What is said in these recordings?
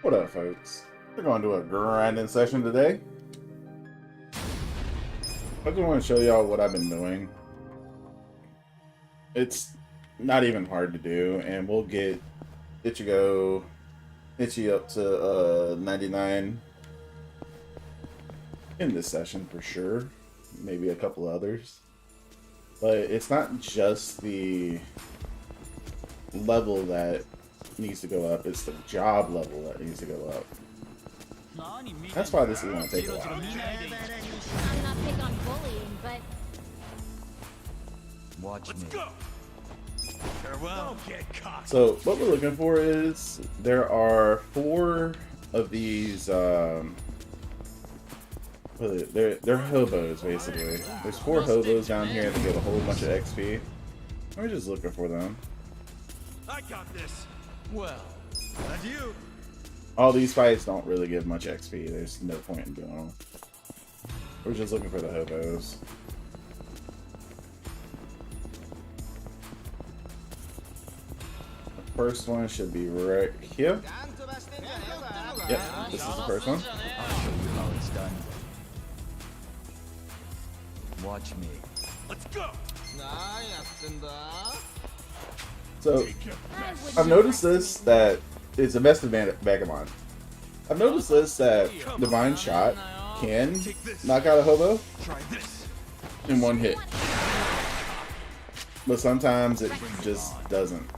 What up, folks? We're going to do a grinding session today. I just want to show y'all what I've been doing. It's not even hard to do, and we'll get Itchy up to 99 in this session for sure. Maybe a couple others. But it's not just the level that needs to go up, it's the job level that needs to go up. That's why this is going to take a while. I'm not big on bullying, but Watch me. Farewell. Get caught. So what we're looking for is there are 4 of these they're hobos basically. There's 4 hobos down here that give a whole bunch of XP. We're just looking for them. I got this. Well, And you. All these fights don't really give much XP. There's no point in doing them. We're just looking for the hobos. The first one should be right here. Yep, this is the first one. I'll show you how it's done. Watch me. Let's go. So, I've noticed this, that it's a vested vagabond. I've noticed this, that Divine Shot can knock out a hobo Try this. in one hit. But sometimes it just doesn't.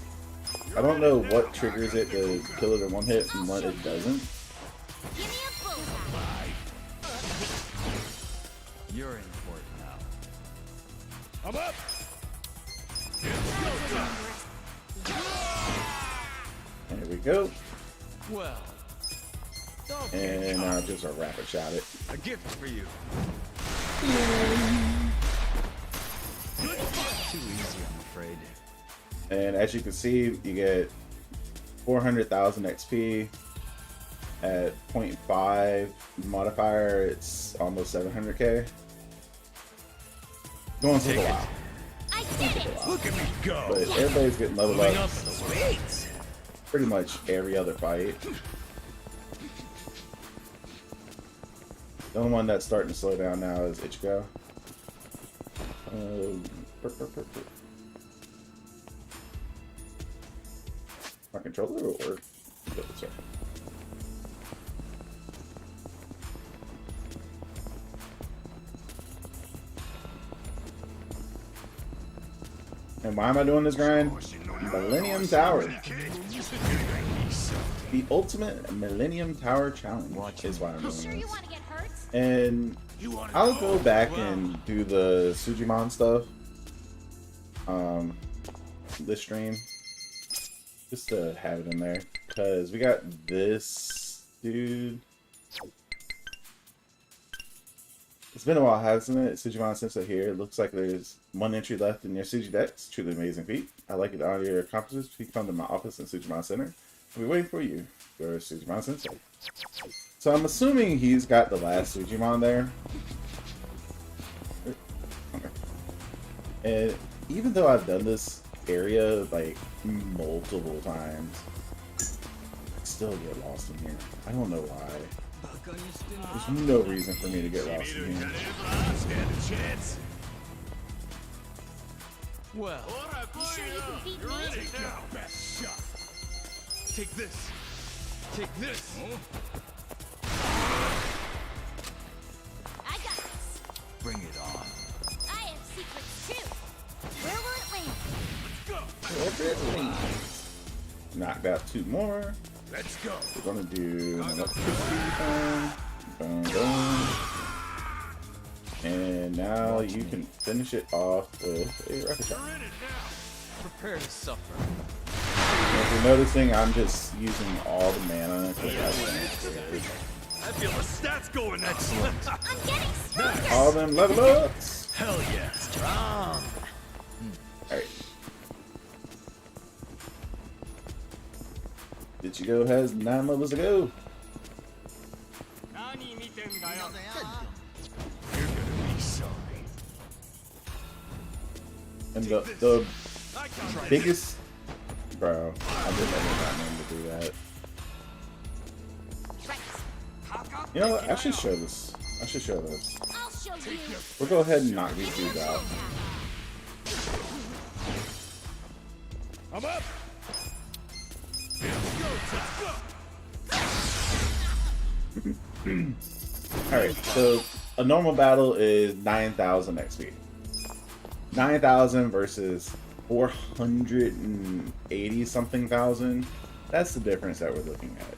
I don't know what triggers it to kill it in one hit and what it doesn't. give me a bullseye. You're in for it now. I'm up. There we go. Well, And now just a rapid shot it. A gift for you. too easy, I'm afraid. And as you can see, you get 400,000 XP. At 0.5 modifier, it's almost 700k. Going to take a while. I did it! Look at me go. But everybody's getting leveled Moving up up in the speeds. pretty much every other fight. The only one that's starting to slow down now is Ichigo. My controller will work. Sorry. And why am I doing this grind? Millennium Tower. The ultimate Millennium Tower challenge is why I'm You doing sure you this. want to get hurt? And I'll go back and do the Sujimon stuff. This stream. Just to have it in there. Because we got this dude. It's been a while, hasn't it? Sujimon Sensei here. It looks like there's 1 entry left in your Suji decks. Truly amazing feat. I like it to honor your accomplishments. Please come to my office in Sujimon Center. I'll be waiting for you. Your Sujimon Sensei. So I'm assuming he's got the last Sujimon there. Okay. And even though I've done this area like multiple times, I still get lost in here. I don't know why. There's no reason for me to get lost in here. Stand a chance. Well, You sure you can beat me? Take your best shot. Take this. Take this. I got this. bring it on. I have secrets too. Where will it land? Go. Knocked out 2 more. Let's go. We're gonna do an electricity thing. Boom, boom. And now you can finish it off with a rocket shot. You're in it now. Prepare to suffer. And if you're noticing, I'm just using all the mana because I feel the stats going excellent. I'm getting stronger. all them level ups. Hell yeah. Strong. Alright. Ichigo has 9 levels to go. You're gonna be sorry. And the I got biggest... Bro, I didn't ever got him to do that. You know what? I should show this. I should show this. I'll show you. We'll go ahead and knock these dudes out. I'm up. Alright, so a normal battle is 9,000 XP. 9,000 versus 480 something thousand. That's the difference that we're looking at.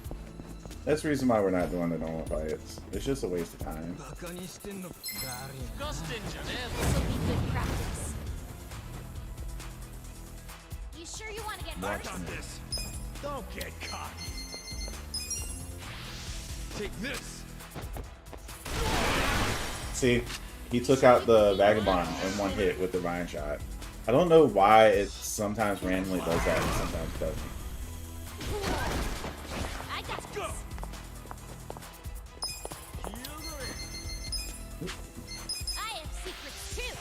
That's the reason why we're not doing the normal fights. It's just a waste of time. This will be good practice. You sure you want to get hurt? Back on this. Don't get cocky. Take this. See, he took out the Vagabond in one hit with the Ryan shot. I don't know why it sometimes randomly does that and sometimes doesn't. I got Go. this. I have secrets too.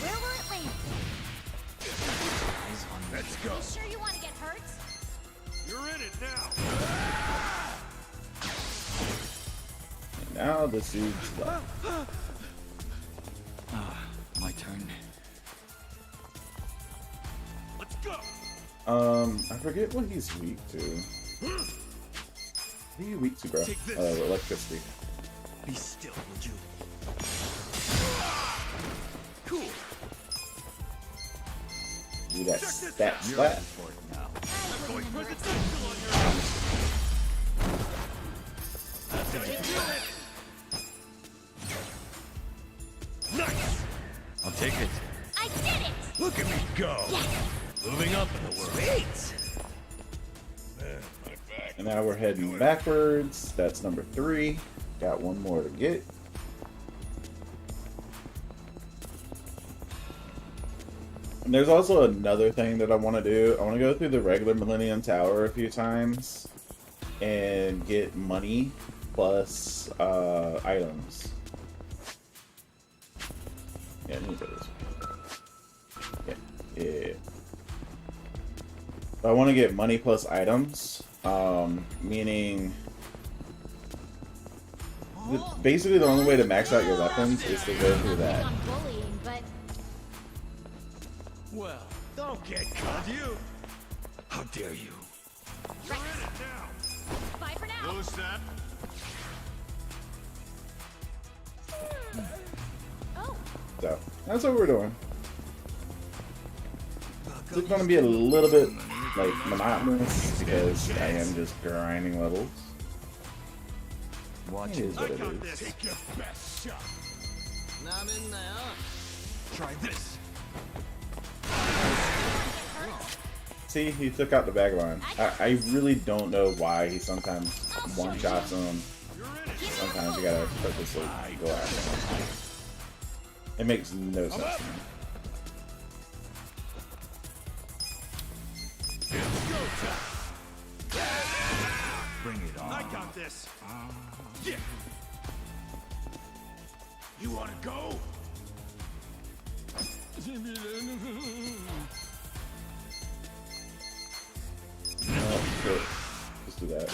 Where will it land? Eyes on me. Let's go. You sure you want to get hurt? You're in it now. And now this dude's left. My turn. Let's go. I forget what he's weak to. What are you weak to, bro? Take this. Electricity. Be still, would you? Cool. Do that Check this stat out. You're slap. important now. I Going wouldn't for hurt the it. tentacle on your ass. That's how you do it. Nice. I'll take it. I did it! Look at me go. Yes! Moving up in the world. Sweet. And now we're heading backwards. That's number 3. Got one more to get. And there's also another thing that I want to do. I want to go through the regular Millennium Tower a few times and get money plus items. Yeah, let me go this way. Yeah. I want to get money plus items, meaning basically the only way to max out your weapons is to go through that. On bullying, but Well, don't get caught. You. How dare you? You're in it now. bye for now. Lose that. Oh, So that's what we're doing. It's going to be a little bit like monotonous because I am just grinding levels. Watch It it. is what I it got is. this. Take your best shot. Try this. See, he took out the Vagabond. I really don't know why he sometimes one-shots him. You're in it. Sometimes you gotta purposely go after him. It makes no sense to me. It's go time. Bring it on. I got this. Yeah. You wanna go? No, good. Just do that.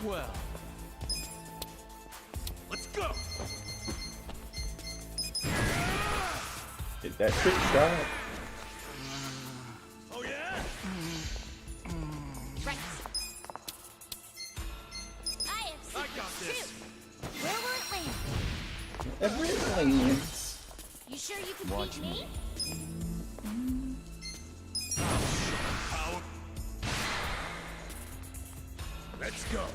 Well, Let's go. Hit that trick shot. Oh yeah. right. I have I secrets got this. too. Where will it land? Everything. You sure you can Watch beat me? Power. Let's go.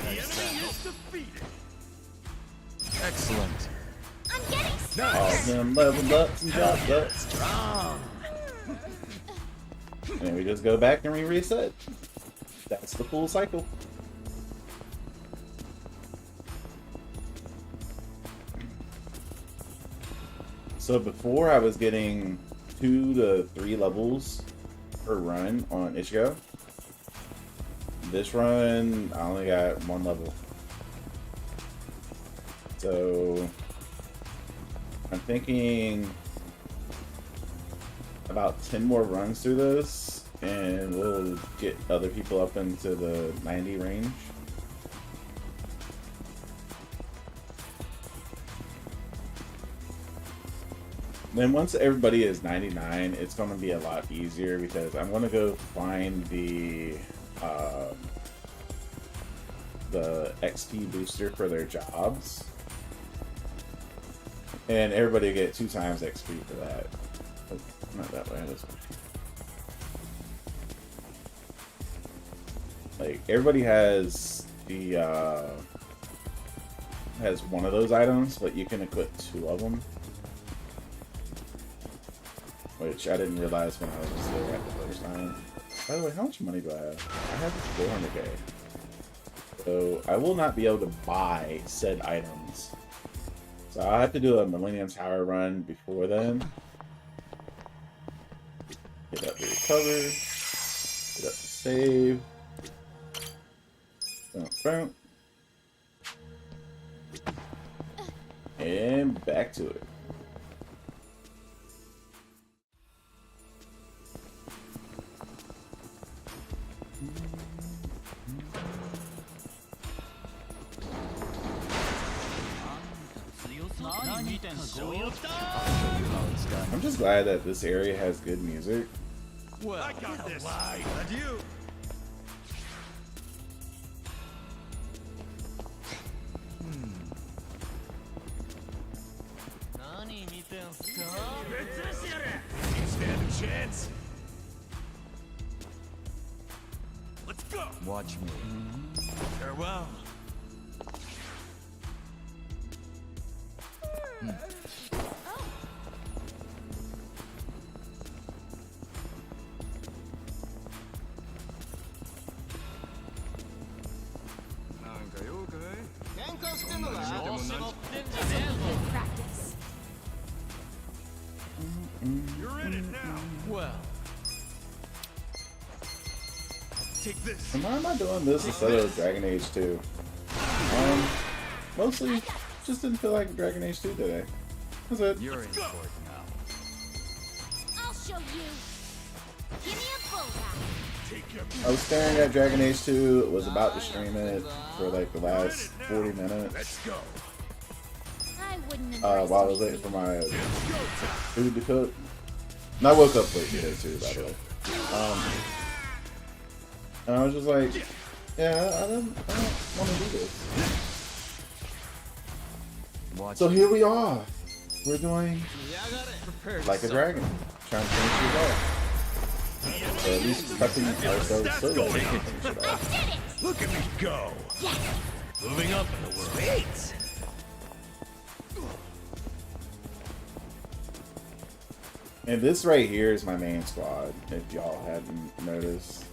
The enemy is defeated. excellent. I'm getting All stronger. them leveled ups and dropped ups. And we just go back and reset. That's the full cycle. So before I was getting 2 to 3 levels per run on Ichigo. This run, I only got 1 level. So I'm thinking about 10 more runs through this, and we'll get other people up into the 90 range. Then once everybody is 99, it's going to be a lot easier because I'm going to go find the XP booster for their jobs, and everybody will get 2 times XP for that. Oh, not that way, this way. Like everybody has the has one of those items, but you can equip 2 of them. Which I didn't realize when I was there at the first time. By the way, how much money do I have? I have 400k. So I will not be able to buy said items. So I'll have to do a Millennium Tower run before then. Get up to recover. Get up to save. Boom, boom. And back to it. I'm just glad that this area has good music. Well, I got this. And you. You stand a chance. Let's go. Watch me. Farewell. Good practice. You're in it now. Well. Take this. And why am I doing this instead of Dragon Age 2? Mostly just didn't feel like Dragon Age 2 today. That's it. You're in for it now. I'll show you. Give me a bullseye. Take your I was staring at Dragon Age 2, was about to stream it for like the last 40 minutes. Let's go. I wouldn't While I was waiting for my food to cook. And I woke up late today too, by the way. And I was just like, yeah, I don't want to do this. Watch So here we are. We're doing like a dragon, trying to finish it off. Or at least prepping ourselves so that we can finish it off. Look at me go. Yes. Moving up in the world. Sweet. And this right here is my main squad, if y'all hadn't noticed.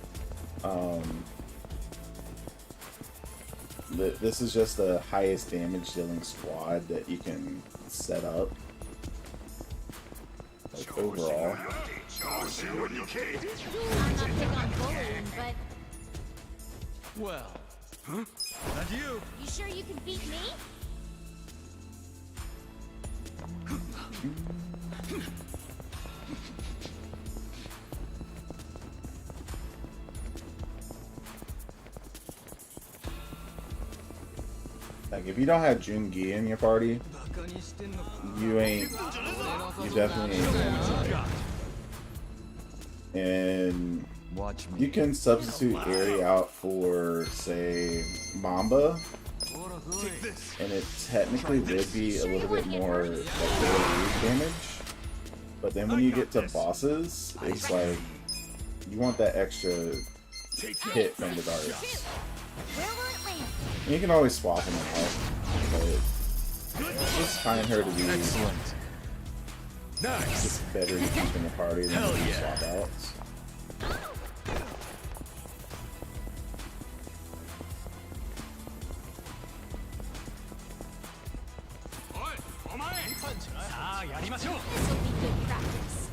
This is just the highest damage dealing squad that you can set up. Like overall. I'm not big on bullying, but Well. Huh? And you. you sure you can beat me? Like if you don't have Jungi in your party, you definitely ain't doing it right. And Watch me. you can substitute Aerie out for, say, Mamba, Take this. and it technically would be a little bit more like AoE damage. But then when you get to bosses, it's like you want that extra Take your hit from the darts. Where will it land? And you can always swap them out, but just find her to be Excellent. nice. just better to keep in the party than Hell to yeah. swap out. This will be good practice.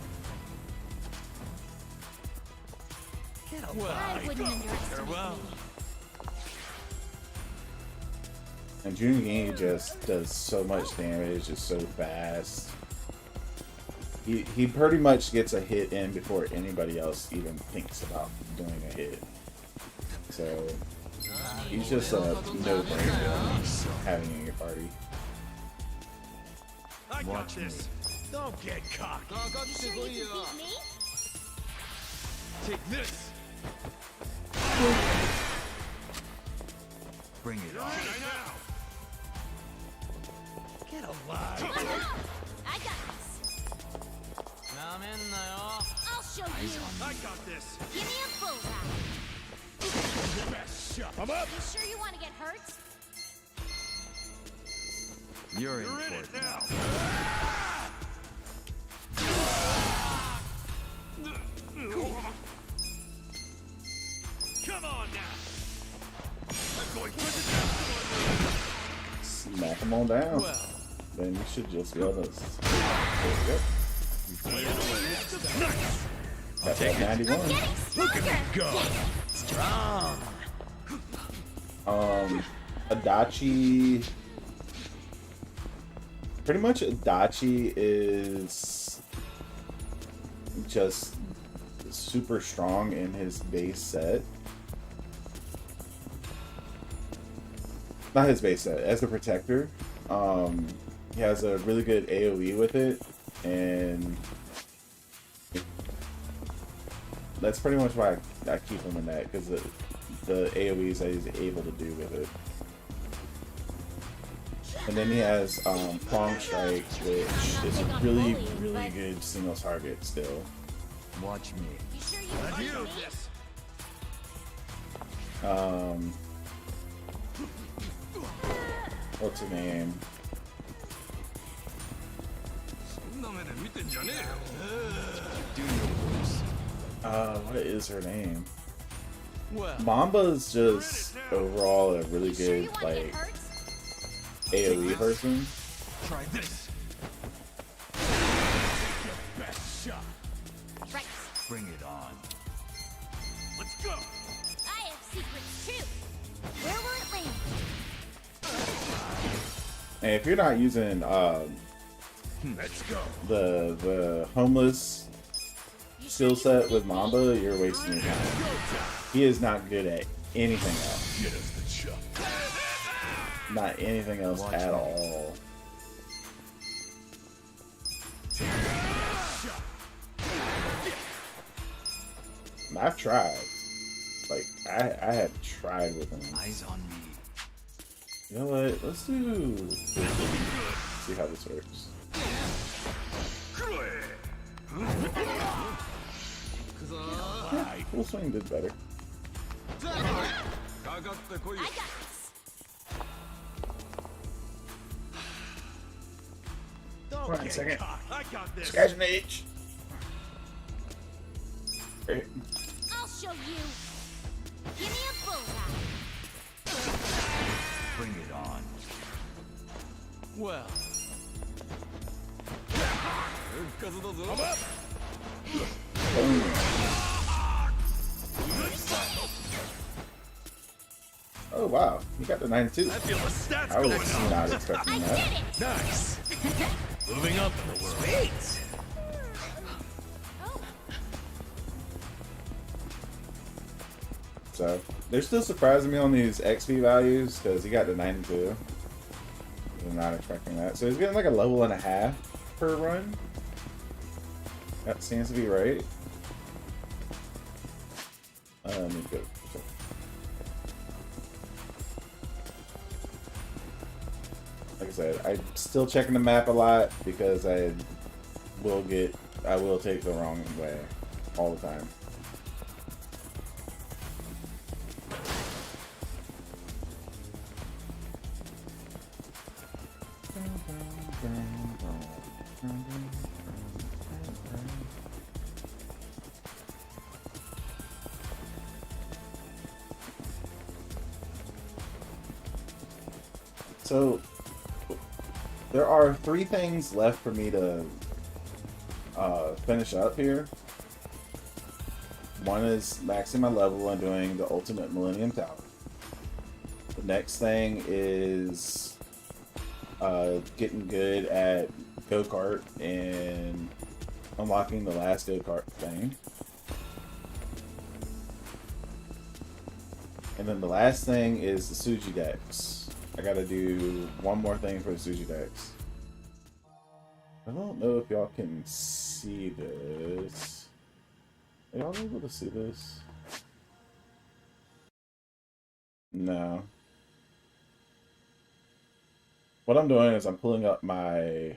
Well, I wouldn't underestimate farewell. me. And Jungi just does so much damage, it's so fast. he pretty much gets a hit in before anybody else even thinks about doing a hit. So he's just a no-brainer having in your party. I got Watch this. Don't get cocky. You sure you can beat me? Take this. Bring it on. Right now. Get alive. I got this. I'll show you. I got this. Give me a bullseye. Best shot. I'm up. You sure you want to get hurt? You're in You're in for it it now. Come on now. I'm going to the Smack him on down. Well, Then you should just be able to. Yep. nice. Got that 91. Getting stronger. Go. strong. Adachi. Pretty much Adachi is just super strong in his base set. Not his base set, as the protector. He has a really good AoE with it, and that's pretty much why I keep him in that, because the AoEs that he's able to do with it. And then he has Prong Strike, which is a really, really good single target still. Watch me. You sure you Let's can use beat me? this. What's her name? Do your worst. What is her name? Well, Mamba's just overall a really You sure good you want to like get hurt? AoE person. Try this. Best shot. Right. bring it on. Let's go. I have secrets too. Where will it land? And if you're not using Let's go. the homeless skill set with Mamba, you're wasting your time. He is not good at anything else. Get us the chuck. Not anything else Watch at me. all. And I've tried. Like I have tried with him. Eyes on me. You know what? Let's do. See how this works. Yeah, full swing did better. I got this. Don't Hold on a get second. cocky. I got this. Scratch an H. Great. I'll show you. Give me a bullseye. Bring it on. Well. I'm up. Boom. Oh wow, you got the 92. I feel the stats I going was up. not I expecting did that. it. Nice. Moving up in the world. Sweet. Oh, So they're still surprising me on these XP values because he got the 92. I'm not expecting that. So he's getting like a level and a half per run. That seems to be right. Let me go. Like I said, I'm still checking the map a lot because I will take the wrong way all the time. So there are 3 things left for me to finish up here. One is maxing my level and doing the ultimate Millennium Tower. The next thing is getting good at go-kart and unlocking the last go-kart thing. And then the last thing is the Suji Dex. I gotta do one more thing for the Suji Dex. I don't know if y'all can see this. Are y'all able to see this? No. What I'm doing is I'm pulling up my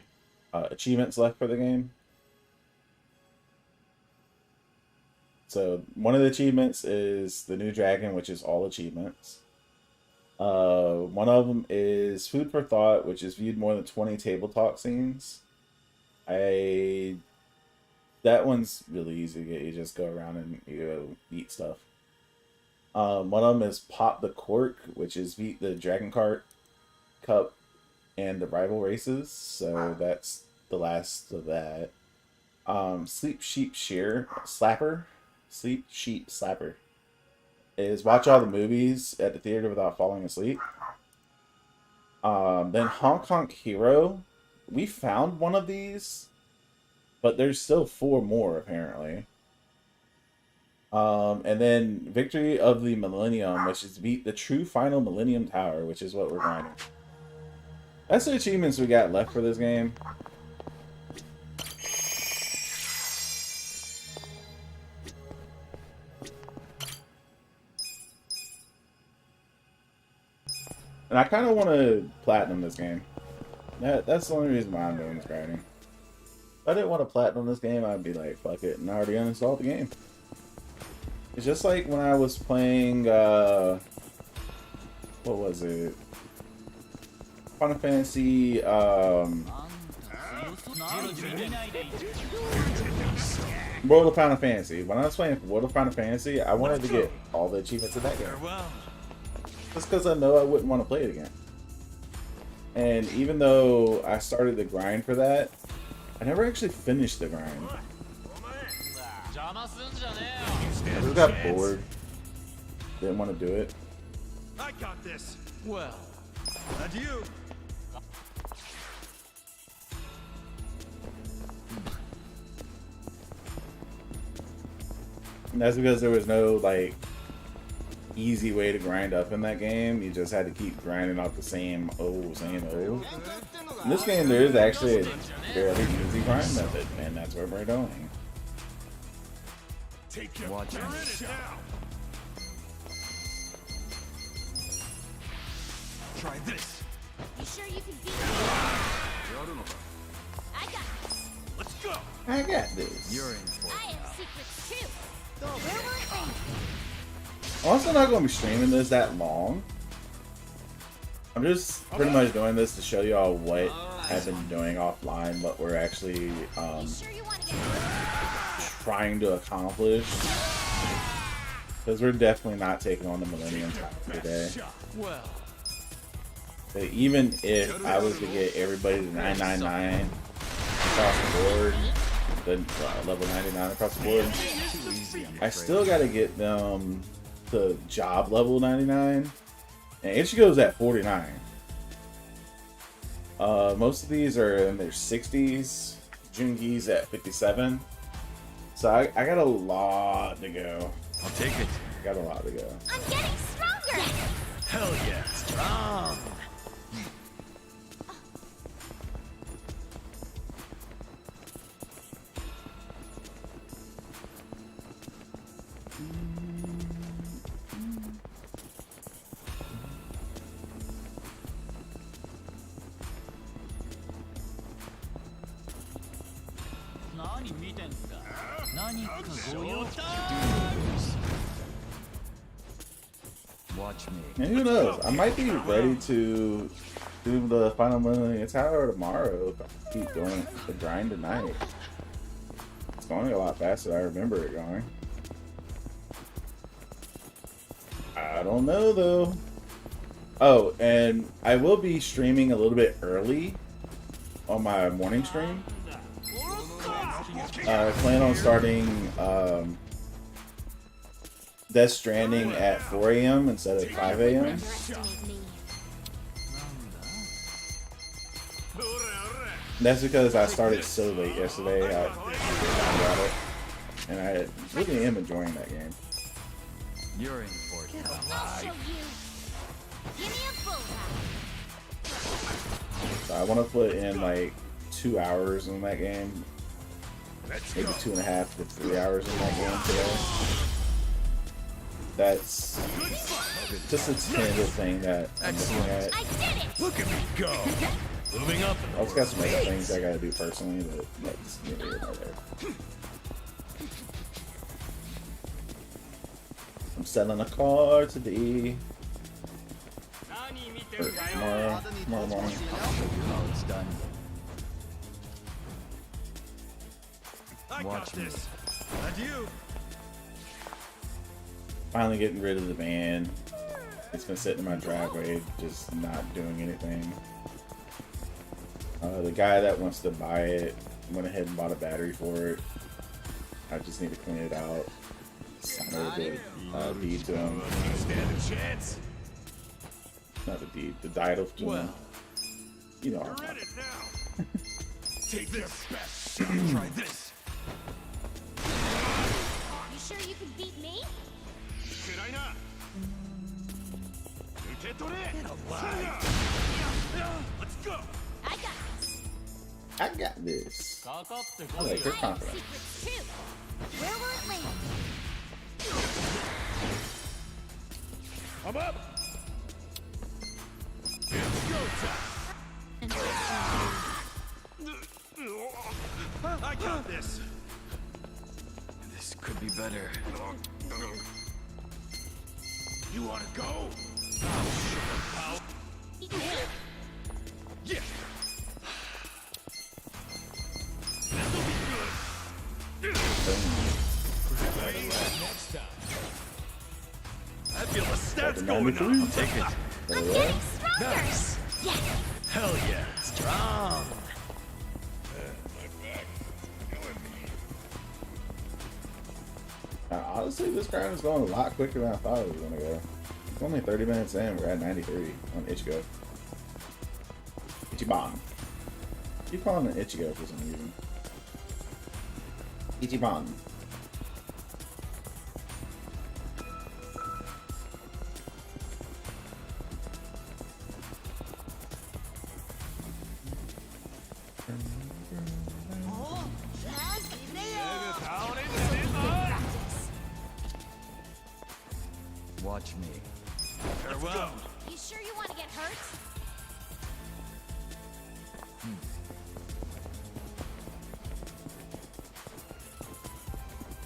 achievements left for the game. So one of the achievements is the new dragon, which is all achievements. One of them is food for thought, which is viewed more than 20 table talk scenes. That one's really easy to get. You just go around and you go eat stuff. One of them is pop the cork, which is beat the Dragon Kart Cup and the rival races. So that's the last of that. Sleep Sheep Slapper is watch all the movies at the theater without falling asleep. Then Hong Kong Hero, we found one of these, but there's still 4 more apparently. And then Victory of the Millennium, which is beat the true final Millennium Tower, which is what we're grinding. That's the achievements we got left for this game. And I kind of want to platinum this game. That's the only reason why I'm doing this grinding. If I didn't want to platinum this game, I'd be like, fuck it, and I already uninstalled the game. It's just like when I was playing, what was it? Final Fantasy, World of Final Fantasy. When I was playing World of Final Fantasy, I wanted to get all the achievements in that game. Just because I know I wouldn't want to play it again. And even though I started the grind for that, I never actually finished the grind. I just got bored. Didn't want to do it. I got this. Well, Adieu. And that's because there was no, like, easy way to grind up in that game. You just had to keep grinding off the same old. In this game, there is actually a fairly easy grind method, and that's where we're going. Take your Watch You're in it. it now. Try this. You sure you can beat me? I got this. Let's go. I got this. you're in for I it. have secrets too. Where will it lead? I'm also not going to be streaming this that long. I'm just pretty much doing this to show y'all what I've been doing offline, what we're actually You sure you want to get trying to accomplish. Because we're definitely not taking on the Millennium Tower today. Well, But even if I was to get everybody to 999 across the board, then level 99 across the board, too easy, I'm I afraid. still got to get them to job level 99, and Ichigo's at 49. Most of these are in their 60s. Jungi's at 57. So I got a lot to go. I'll take it. I got a lot to go. I'm getting stronger. Hell yeah. Strong. Watch me. And who knows? I might be ready to do the final Millennium Tower tomorrow if I keep doing the grind tonight. It's going a lot faster than I remember it going. I don't know though. Oh, and I will be streaming a little bit early on my morning stream. I plan on starting Death Stranding at 4 a.m. instead of 5 a.m. Underestimate me. That's because I started so late yesterday. I forgot about it, and I really am enjoying that game. You're in for it. I'll show you. Give me a bullseye. So I want to put in like 2 hours in that game, maybe 2.5 to 3 hours in that game today. That's just a tentative thing that I'm looking at. I did it. Look at me go. Moving up. I also got some other things I gotta do personally, but that's neither here nor there. I'm selling a car today. Or tomorrow morning. How it's done. I Watch got me. this. And you. Finally getting rid of the van. It's been sitting in my driveway, just not doing anything. The guy that wants to buy it went ahead and bought a battery for it. I just need to clean it out. Sign over the deed to him. Stand a chance. Not the deed, the title to him. Well. You know. You're in it now. Take your best shot. Try this. You sure you can beat me? Should I not? Get alive. Let's go. I got this. I got this. I like her I have confidence. secrets too. Where will it land? I'm up. It's go time. I got this. This could be better. You want to go? Yeah. This'll be good. Next time. I feel the stats going up. I'll Take it. I'm getting stronger. Nice. Yes. Hell yeah. Strong. My back killing me. Honestly, this grind is going a lot quicker than I thought it was going to go. It's only 30 minutes in. We're at 93 on Ichigo. Ichiban. Keep calling it Ichigo for some reason. Ichiban. Watch me. Farewell. You sure you want to get hurt?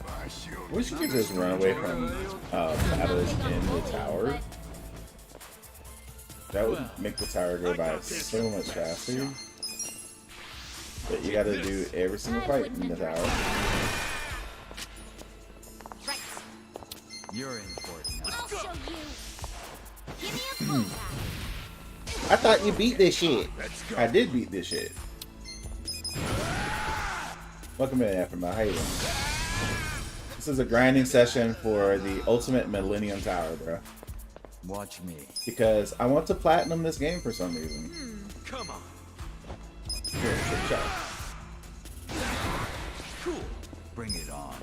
My shield. Wish you could just run away from battles in the tower. That would make the tower go by so much faster. But you gotta do every single fight in the tower. Right. You're in for it now. I'll show you. Give me a bullseye. I thought you beat this shit. Let's go. I did beat this shit. Welcome in, Aftermath. How you doing? This is a grinding session for the ultimate Millennium Tower, bro. Watch me. Because I want to platinum this game for some reason. Come on. Here, take a shot. Cool. Bring it on.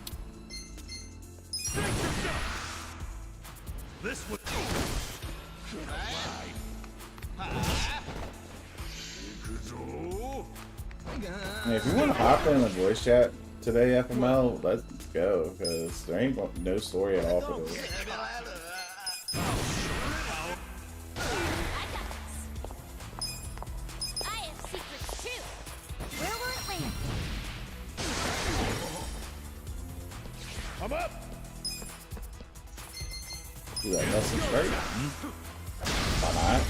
Take yourself. This was. And if you want to hop in the voice chat today, FML, let's go. Because there ain't no story at all for this. I got this. I have secrets too. Where will it land? I'm up. Do that lesson straight. Why not?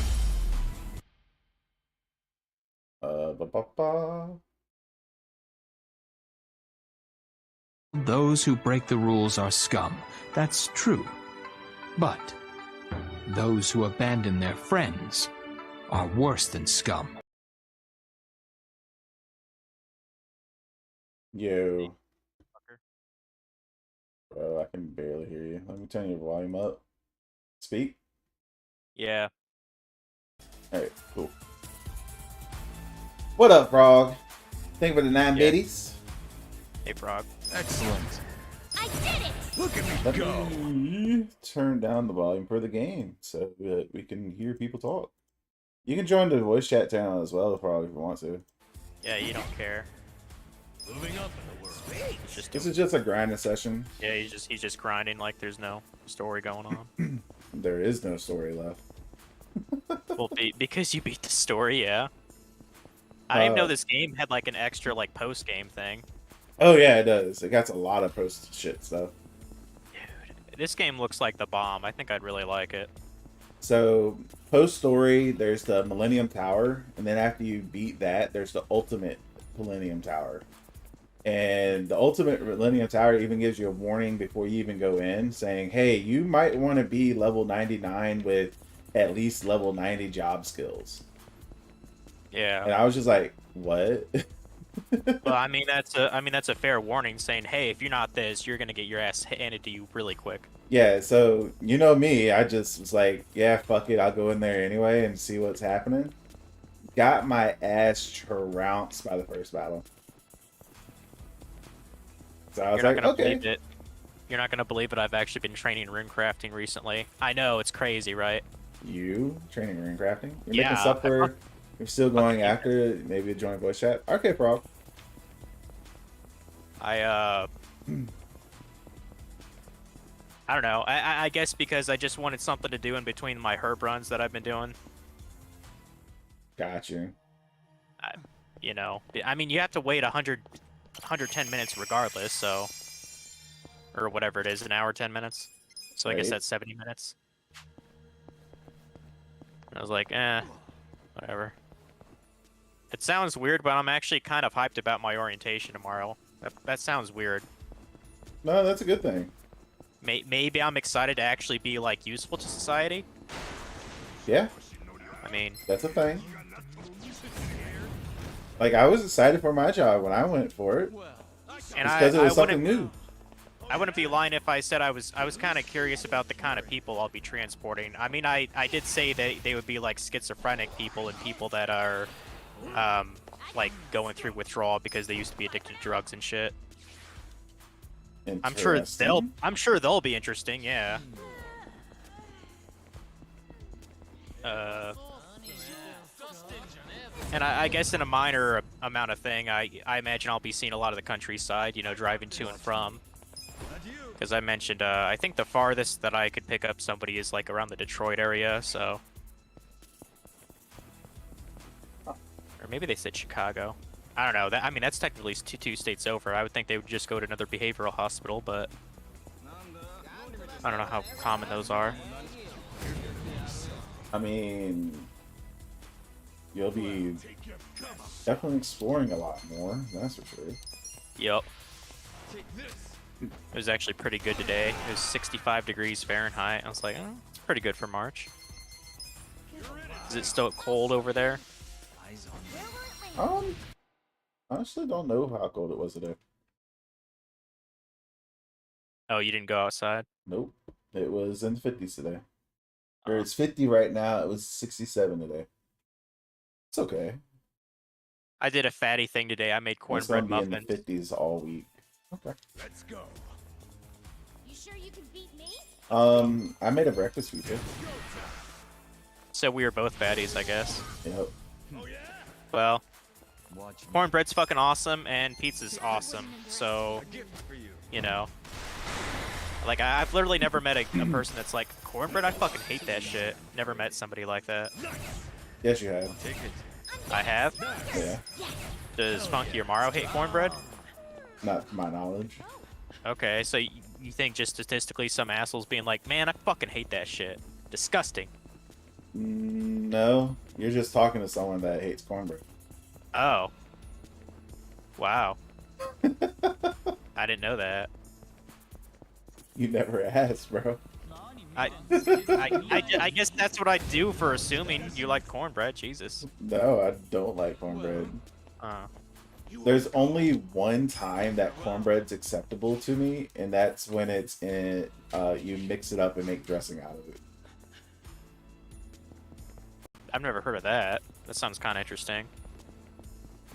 Ba-ba-ba. Those who break the rules are scum. That's true. But those who abandon their friends are worse than scum. Yo. Bro, I can barely hear you. Let me turn your volume up. Speak. Yeah. Alright, cool. What up, Frog? Thank you for the 9 Yeah. biddies. Hey, Frog. Excellent. I did it! Look at me Let go. me turn down the volume for the game so that we can hear people talk. You can join the voice chat channel as well, probably, if you want to. Yeah, you don't care. Moving up in the world. It's just This is just a grinding session. yeah, he's just grinding like there's no story going on. There is no story left. Well, because you beat the story, yeah. I didn't even know Uh, this game had like an extra like post game thing. Oh yeah, it does. It got a lot of post shit stuff. Dude, this game looks like the bomb. I think I'd really like it. So post story, there's the Millennium Tower, and then after you beat that, there's the ultimate Millennium Tower. And the ultimate Millennium Tower even gives you a warning before you even go in, saying, "Hey, you might want to be level 99 with at least level 90 job skills." Yeah. And I was just like, "What?" Well, I mean that's a fair warning saying, hey, if you're not this, you're gonna get your ass handed to you really quick. Yeah, so you know me, I just was like, yeah, fuck it, I'll go in there anyway and see what's happening. Got my ass trounced by the first battle. So I was You're not like, gonna okay. believe it. You're not gonna believe it. I've actually been training rune crafting recently. I know it's crazy, right? You training ring crafting? You're Yeah, making stuff for you're still going fucking- after maybe a joint voice chat? Okay, bro. I don't know. I guess because I just wanted something to do in between my herb runs that I've been doing. Got you. You know, I mean, you have to wait 110 minutes regardless, so, or whatever it is, an hour, 10 minutes. So I guess Right. that's 70 minutes. And I was like, whatever. It sounds weird, but I'm actually kind of hyped about my orientation tomorrow. That sounds weird. No, that's a good thing. Maybe I'm excited to actually be like useful to society. Yeah, I mean, that's a thing. Like I was excited for my job when I went for it. and It's because it was something wouldn't, new. I wouldn't be lying if I said I was kind of curious about the kind of people I'll be transporting. I mean, I did say that they would be like schizophrenic people and people that are like going through withdrawal because they used to be addicted to drugs and shit. I'm sure they'll be interesting, yeah. And I guess in a minor amount of thing, I imagine I'll be seeing a lot of the countryside, you know, driving to and from. Because I mentioned, I think the farthest that I could pick up somebody is like around the Detroit area, so. Or maybe they said Chicago. I don't know. I mean, that's technically two states over. I would think they would just go to another behavioral hospital, but I don't know how common those are. I mean, you'll be definitely exploring a lot more. That's for sure. Yep. It was actually pretty good today. It was 65 degrees Fahrenheit. I was like, oh, it's pretty good for March. Is it still cold over there? Eyes on me. Honestly, don't know how cold it was today. Oh, you didn't go outside? Nope, it was in the 50s today. Or it's 50 right now. It was 67 today. It's okay. I did a fatty thing today. I made It's gonna cornbread be in muffins. the 50s all week. Okay. Let's go. You sure you can beat me? I made a breakfast for you. So we were both fatties, I guess. Yep. Well, Watch me. cornbread's fucking awesome and pizza's awesome. So, A gift for you. you know. Like, I've literally never met a person that's like, cornbread? I fucking hate that shit. Never met somebody like that. Yes, you have. Take it. I have? Yeah. Does Funky or Morrow hate cornbread? Not to my knowledge. Okay, so you think just statistically some assholes being like, man, I fucking hate that shit. Disgusting. No, you're just talking to someone that hates cornbread. Oh. Wow. I didn't know that. You never asked, bro. I guess that's what I do for assuming you like cornbread. Jesus. No, I don't like cornbread. Uh, There's only one time that cornbread's acceptable to me, and that's when it's in. You mix it up and make dressing out of it. I've never heard of that. That sounds kind of interesting.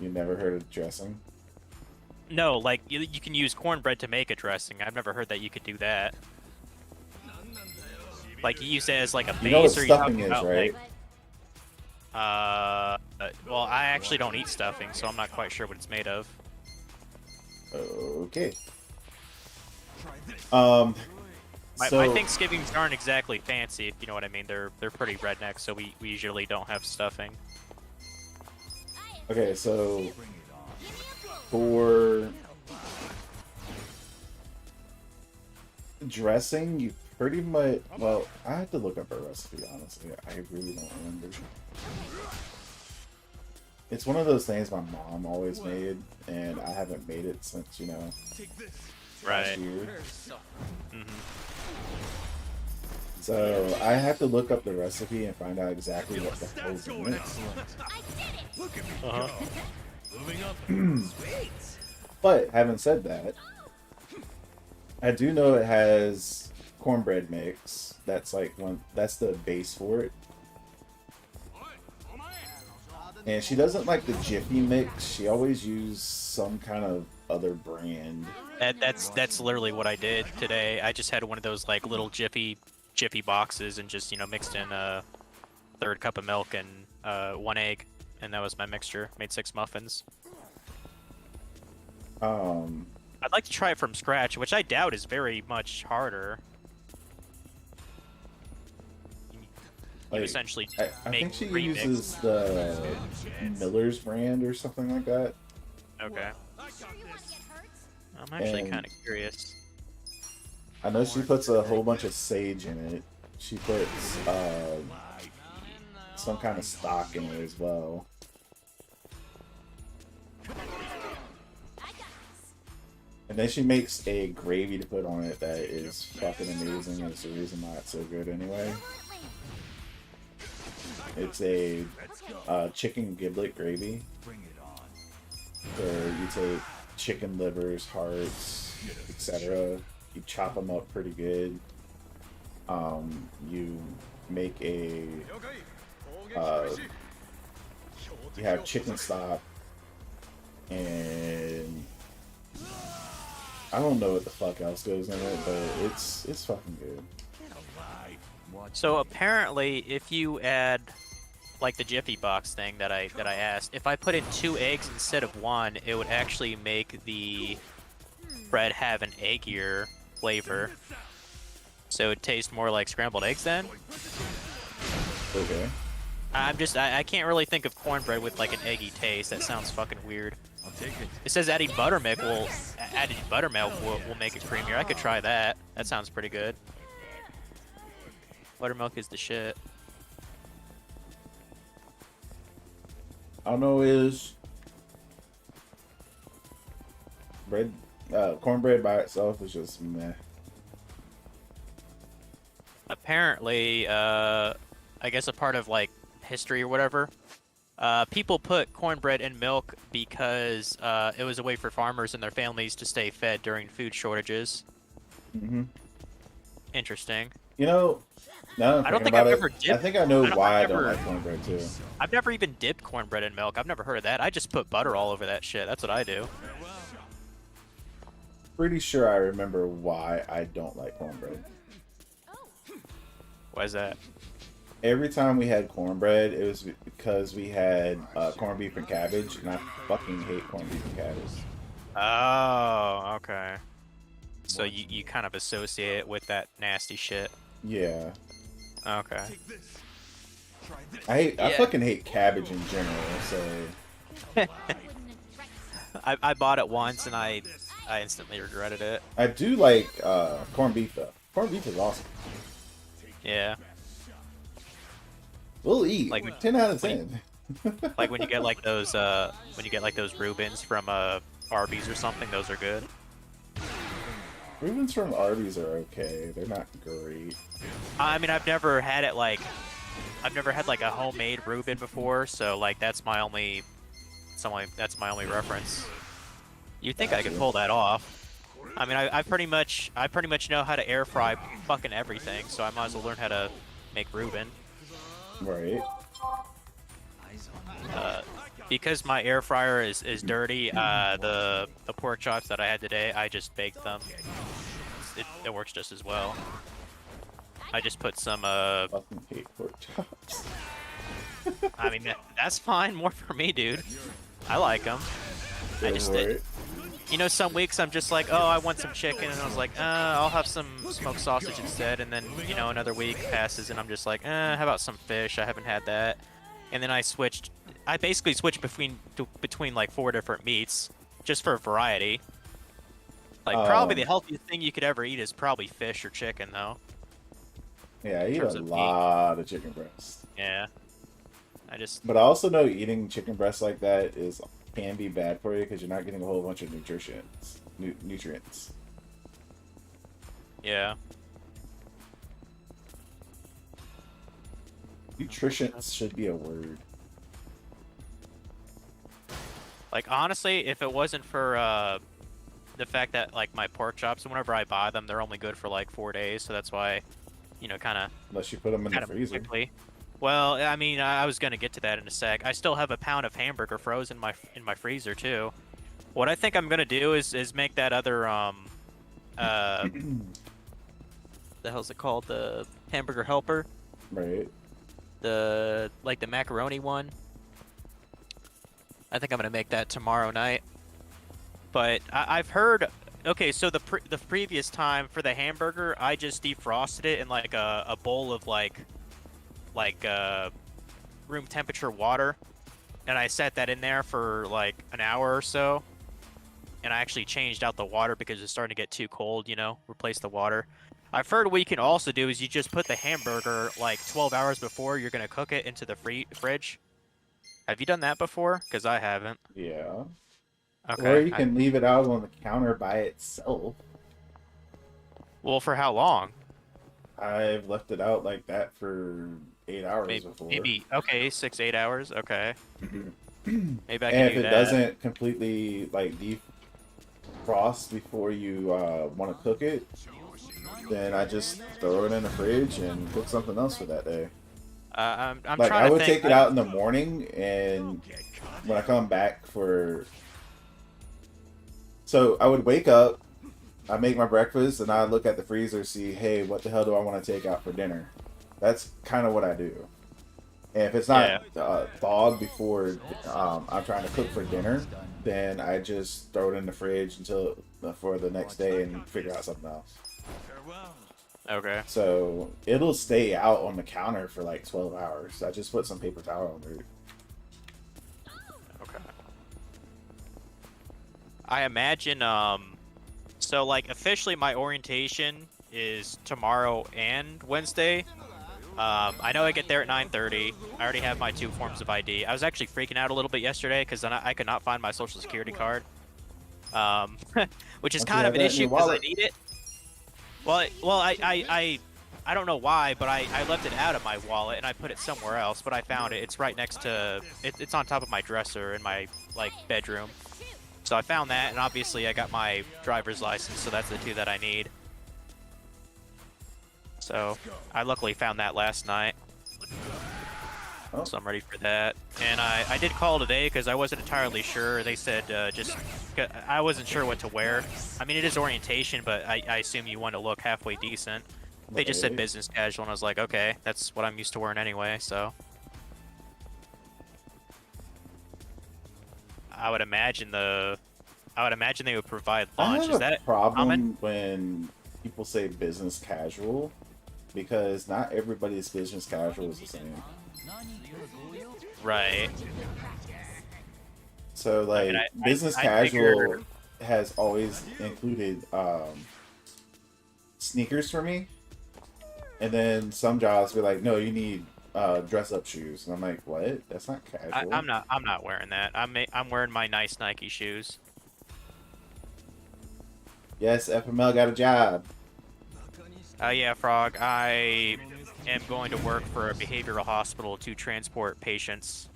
You never heard of dressing? No, like you can use cornbread to make a dressing. I've never heard that you could do that. Like you use it as like a base, You know what or you stuffing talking is, about right? like, well, I actually don't eat stuffing, so I'm not quite sure what it's made of. Okay. My So Thanksgivings aren't exactly fancy, if you know what I mean. They're pretty redneck, so we usually don't have stuffing. okay, so for dressing, you pretty much, well, I have to look up a recipe, honestly. I really don't remember. It's one of those things my mom always made, and I haven't made it since, you know, last year. So I have to look up the recipe and find out exactly what the hell is in it. Moving up. Sweet. But having said that, I do know it has cornbread mix. That's like that's the base for it. And she doesn't like the Jiffy mix. She always used some kind of other brand. That's literally what I did today. I just had one of those like little Jiffy boxes and just, you know, mixed in a third cup of milk and 1 egg, and that was my mixture. Made 6 muffins. I'd like to try it from scratch, which I doubt is very much harder. You Like, essentially I make think she pre-mix. uses the Miller's brand or something like that. Okay. Sure you won't get hurt? I'm actually And- kind of curious. I know she puts a whole bunch of sage in it. She puts some kind of stock in it as well. I got this. And then she makes a gravy to put on it that is fucking amazing, and it's the reason why it's so good anyway. It's a chicken giblet gravy, where you take chicken livers, hearts, etc. You chop them up pretty good. You make a you have chicken stock, and I don't know what the fuck else goes in it, but it's fucking good. So apparently, if you add like the Jiffy box thing that I asked, if I put in 2 eggs instead of 1, it would actually make the bread have an eggier flavor. So it tastes more like scrambled eggs then? Okay. I can't really think of cornbread with like an eggy taste. That sounds fucking weird. I'll take it. It says adding buttermilk will make it creamier. I could try that. That sounds pretty good. Buttermilk is the shit. I don't know is bread cornbread by itself is just meh. Apparently, I guess a part of like history or whatever, people put cornbread in milk because it was a way for farmers and their families to stay fed during food shortages. Mm-hmm. Interesting. You know, now that I'm I don't thinking think I've about ever it, I dipped- think I know I don't- why I've I don't never- like cornbread too. I've never even dipped cornbread in milk. I've never heard of that. I just put butter all over that shit. That's what I do. Pretty sure I remember why I don't like cornbread. Why is that? Every time we had cornbread, it was because we had corned beef and cabbage, and I fucking hate corned beef and cabbage. Oh, okay. So you kind of associate it with that nasty shit. Yeah, Okay. I Yeah. fucking hate cabbage in general. So I bought it once and I instantly regretted it. I do like corned beef though. Corned beef is awesome. Yeah. We'll eat Like, like 10 out of 10. Like when you get like those Reubens from Arby's or something, those are good. Reubens from Arby's are okay. They're not great. I mean, I've never had like a homemade Reuben before, so like that's my only reference. You'd think I could pull that off. I mean, I pretty much know how to air fry fucking everything, so I might as well learn how to make Reuben. Right. Eyes on me. because my air fryer is dirty, the pork chops that I had today, I just baked them. It works just as well. I just put some Fucking hate pork chops. I mean that's fine, more for me, dude. I like them. I just did. You know, some weeks I'm just like, oh, I want some chicken, and I was like, I'll have some smoked sausage instead. And then, you know, another week passes, and I'm just like, how about some fish? I haven't had that. And then I basically switched between like 4 different meats, just for variety. Like, probably the healthiest thing you could ever eat is probably fish or chicken, though. Yeah, I eat a lot of chicken breast. Yeah. But I also know eating chicken breast like that can be bad for you because you're not getting a whole bunch of nutrients. Yeah. Nutrients should be a word. Like, honestly, if it wasn't for the fact that, like, my pork chops, whenever I buy them, they're only good for like 4 days, so that's why, you know, kind of. Unless you put them in the freezer. Quickly. Well, I mean, I was gonna get to that in a sec. I still have a pound of hamburger frozen in my freezer too. What I think I'm gonna do is make that other the hell's it called? The hamburger helper. Right. The macaroni one. I think I'm gonna make that tomorrow night. But I've heard. Okay, so the previous time for the hamburger, I just defrosted it in like a bowl of like room temperature water, and I set that in there for like an hour or so, and I actually changed out the water because it's starting to get too cold, you know, replace the water. I've heard what you can also do is you just put the hamburger like 12 hours before you're going to cook it into the fridge. Have you done that before? Because I haven't. Yeah. Okay. Or you can leave it out on the counter by itself. Well, for how long? I've left it out like that for 8 hours before. Maybe, okay, 6-8 hours, okay. Maybe I can do that. And if it doesn't completely like defrost before you want to cook it, then I just throw it in the fridge and cook something else for that day. I'm like trying I to would think, take it out in the morning, and when I come back so I would wake up, I make my breakfast, and I look at the freezer, see, hey, what the hell do I want to take out for dinner? That's kind of what I do. And if it's not thawed before I'm trying to cook for dinner, then I just throw it in the fridge until for the next day and figure out something else. Okay. So it'll stay out on the counter for like 12 hours. I just put some paper towel under it. Okay. I imagine, so like officially my orientation is tomorrow and Wednesday. I know I get there at 9:30. I already have my 2 forms of ID. I was actually freaking out a little bit yesterday because I could not find my social security card, which is kind of an issue because I need it. Well, I don't know why, but I left it out of my wallet and I put it somewhere else. But I found it. It's right next to. It's on top of my dresser in my bedroom. So I found that, and obviously I got my driver's license, so that's the 2 that I need. So I luckily found that last night. Oh. So I'm ready for that. And I did call today because I wasn't entirely sure. They said I wasn't sure what to wear. I mean, it is orientation, but I assume you want to look halfway decent. They just said business casual, and I was like, okay, that's what I'm used to wearing anyway, so. I would imagine they would provide lunch. Is that a problem common? when people say business casual, because not everybody's business casual is the same. Right. So like business casual has always included sneakers for me, and then some jobs be like, no, you need dress up shoes, and I'm like, what? That's not casual. I'm not wearing that. I'm wearing my nice Nike shoes. Yes, FML got a job. Yeah, Frog. I am going to work for a behavioral hospital to transport patients.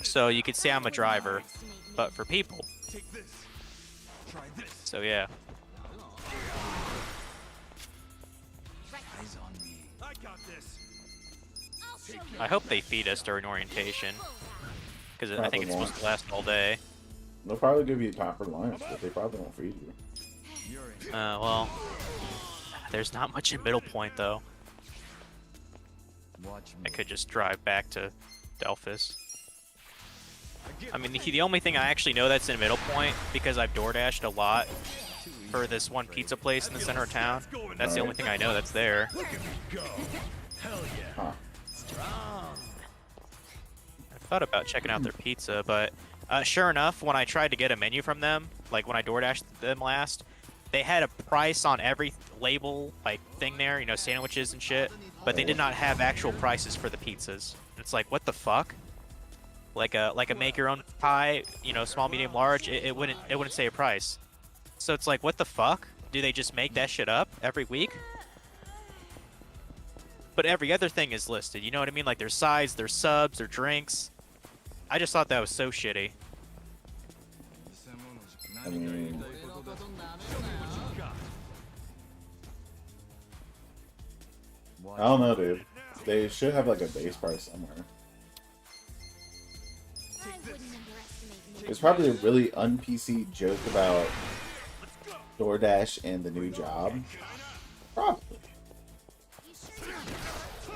So you could say I'm a driver, but for people. So yeah. Eyes on me. I hope they feed us during orientation. because I Probably think it's won't. supposed to last all day. They'll probably give you time for lunch, but they probably won't feed you. Well, there's not much in Middle Point though. Watch I me. could just drive back to Delphus. I mean, the only thing I actually know that's in Middle Point, because I've DoorDashed a lot for this one pizza place in the center of town. That's the only thing I know that's there. Look at me go. Hell yeah. Huh. I thought about checking out their pizza, but sure enough, when I tried to get a menu from them, like when I DoorDashed them last, they had a price on every label, like thing there, you know, sandwiches and shit, but they did not have actual prices for the pizzas. It's like, what the fuck? Like a make your own pie, you know, small, medium, large, it wouldn't say a price. So it's like, what the fuck? Do they just make that shit up every week? But every other thing is listed, you know what I mean? Like their sides, their subs, their drinks. I just thought that was so shitty. I mean, I don't know, dude. They should have like a base price somewhere. I wouldn't underestimate me. There's probably a really un-PC joke about DoorDash and the new job. Probably. You sure do.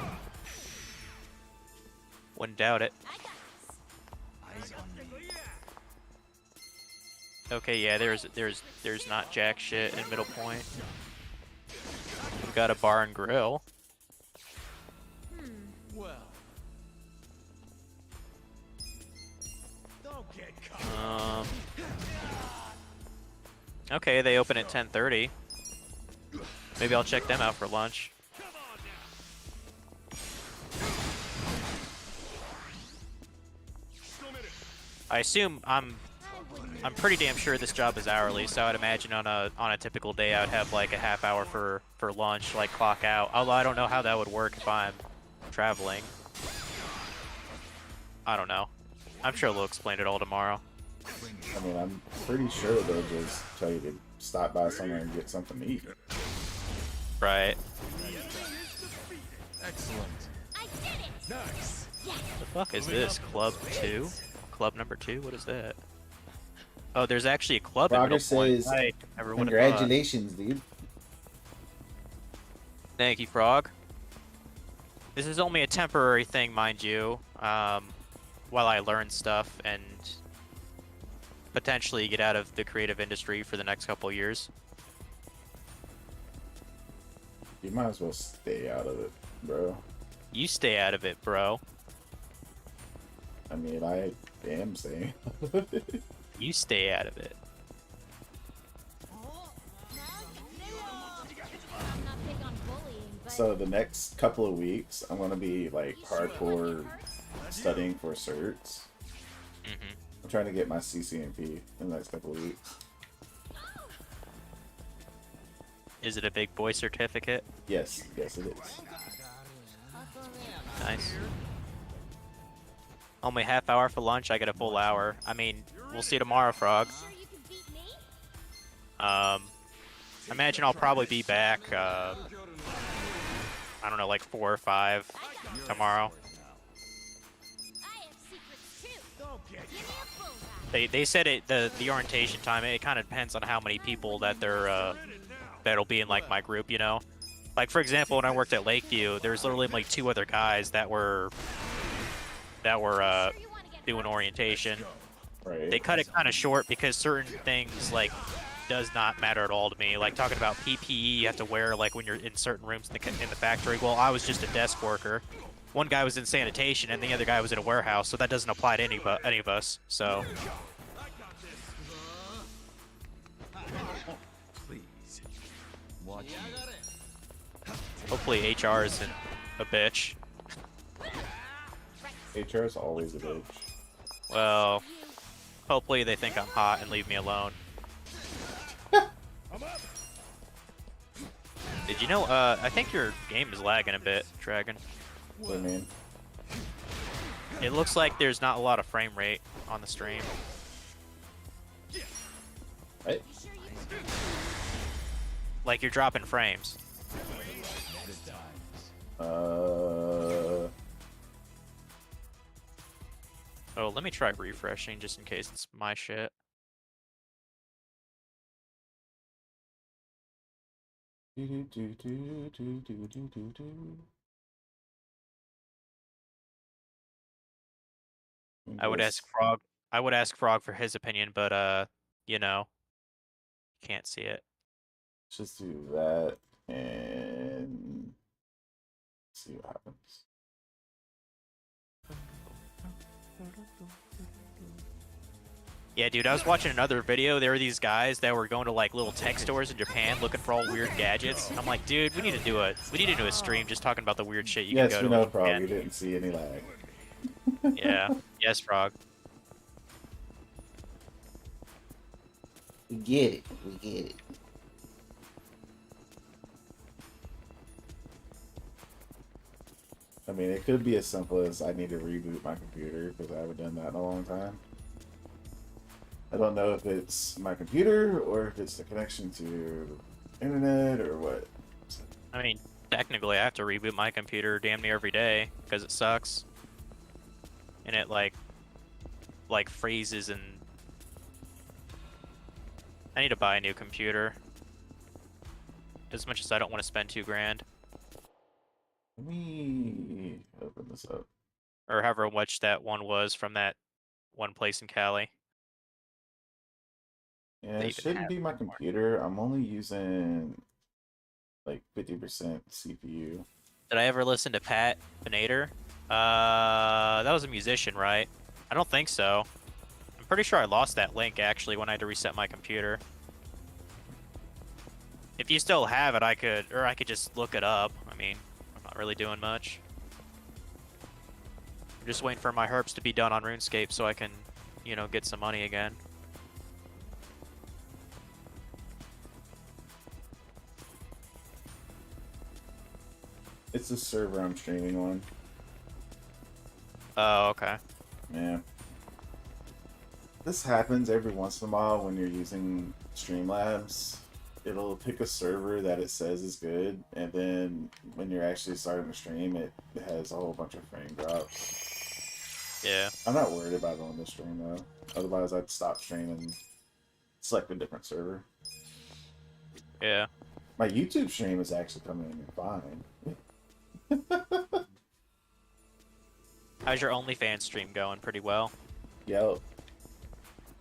Wouldn't doubt it. I got this. Eyes on me. Okay, yeah, there's not jack shit in Middle Point. We've got a bar and grill. Well, Don't get caught. Okay, they open at 10:30. Maybe I'll check them out for lunch. Come on now. Still a minute. I assume I'm pretty damn sure this job is hourly, so I'd imagine on a typical day I'd have like a half hour for lunch, like clock out. Although I don't know how that would work if I'm traveling. I don't know. I'm sure they'll explain it all tomorrow. I mean, I'm pretty sure they'll just tell you to stop by somewhere and get something to eat. Right. excellent. I did it. Nice. The fuck is this? Club 2? Club number 2? What is that? Oh, there's actually a club in Middle Frogger Point. says, I never would have thought. congratulations, dude. Thank you, Frog. This is only a temporary thing, mind you, while I learn stuff and potentially get out of the creative industry for the next couple of years. You might as well stay out of it, bro. You stay out of it, bro. I mean, I am staying. You stay out of it. I'm not big on bullying, but So the next couple of weeks, I'm gonna be like hardcore studying for certs. Hmm. I'm trying to get my CCNP in the next couple of weeks. Is it a big boy certificate? Yes, yes it is. Nice. Only half hour for lunch, I get a full hour. I mean, we'll see tomorrow, Frog. sure you can beat me? I imagine I'll probably be back, I don't know, like 4 or 5 tomorrow. I have secrets too. Don't get Give me a bullseye. They said the orientation time, it kind of depends on how many people that that'll be in like my group, you know. Like for example, when I worked at Lakeview, there's literally like 2 other guys that were Sure you wanna get doing orientation. Right. They cut it kind of short because certain things like does not matter at all to me. Like talking about PPE you have to wear like when you're in certain rooms in the factory. Well, I was just a desk worker. One guy was in sanitation and the other guy was in a warehouse, so that doesn't apply to any of us. So Please. Watch me. hopefully HR isn't a bitch. HR is always a bitch. Well, hopefully they think I'm hot and leave me alone. Did you know, I think your game is lagging a bit, Dragon. What do you mean? It looks like there's not a lot of frame rate on the stream. Right? Like you're dropping frames. Good times. Oh, let me try refreshing just in case it's my shit. I would ask Frog. I would ask Frog for his opinion, but you know, can't see it. Just do that and see what happens. Yeah, dude, I was watching another video. There were these guys that were going to like little tech stores in Japan looking for all weird gadgets. I'm like, dude, we need to do a stream just talking about the weird shit you Yes, can we go to know, in Frog. Japan. You didn't see any lag. Yeah. Yes, Frog. We get it. We get it. I mean, it could be as simple as I need to reboot my computer because I haven't done that in a long time. I don't know if it's my computer or if it's the connection to internet or what. I mean, technically, I have to reboot my computer damn near every day because it sucks, and it like freezes, and I need to buy a new computer. As much as I don't want to spend $2,000 Let me open this up. or however much that one was from that one place in Cali. Yeah, They it even shouldn't have be my anymore. computer. I'm only using like 50% CPU. Did I ever listen to Pat Benader? That was a musician, right? I don't think so. I'm pretty sure I lost that link actually when I had to reset my computer. If you still have it, I could just look it up. I mean, I'm not really doing much. I'm just waiting for my herps to be done on RuneScape so I can, you know, get some money again. It's the server I'm streaming on. Oh, okay. Yeah. This happens every once in a while when you're using Streamlabs. It'll pick a server that it says is good, and then when you're actually starting to stream, it has a whole bunch of frame drops. Yeah. I'm not worried about it on this stream though. Otherwise, I'd stop streaming, select a different server. Yeah. My YouTube stream is actually coming in fine. How's your OnlyFans stream going? Pretty well. Yo,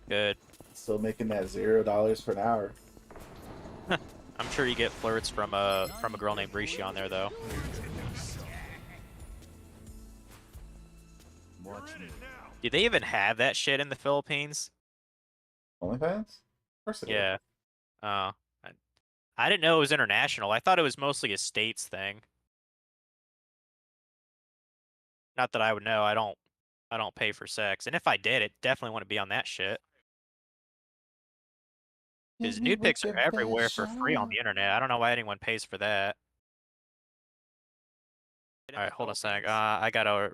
Good. still making that $0 per hour. I'm sure you get flirts from a girl named Rishi on there though. Watch me. Do they even have that shit in the Philippines? OnlyFans? Of course it is. Yeah. Oh. I didn't know it was international. I thought it was mostly a states thing. Not that I would know. I don't pay for sex. And if I did, it definitely wouldn't be on that shit. Because Hit me nude with pics your are everywhere best for free on shot. the internet. I don't know why anyone pays for that. Alright, hold on a sec. I gotta...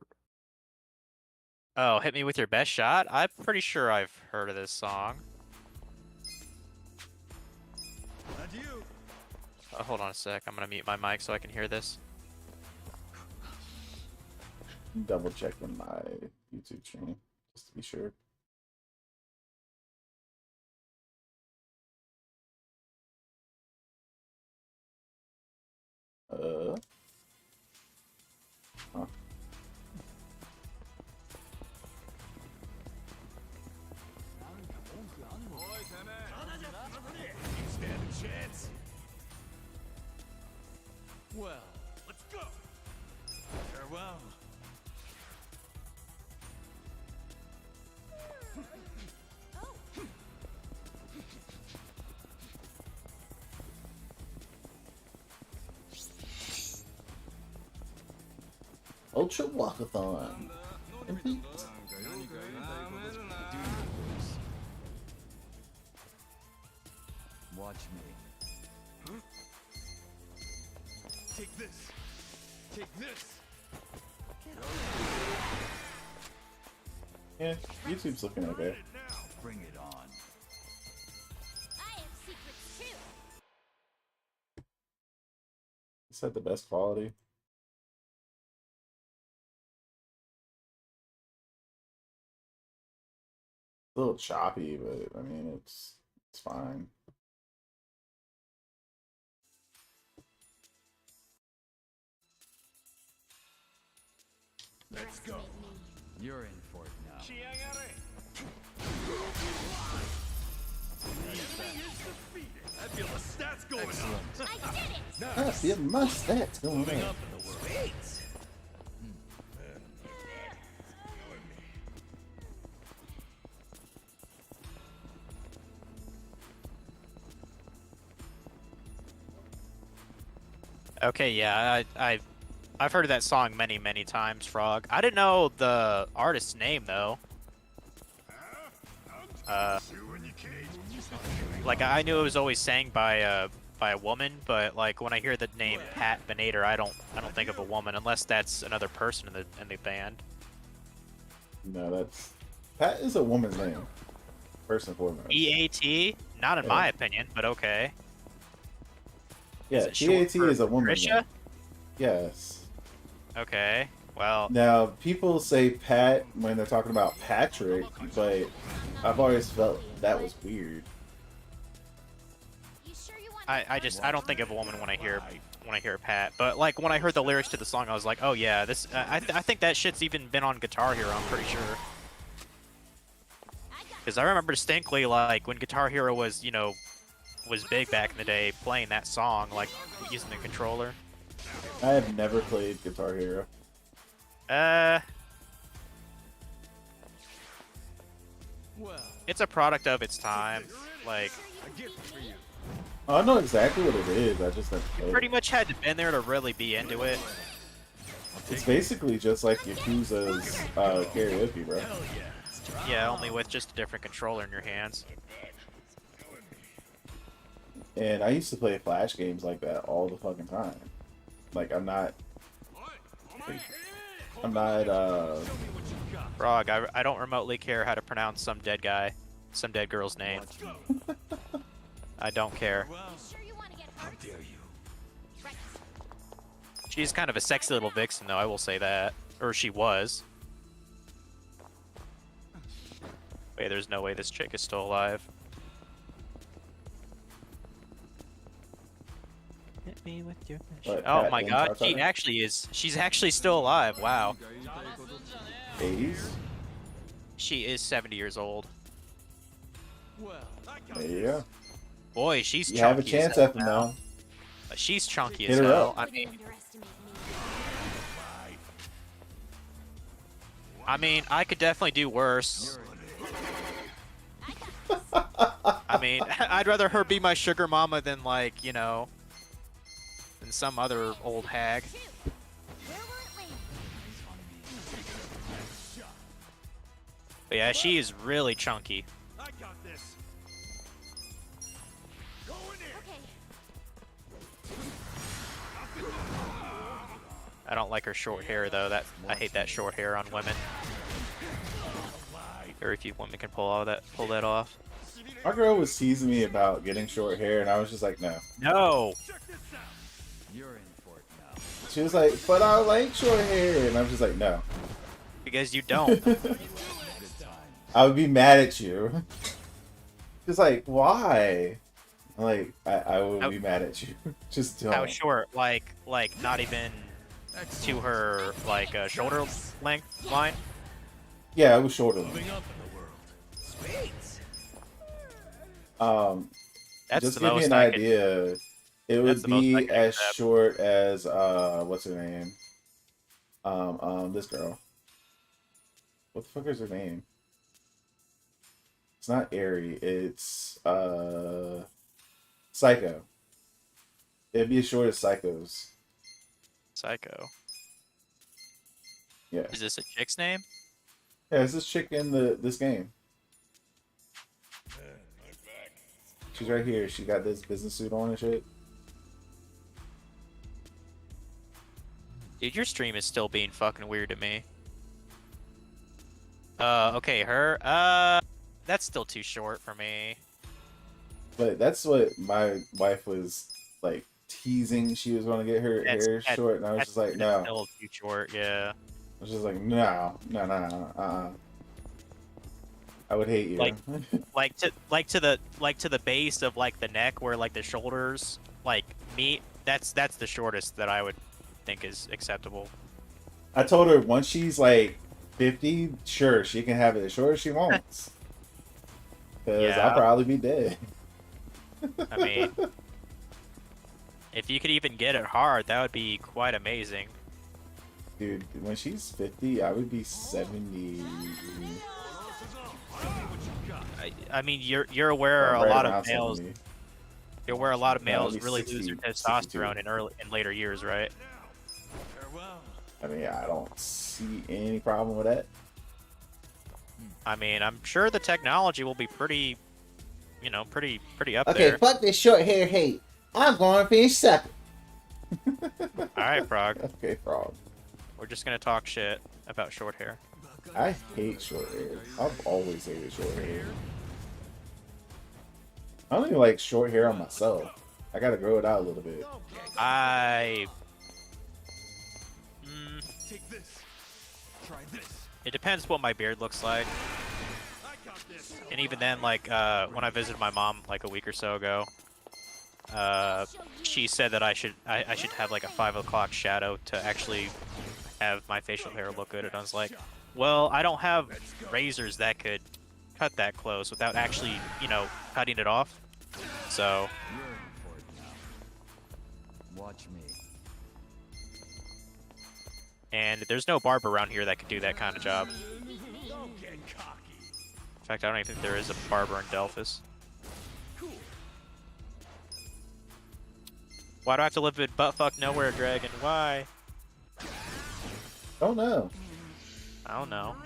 Oh, hit me with your best shot? I'm pretty sure I've heard of this song. Adieu. Hold on a sec. I'm gonna mute my mic so I can hear this. Double checking my YouTube stream just to be sure. Huh. Stand a chance. Well, Let's go. farewell. Ultra Walkathon. Complete. Watch me. Take this. Take this. Yeah, YouTube's looking okay. Now. Bring it on. I have secrets too. It's had the best quality. A little choppy, but I mean it's fine. Let's go. You're in for it now. The enemy is defeated. I feel the stats going Excellent. I did it! I feel my stats going Moving up. up in the world. Okay, yeah, I've heard of that song many, many times, Frog. I didn't know the artist's name though. Like I knew it was always sang by a woman, but like when I hear the name Pat Benatar, I don't think of a woman unless that's another person in the band. No, that's Pat is a woman's name. First and foremost. EAT? Not in Yeah. my opinion, but okay. Yeah, Is it short TAT for is a woman's Patricia? name. Yes. Okay. Well, Now, people say Pat when they're talking about Patrick, but I've always felt that was weird. You sure you want I don't think of a woman when I hear Pat, but like when I heard the lyrics to the song, I was like, oh yeah, this. I think that shit's even been on Guitar Hero. I'm pretty sure. Because I remember distinctly, like when Guitar Hero was, was big back in the day, playing that song, like using the controller. I have never played Guitar Hero. Well, It's a product of its time. Like, A gift for you. I know exactly what it is. I just never played pretty it. much had to been there to really be into it. It's basically just like Yakuza's karaoke, bro. Hell yeah. Yeah, only with just a different controller in your hands. And I used to play Flash games like that all the fucking time. Like I'm not Frog, I don't remotely care how to pronounce some dead girl's name. I don't care. well, sure you want to get How hurt? dare you? Right. She's kind of a sexy little vixen, though, I will say that. Or she was. Wait, there's no way this chick is still alive. Hit me with your What, Oh Pat my and god, Tata? she's actually still alive, wow. 80s? She is 70 years old. well. There you go. Boy, she's You chunky have a as chance hell at them now. now. She's chunky Hit as her hell. up. I Wouldn't underestimate me. mean, I could definitely do worse. I mean, I'd rather her be my sugar mama than like, than some other old hag. Where will it land? But yeah, she is really chunky. I got this. Going in. Okay. I don't like her short hair though. I hate that short hair on women. Very few women can pull that off. My girl was teasing me about getting short hair, and I was just like, no. No. Check this out. You're in for it now. She was like, but I like short hair, and I was just like, no. Because you don't. Good time. I would be mad at you. Just like, why? Like, I would be mad at you. Just don't. How short? Like not even to her shoulder length line. Yeah, it was shorter. Moving up in the world. Sweet. That's Just the to give most you an I could- idea, it That's would the most I be could as accept. short as what's her name? This girl. What the fuck is her name? It's not Aerie, it's Psycho. It'd be as short as Psycho's. Psycho. Yeah. Is this a chick's name? Yeah, it's this chick in this game. She's right here. She got this business suit on and shit. Dude, your stream is still being fucking weird to me. Okay, her. That's still too short for me. But that's what my wife was like teasing. She was going to get her hair short, and I was just like, no. Still too short, yeah. I was just like, no. I would hate you. Like- to the base of like the neck where like the shoulders like meet. That's the shortest that I would think is acceptable. I told her once she's like 50, sure, she can have it as short as she wants. Because Yeah. I'll probably be dead. I mean, if you could even get it hard, that would be quite amazing. Dude, when she's 50, I would be 70. I mean, you're aware Right a lot around of males. 70. You're aware a lot of No, males it'd be really 60, lose their 62. testosterone in later years, right? Farewell. I mean, I don't see any problem with that. I mean, I'm sure the technology will be pretty, pretty up Okay, there. fuck this short hair hate. I'm going to finish second. All right, Prague. Okay, frog. We're just gonna talk shit about short hair. I hate short hair. I've always hated short hair. I don't even like short hair on myself. I gotta grow it out a little bit. Take this. Try this. It depends what my beard looks like, I got this. and even then, like when I visited my mom like a week or so ago, she said that I should have like a 5 o'clock shadow to actually have my facial hair look good, and I was like, well, I don't have razors that could cut that close without actually, cutting it off. So You're in for it now. Watch me. and there's no barber around here that could do that kind of job. Don't get cocky. In fact, I don't even think there is a barber in Delphus. Why do I have to live in buttfuck nowhere, Dragon? Why? Oh no. I don't know.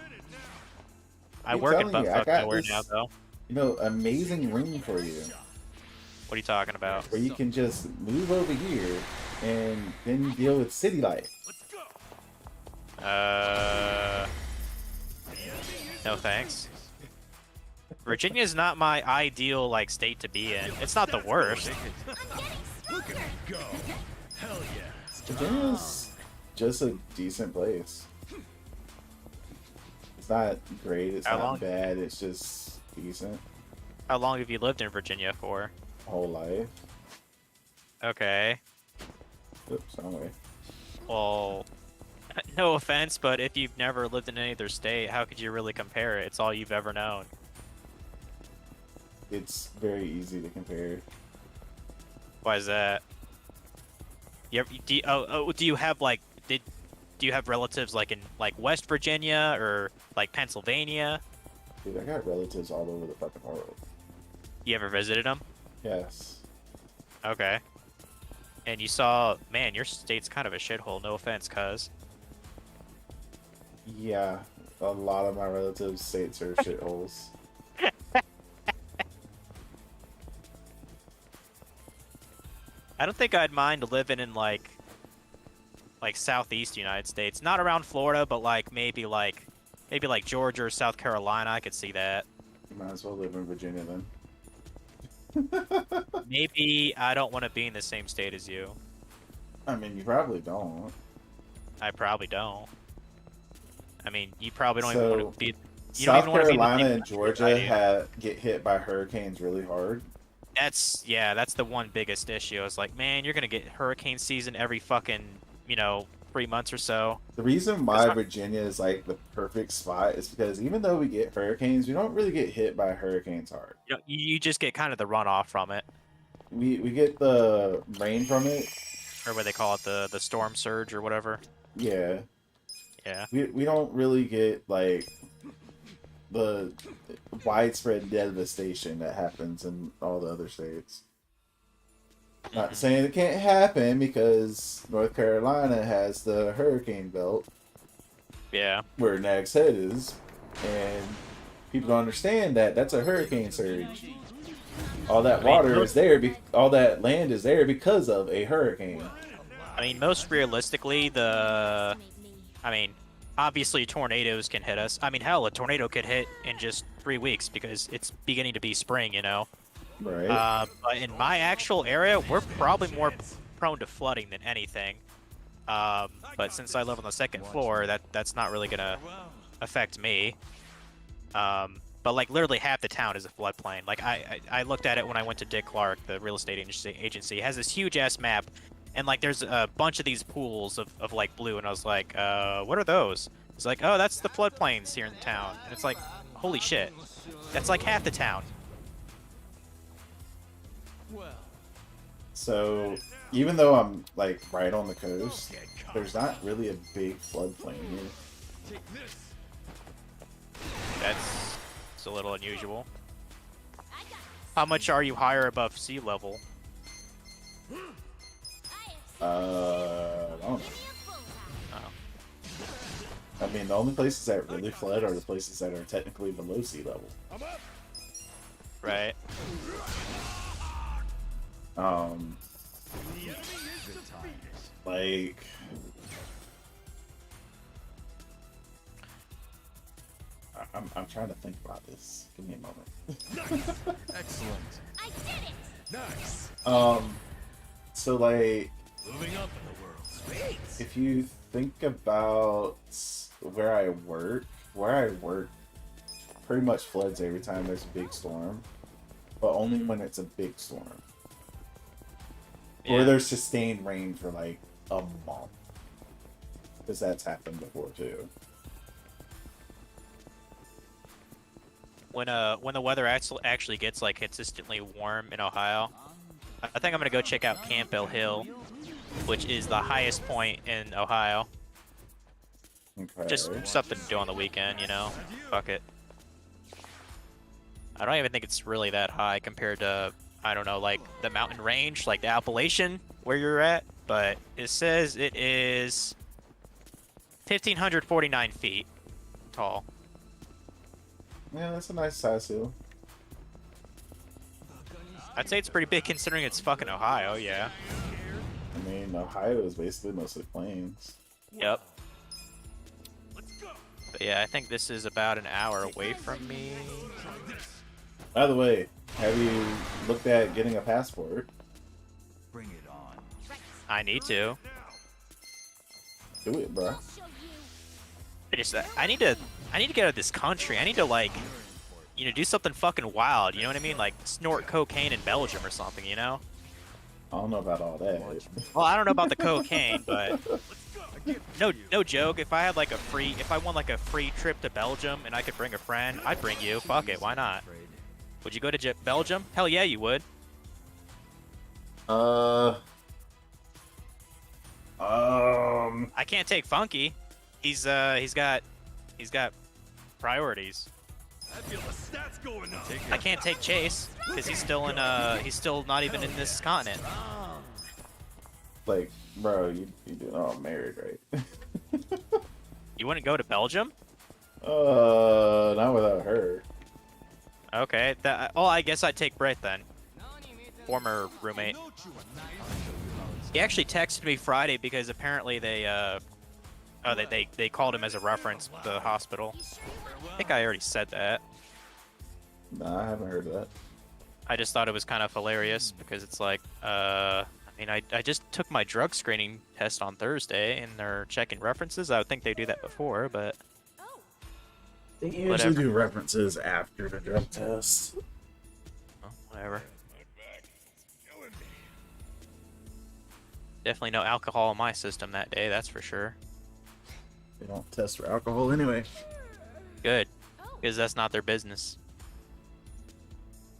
I Keep work in telling you, I buttfuck got nowhere this- now, though. Amazing room for you. What are you talking about? Where you can just move over here and then you deal with city life. Let's go. No thanks. Virginia is not my ideal like state to be in. It's not the worst. Look at me go. Hell yeah. Virginia's just a decent place. It's not great, it's How not long? bad, it's just decent. How long have you lived in Virginia for? Whole life. Okay. Oops, wrong way. Well, no offense, but if you've never lived in any other state, how could you really compare it? It's all you've ever known. It's very easy to compare. Why is that? Do you have like do you have relatives like in like West Virginia or like Pennsylvania? Dude, I got relatives all over the fucking world. You ever visited them? Yes. Okay. And you saw, man, your state's kind of a shithole. No offense, cuz. Yeah, a lot of my relatives' states are shitholes. I don't think I'd mind living in like southeast United States, not around Florida, but maybe like Georgia or South Carolina. I could see that. You might as well live in Virginia then. Maybe I don't want to be in the same state as you. I mean, you probably don't. I probably don't. I mean, you probably don't So, even want to be. You South don't even want to be in the Carolina same and country as I Georgia do. get hit by hurricanes really hard. That's the one biggest issue. It's like, man, you're gonna get hurricane season every fucking 3 months or so. The reason why It's not- Virginia is like the perfect spot is because even though we get hurricanes, we don't really get hit by hurricanes hard. You just get kind of the runoff from it, We get the rain from it. or what they call it, the storm surge or whatever. Yeah. Yeah. We don't really get like the widespread devastation that happens in all the other states. Not saying it can't happen because North Carolina has the hurricane belt Yeah. where Nag's Head is, and people don't understand that that's a hurricane surge. All that water is there, all that land is there because of a hurricane. I mean, most realistically, obviously tornadoes can hit us. I mean, hell, a tornado could hit in just 3 weeks because it's beginning to be spring, Right. But in my actual area, we're probably more prone to flooding than anything. But since I live on the second floor, that's not really gonna affect me. but like literally half the town is a floodplain. Like I looked at it when I went to Dick Clark, the real estate agency. It has this huge ass map, and like there's a bunch of these pools of like blue, and I was like, what are those? It's like, oh, that's the floodplains here in the town, and it's like, holy shit, that's like half the town. So, even though I'm like right on the coast, there's not really a big floodplain here. It's a little unusual. How much are you higher above sea level? I don't know. Oh. I mean, the only places that really flood are the places that are technically below sea level. Right. Like, I'm trying to think about this. Give me a moment. Excellent. I did it! Nice. So like, Moving up in the world. Sweet. if you think about where I work pretty much floods every time there's a big storm, but only when it's a big storm. Or Yeah. there's sustained rain for like a month. Because that's happened before too. When the weather actually gets like consistently warm in Ohio, I think I'm gonna go check out Campbell Hill, which is the highest point in Ohio. Okay. Just something to do on the weekend, you know? Fuck it. I don't even think it's really that high compared to, I don't know, like the mountain range, like the Appalachian where you're at, but it says it is 1,549 feet tall. Yeah, that's a nice size hill. I'd say it's pretty big considering it's fucking Ohio, yeah. I mean, Ohio is basically mostly plains. Yep. But yeah, I think this is about an hour away from me. By the way, have you looked at getting a passport? Bring it on. I need to. Do it, bro. I'll show you. I need to get out of this country. I need to like, you know, do something fucking wild. You know what I mean? Like snort cocaine in Belgium or something. You know? I don't know about all that. Well, I don't know about the cocaine, but no joke. If I won like a free trip to Belgium and I could bring a friend, I'd bring you. Fuck it, why not? Would you go to Belgium? Hell yeah, you would. I can't take Funky. He's got priorities. I feel the stats going up. I can't take Chase because he's still not even in this continent. Like, bro, you doing all married, right? You wouldn't go to Belgium? Not without her. Okay. I guess I'd take Britt then. Former roommate. He actually texted me Friday because apparently they called him as a reference at the hospital. I think I already said that. Nah, I haven't heard of that. I just thought it was kind of hilarious because it's like, I mean, I just took my drug screening test on Thursday and they're checking references. I would think they do that before, but They usually whatever. do references after the drug test. Well, whatever. Definitely no alcohol in my system that day, that's for sure. They don't test for alcohol anyway. Good, because that's not their business.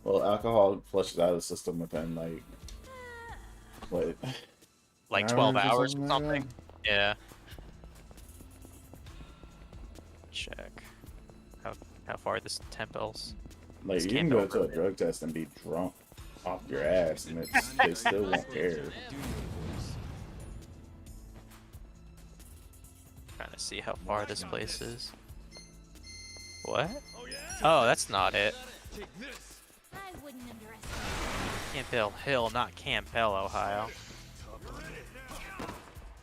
Well, alcohol flushes out of the system within like what? Like Hours 12 or hours or something like something. Yeah. Check. How far this temples. Like This you can't can go go to a over. drug test and be drunk off your ass, and they still won't care. Trying to see how far this place is. What? Oh, that's not it. I wouldn't underestimate. Campbell Hill, not Campbell, Ohio.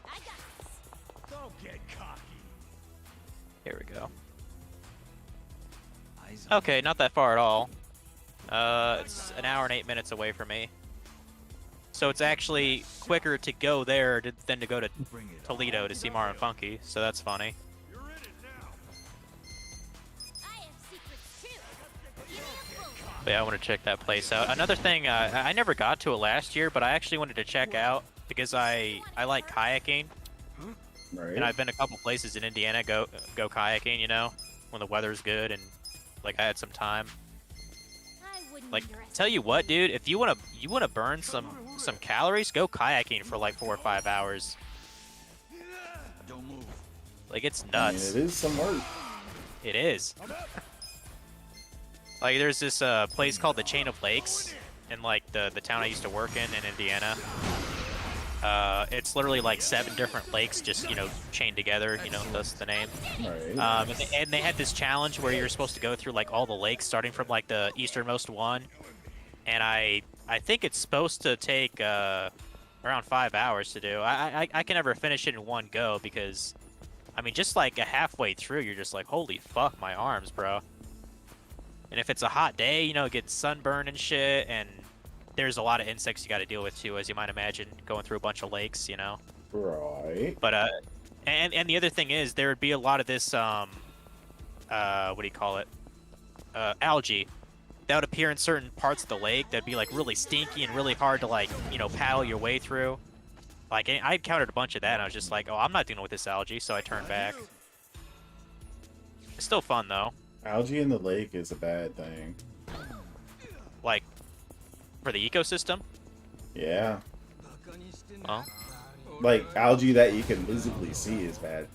I got this. Don't get cocky. Here we go. Eyes on. Okay, not that far at all. It's an hour and 8 minutes away from me. So it's actually quicker to go there than to go to Bring it Toledo to see Mario and Funky, so that's funny. You're in it now. I have secrets too. But yeah, I want to check that place out. Another thing, I never got to it last year, but I actually wanted to check out because I like kayaking, Right. and I've been a couple places in Indiana go kayaking. You know, when the weather's good and like I had some time. I wouldn't Like, underestimate tell you what, dude, if you wanna burn some calories, go kayaking for like 4 or 5 hours. Don't move. Like, it's I mean, nuts. it is some work. It is. Like, there's this place called the Chain of Lakes in like the town I used to work in Indiana. It's literally like 7 different lakes just, you know, chained together, you know, thus the name. Right. And they had this challenge where you're supposed to go through like all the lakes starting from like the easternmost one. And I think it's supposed to take around 5 hours to do. I can never finish it in one go because, I mean, just like a halfway through, you're just like, holy fuck, my arms, bro. And if it's a hot day, you know, it gets sunburn and shit, and there's a lot of insects you got to deal with too, as you might imagine, going through a bunch of lakes, you know. Right. But and the other thing is there would be a lot of this what do you call it? Algae that would appear in certain parts of the lake that'd be like really stinky and really hard to like, you know, paddle your way through. Like I encountered a bunch of that, and I was just like, oh, I'm not dealing with this algae, so I turned back. It's still fun though. Algae in the lake is a bad thing. Like for the ecosystem. Yeah. Well. Like algae that you can visibly see is bad.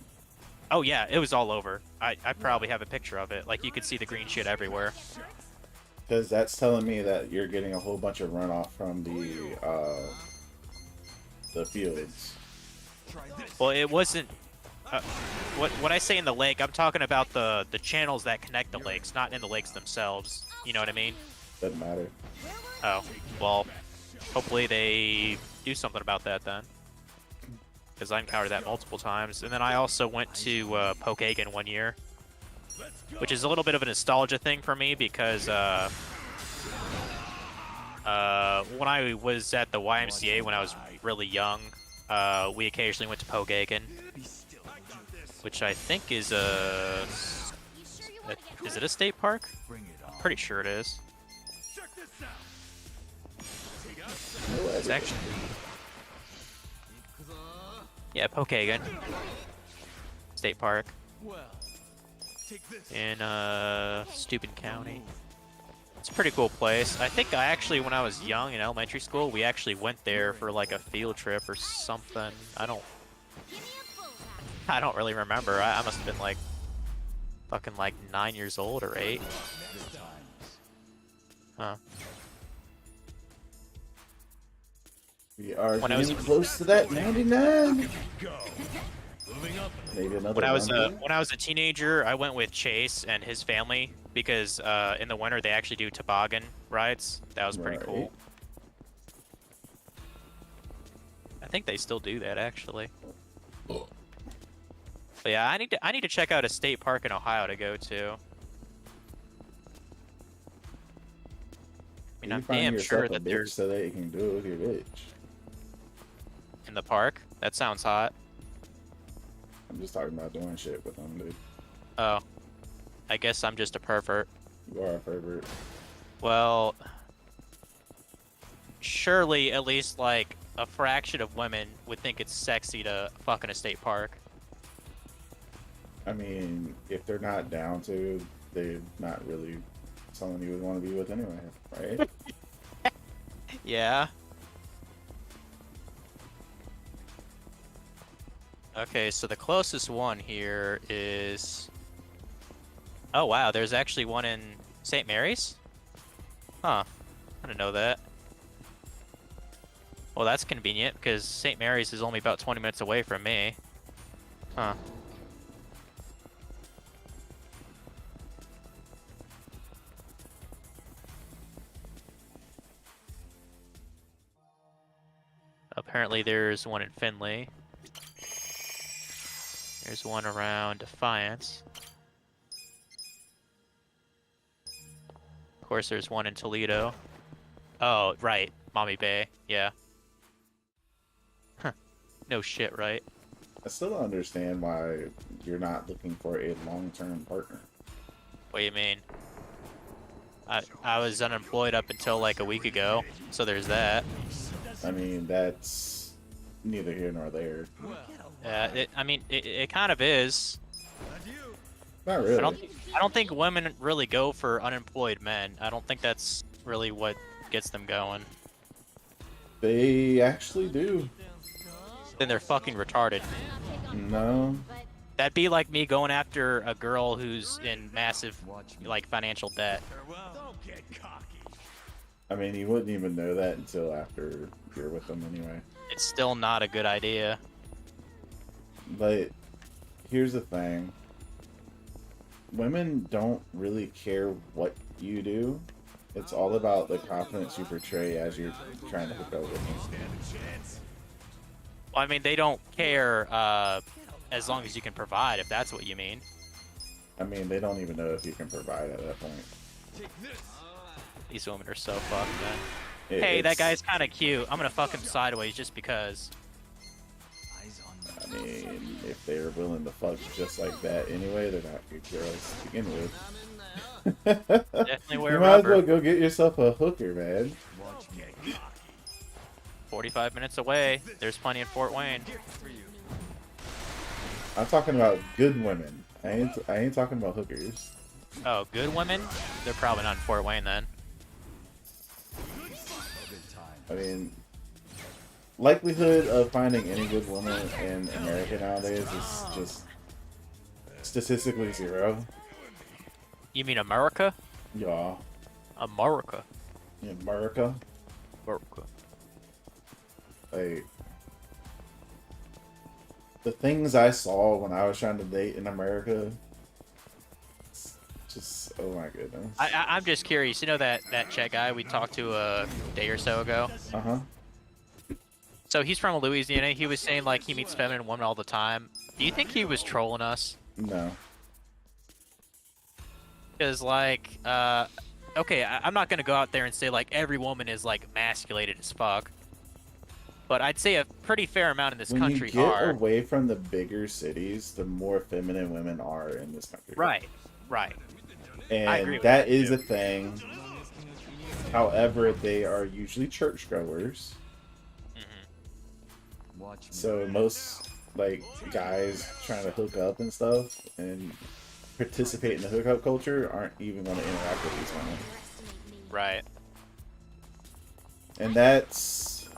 Oh yeah, it was all over. I probably have a picture of it. Like you could see the green shit everywhere. Because that's telling me that you're getting a whole bunch of runoff from the fields. Well, it wasn't. What I say in the lake, I'm talking about the channels that connect the lakes, not in the lakes themselves. You know what I mean? Doesn't matter. Oh, well, hopefully they do something about that then. Because I encountered that multiple times. And then I also went to Pokagon one year, which is a little bit of a nostalgia thing for me because when I was at the YMCA when I was really young, we occasionally went to Pokagon, which I think is a... Is it a state park? I'm pretty sure it is. It's actually... Yeah, Pokagon. State park. In Steuben County. It's a pretty cool place. I think I actually, when I was young in elementary school, we actually went there for like a field trip or something. I don't really remember. I must have been like fucking like 9 years old or 8. Huh. We are When I was- getting close to that 99. Maybe another When I was 100. a teenager, I went with Chase and his family because in the winter they actually do toboggan rides. That was pretty cool. I think they still do that actually. But yeah, I need to check out a state park in Ohio to go to. I mean, You I'm find damn yourself sure a that bitch there's so that you can do it with your bitch. in the park. That sounds hot. I'm just talking about doing shit with them, dude. Oh, I guess I'm just a pervert. You are a pervert. Well, surely at least like a fraction of women would think it's sexy to fuck in a state park. I mean, if they're not down to, they're not really someone you would want to be with anyway, right? Yeah. Okay, so the closest one here is... Oh wow, there's actually one in St. Mary's? Huh. I didn't know that. Well, that's convenient, because St. Mary's is only about 20 minutes away from me. Huh. Apparently there's one in Findlay. There's one around Defiance. Of course, there's one in Toledo. Oh, right. Mommy Bay. Yeah. Huh. No shit, right? I still don't understand why you're not looking for a long-term partner. What do you mean? I was unemployed up until like a week ago, so there's that. I mean, that's neither here nor there. I mean, it kind of is. Not really. I don't think women really go for unemployed men. I don't think that's really what gets them going. They actually do. Then they're fucking retarded. No. That'd be like me going after a girl who's in massive, like, financial debt. Don't get cocky. I mean, you wouldn't even know that until after you're with them anyway. It's still not a good idea. But here's the thing. Women don't really care what you do. It's all about the confidence you portray as you're trying to hook up with them. Well, I mean, they don't care as long as you can provide, if that's what you mean. I mean, they don't even know if you can provide at that point. These women are so fucked, man. It's- Hey, that guy's kind of cute. I'm gonna fuck him sideways just because. I mean, if they're willing to fuck just like that anyway, they're not good girls to begin with. Definitely wear You might as well rubber. go get yourself a hooker, man. 45 minutes away. There's plenty in Fort Wayne. I'm talking about good women. I ain't talking about hookers. Oh, good women? They're probably not in Fort Wayne then. I mean, likelihood of finding any good woman in America nowadays is just statistically zero. You mean America? Yeah, America. in America, America. like the things I saw when I was trying to date in America, it's just oh my goodness. I'm just curious. You know that Czech guy we talked to a day or so ago? Uh huh. So he's from Louisiana. He was saying like he meets feminine women all the time. Do you think he was trolling us? No. Because like, okay, I'm not gonna go out there and say like every woman is like emasculated as fuck. But I'd say a pretty fair amount in this When country you get are. away from the bigger cities, the more feminine women are in this country. Right, right. And I agree with that that, is too. a thing. However, they are usually churchgoers. Watch me. So most like guys trying to hook up and stuff and participate in the hookup culture aren't even going to interact with these women. Right. And that's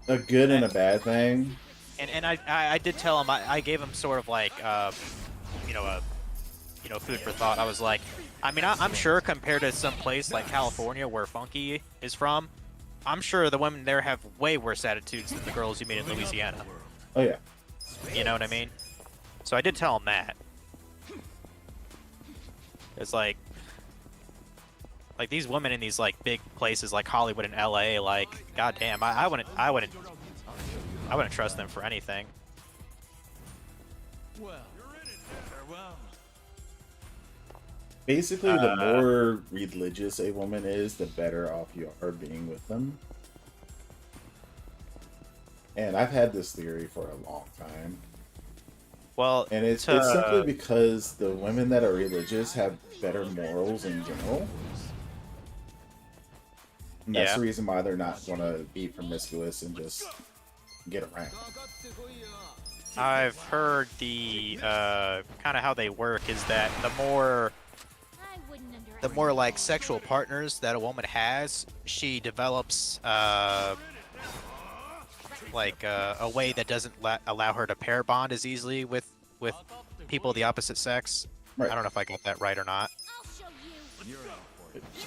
a good and a bad thing. And I did tell him, I gave him sort of like food for thought. I was like, I mean, I'm sure compared to some place like California where Funky is from, I'm sure the women there have way worse attitudes than the girls you meet in Louisiana. Oh yeah. You know what I mean? So I did tell him that. It's like these women in these like big places like Hollywood and LA, like goddamn, I wouldn't trust them for anything. Well, you're in it now. Farewell. Basically, the more religious a woman is, the better off you are being with them. And I've had this theory for a long time. Well, And it's simply because the women that are religious have better morals in general. And that's Yeah. the reason why they're not going to be promiscuous and just get around. I've heard the kind of how they work is that the more like sexual partners that a woman has, she develops a way that doesn't allow her to pair bond as easily with people of the opposite sex. Right. I don't know if I got that right or not. I'll show you.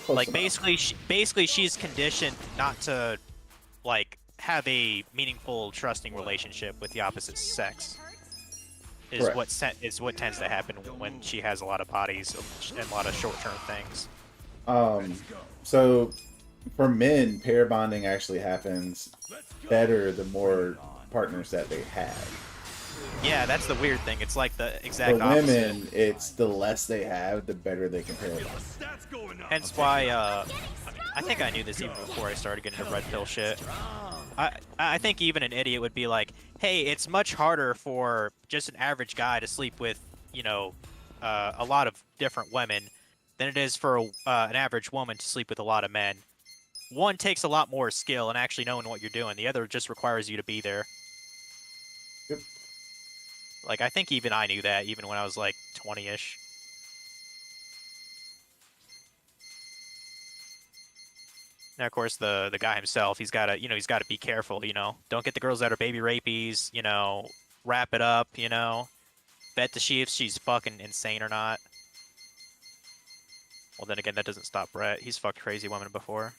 Close Like enough. basically she's conditioned not to like have a meaningful trusting relationship with the opposite sex. Is Correct. what tends to happen when she has a lot of bodies and a lot of short-term things. So for men, pair bonding actually happens better the more partners that they have. Yeah, that's the weird thing. It's like the For exact opposite. women, it's the less they have, the better they can pair bond. Stats going up. Hence why I think I knew this even before I started getting into red pill shit. I think even an idiot would be like, hey, it's much harder for just an average guy to sleep with, a lot of different women than it is for an average woman to sleep with a lot of men. One takes a lot more skill and actually knowing what you're doing. The other just requires you to be there. Yep. Like, I think even I knew that, even when I was, like, 20-ish. Now, of course, the guy himself, he's got to be careful, Don't get the girls that are baby rapies, wrap it up, Bet to see if she's fucking insane or not. Well, then again, that doesn't stop Brett. He's fucked crazy women before.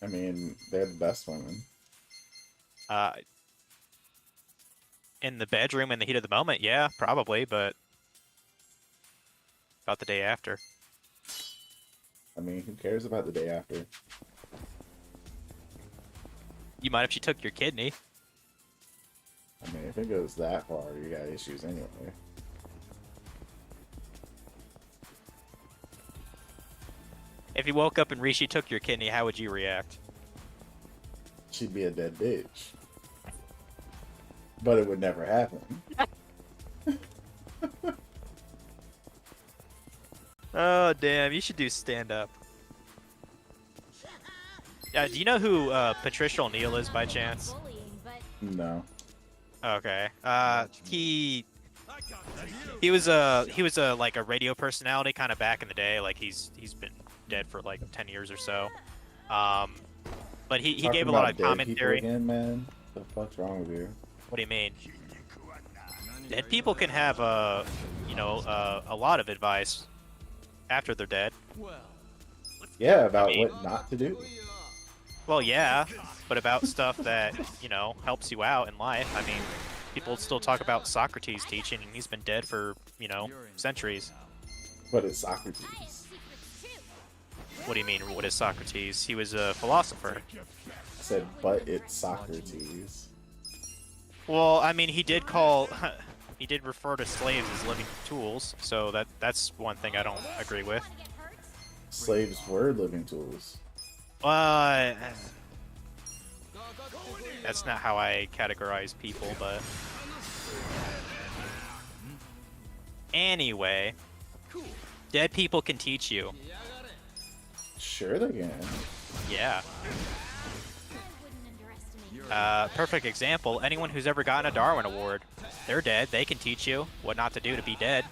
I mean, they're the best women. In the bedroom in the heat of the moment, yeah, probably, but about the day after. I mean, who cares about the day after? You mind if she took your kidney? I mean, if it goes that far, you got issues anyway. If you woke up and Rishi took your kidney, how would you react? She'd be a dead bitch. But it would never happen. Oh, damn. You should do stand-up. Do you know who Patricia O'Neill is by chance? Bullying, but No. Okay. He was a like a radio personality kind of back in the day. Like he's been dead for like 10 years or so. But he Talking gave a lot about of dead people commentary. again, man. What the fuck's wrong with you? What do you mean? Dead people can have a lot of advice after they're dead. Yeah, about what not to do. Well, yeah, but about stuff that, helps you out in life. I mean, people still talk about Socrates teaching, and he's been dead for, centuries. But it's Socrates. secrets too. What do you mean, what is Socrates? He was a philosopher. I said, but it's Socrates. Well, I mean, he did refer to slaves as living tools, so that's one thing I don't agree with. Wanna get hurt? Slaves were living tools. That's not how I categorize people, but... Anyway, dead people can teach you. Sure they can. Yeah. I wouldn't underestimate you. Perfect example, anyone who's ever gotten a Darwin Award. They're dead, they can teach you what not to do to be dead.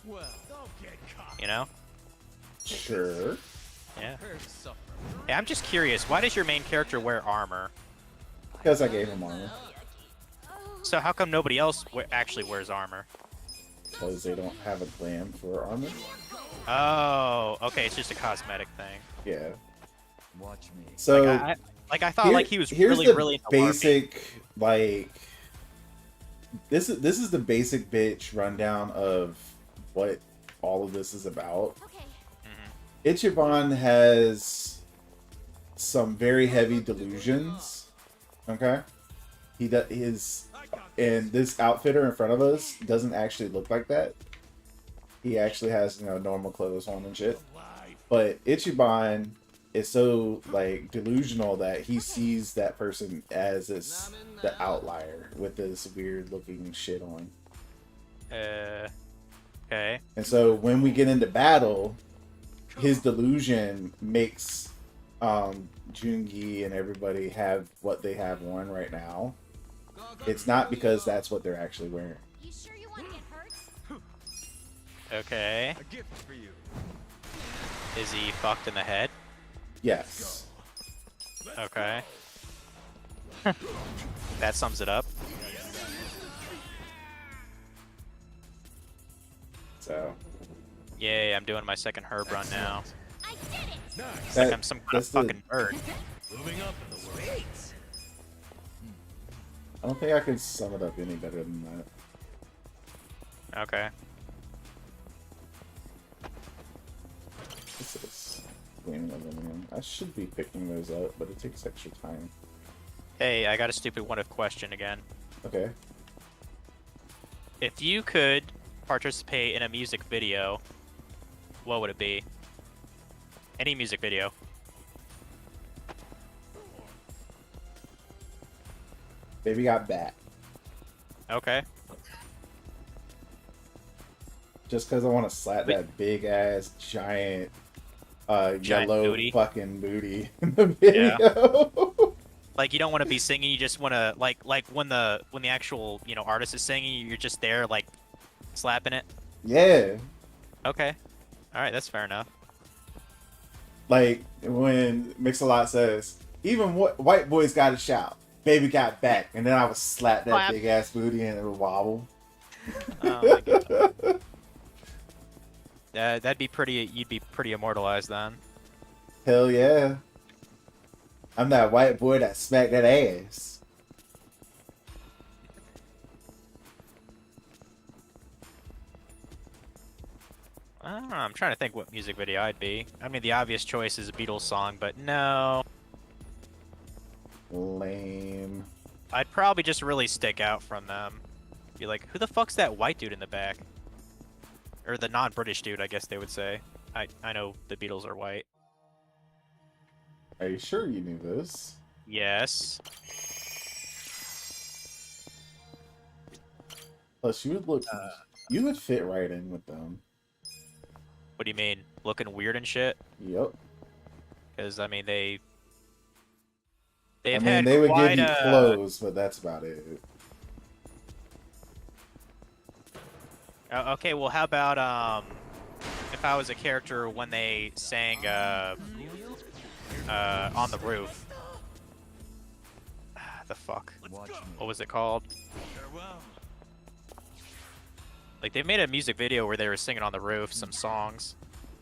You know? Sure. Yeah. Hey, I'm just curious, why does your main character wear armor? Because I gave him armor. So how come nobody else actually wears armor? Because they don't have a glam for armor. Oh, okay, it's just a cosmetic thing. Yeah. Watch me. So I thought like he was here's really, the really into LARPing. basic like this is the basic bitch rundown of what all of this is about. Okay. Ichiban has some very heavy delusions. Okay, and this outfitter in front of us doesn't actually look like that. He actually has normal clothes on and shit. But Ichiban is so like delusional that he sees that person as the outlier with this weird looking shit on. Okay. And so when we get into battle, his delusion makes Jungi and everybody have what they have on right now. It's not because that's what they're actually wearing. You sure you want to get hurt? Okay. A gift for you. Is he fucked in the head? Yes. Okay. That sums it up. So Yay, I'm doing my second herb run now. I did it! It's like I'm some kind of that's the- fucking bird. Moving up in the world. I don't think I can sum it up any better than that. Okay. This is gleaming aluminum. I should be picking those up, but it takes extra time. Hey, I got a stupid what if question again. Okay. If you could participate in a music video, what would it be? Any music video. Baby got bat. Okay. just because I want to slap that big ass giant, Giant yellow booty. fucking booty in the video. Like you don't want to be singing, you just want to like when the actual artist is singing, you're just there like slapping it. Yeah, Okay, all right, that's fair enough. like when Mix-a-Lot says, "Even white boys got to shout, baby got back," and then I would slap that Slap. big ass booty and it would wobble. Oh my god. That'd be pretty. You'd be pretty immortalized then. Hell yeah. I'm that white boy that smacked that ass. I don't know. I'm trying to think what music video I'd be. I mean, the obvious choice is a Beatles song, but no. Lame. I'd probably just really stick out from them. Be like, who the fuck's that white dude in the back? Or the non-British dude, I guess they would say. I know the Beatles are white. Are you sure you knew this? Yes. Plus, you would look. You would fit right in with them. What do you mean? Looking weird and shit? Yep. Because, I mean, I they've mean, had they would quite give you a... clothes, but that's about it. Okay, well, how about, if I was a character when they sang, On the Roof? The fuck? Watch me. What was it called? Farewell. Like, they made a music video where they were singing on the roof some songs.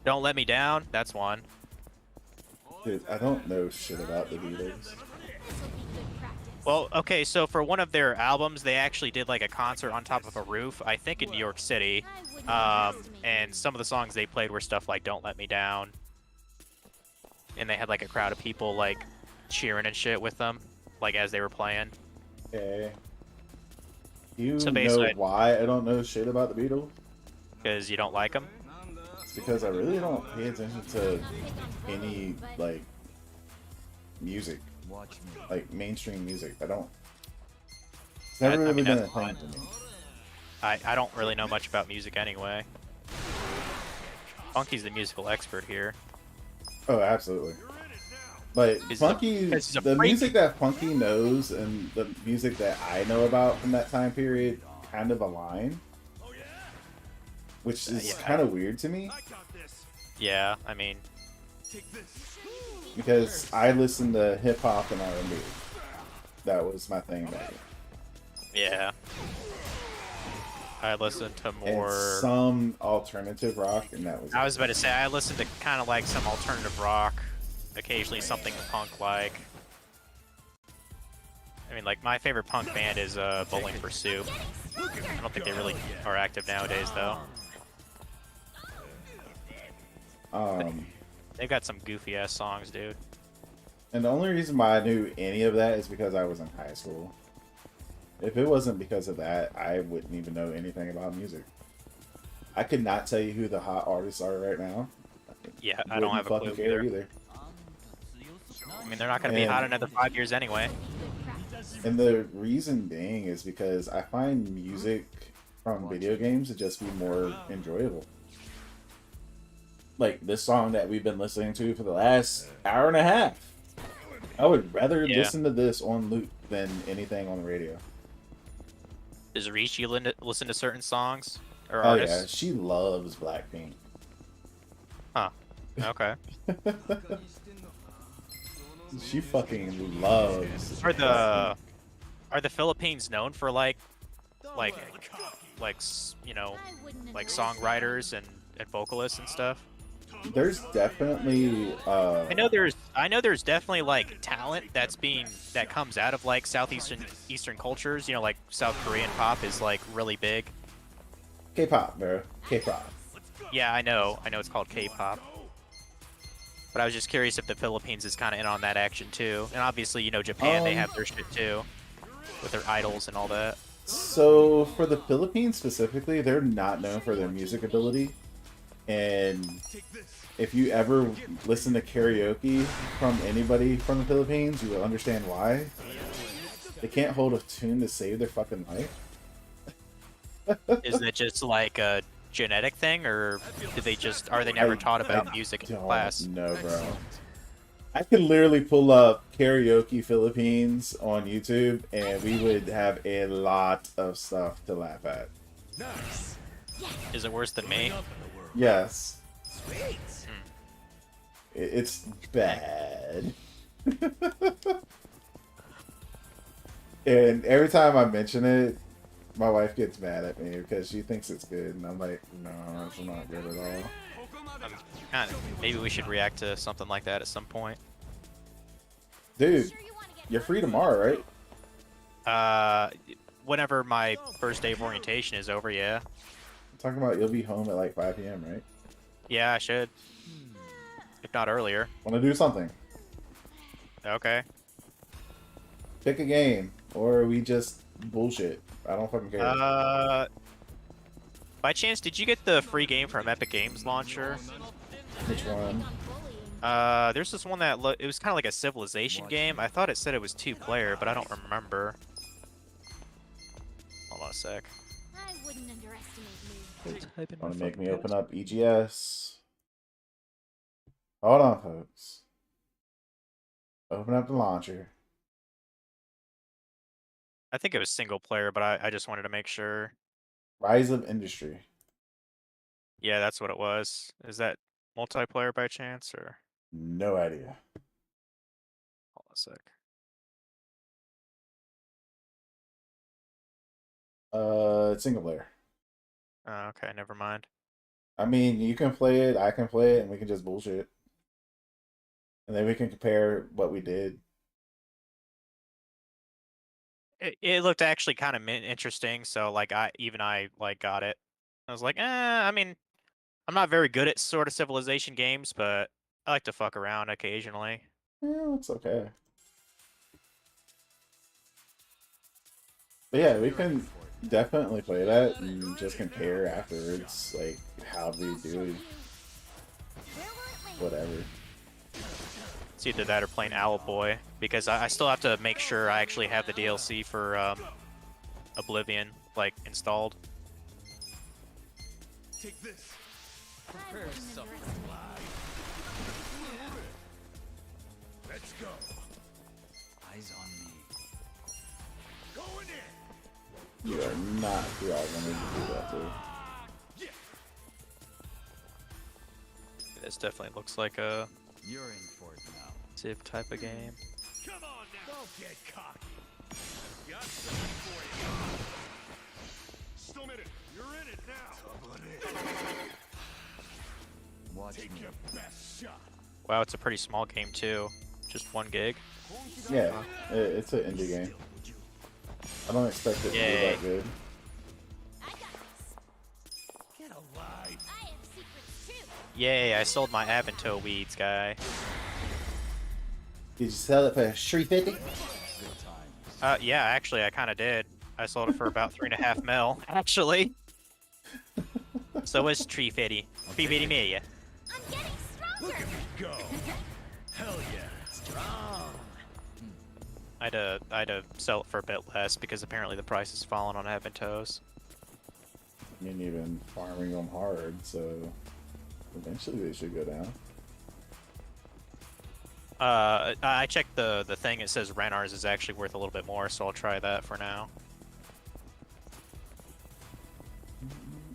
Don't Let Me Down, that's one. Dude, I don't know shit about the Beatles. This'll be good practice. Well, okay, so for one of their albums, they actually did like a concert on top of a roof, I think in New York City. I wouldn't underestimate And some of the songs they played were stuff like Don't Let Me Down. And they had like a crowd of people like cheering and shit with them, like as they were playing. Okay. You So know basically- why I don't know shit about the Beatles? Because you don't like them? It's because I really don't pay attention to any, like, music. Watch me. Like, mainstream music. I don't... It's never I really mean, been a that's thing fine. for me. I don't really know much about music anyway. Funky's the musical expert here. Oh, absolutely. Like, He's Funky... because he's a The freak. music that Funky knows and the music that I know about from that time period kind of align. Which is Yeah. kind of weird to me. I got this. Yeah, I mean, Take this. Because I listened to hip-hop and R&B. That was my thing back then. yeah. I listen to more... And some alternative rock, and that was I was about to say, I listen to kind of like some alternative rock, occasionally something punk-like. I mean, like, my favorite punk band is Bowling for Soup. I don't think they really are active nowadays, though. They've got some goofy-ass songs, dude. And the only reason why I knew any of that is because I was in high school. If it wasn't because of that, I wouldn't even know anything about music. I could not tell you who the hot artists are right now. Yeah, I don't have a Wouldn't clue fucking either. I mean, they're not going to be And- hot another 5 years anyway. And the reason being is because I find music from video games to just be more enjoyable. Like this song that we've been listening to for the last hour and a half. I would rather Yeah. listen to this on loop than anything on the radio. Does Rishi listen to certain songs or Oh artists? yeah, she loves Blackpink. Huh. Okay. She fucking loves. Are Blackpink. the Philippines known for like I wouldn't like underestimate songwriters and vocalists and stuff? There's definitely I know there's definitely like talent that comes out of like Eastern cultures. You know, like South Korean pop is like really big. K-pop, bro. K-pop. Yeah, I know it's called K-pop. But I was just curious if the Philippines is kind of in on that action too. And obviously, you know, Japan, they have their shit too, with their idols and all that. So for the Philippines specifically, they're not known for their music ability. And if you ever listen to karaoke from anybody from the Philippines, you will understand why. They can't hold a tune to save their fucking life. Isn't it just like genetic thing, or do they just are they never I taught about music in don't class? know, bro. I could literally pull up karaoke Philippines on YouTube, and we would have a lot of stuff to laugh at. Nice. Is it worse than me? Up in the world. Yes, Sweet. it's bad. And every time I mention it, my wife gets mad at me because she thinks it's good, and I'm like, no, it's not good at all. Maybe we should react to something like that at some point. Dude, Sure you wanna get you're free tomorrow, right? Whenever my first day of orientation is over, yeah. I'm talking about you'll be home at like 5 p.m., right? Yeah, I should. If not earlier. Want to do something? Okay. Pick a game, or we just bullshit. I don't fucking care. By chance, did you get the free game from Epic Games Launcher? Which one? on bullying? There's this one that it was kind of like a Civilization game. I thought it said it was 2-player, but I don't remember. Hold on a sec. I wouldn't underestimate me. Want to make me open up EGS? Hold on, folks. Open up the launcher. I think it was single player, but I just wanted to make sure. Rise of Industry. Yeah, that's what it was. Is that multiplayer by chance, or No idea. hold on a sec? It's single player. Oh, okay, never mind. I mean, you can play it, I can play it, and we can just bullshit. And then we can compare what we did. It looked actually kind of interesting, so like I like got it. I was like, I mean, I'm not very good at sort of Civilization games, but I like to fuck around occasionally. It's okay. But yeah, we can definitely play that and just compare afterwards, like how we do, Where will it land? whatever. It's either that or playing Owl Boy, because I still have to make sure I actually have the DLC for Oblivion like installed. Take this. I wouldn't underestimate Let's go. Eyes on me. Going in. You are not who I wanted to do that to. Yeah. This definitely looks like a You're in for it now. Civ type of game. Come on now. Don't get cocky. Got something for you. Still in it. You're in it now. Watch Take me. your best shot. Wow, it's a pretty small game too. Just 1 gig. Yeah, it's an indie game. I don't expect it to be Yay. that good. I got this. Get alive. I have secrets too. Yay, I sold my Avanto weeds, guy. Did you sell it for $350? Good times. Yeah, actually, I kind of did. I sold it for about 3.5 mil, actually. So it's 350. 350 million. I'm getting Look stronger. at me go. Hell yeah. Strong. I had to sell it for a bit less because apparently the price has fallen on Avantos. I mean, you've been farming them hard, so eventually they should go down. I checked the thing. It says Renars is actually worth a little bit more, so I'll try that for now.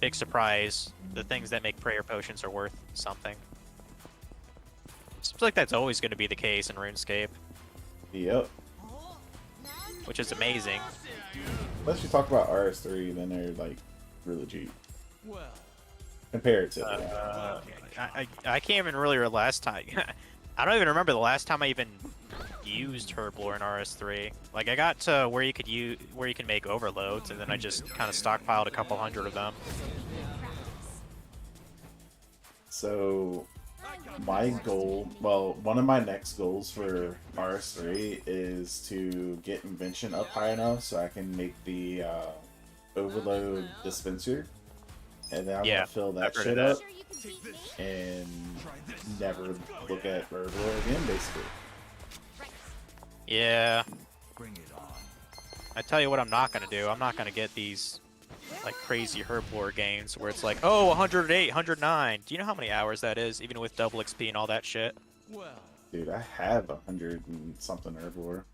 Big surprise. The things that make prayer potions are worth something. Seems like that's always going to be the case in RuneScape, Yep. which is amazing. Unless you talk about RS3, then they're like really cheap. Well, Comparatively. I can't even really remember last time. I don't even remember the last time I even used Herblore in RS3. Like I got to where you can make overloads, and then I just kind of stockpiled a couple hundred of them. So my goal, well, one of my next goals for RS3 is to get invention up high enough so I can make the overload dispenser, and then I'm Yeah, gonna fill that I've heard shit of up Sure you can beat me? and never look at Herblore again, basically. Yeah, bring it on. I tell you what I'm not gonna do. I'm not gonna get these like crazy herb lore games where it's like, oh, 108, 109. Do you know how many hours that is, even with double XP and all that shit? Well, Dude, I have 100 and something herbivore.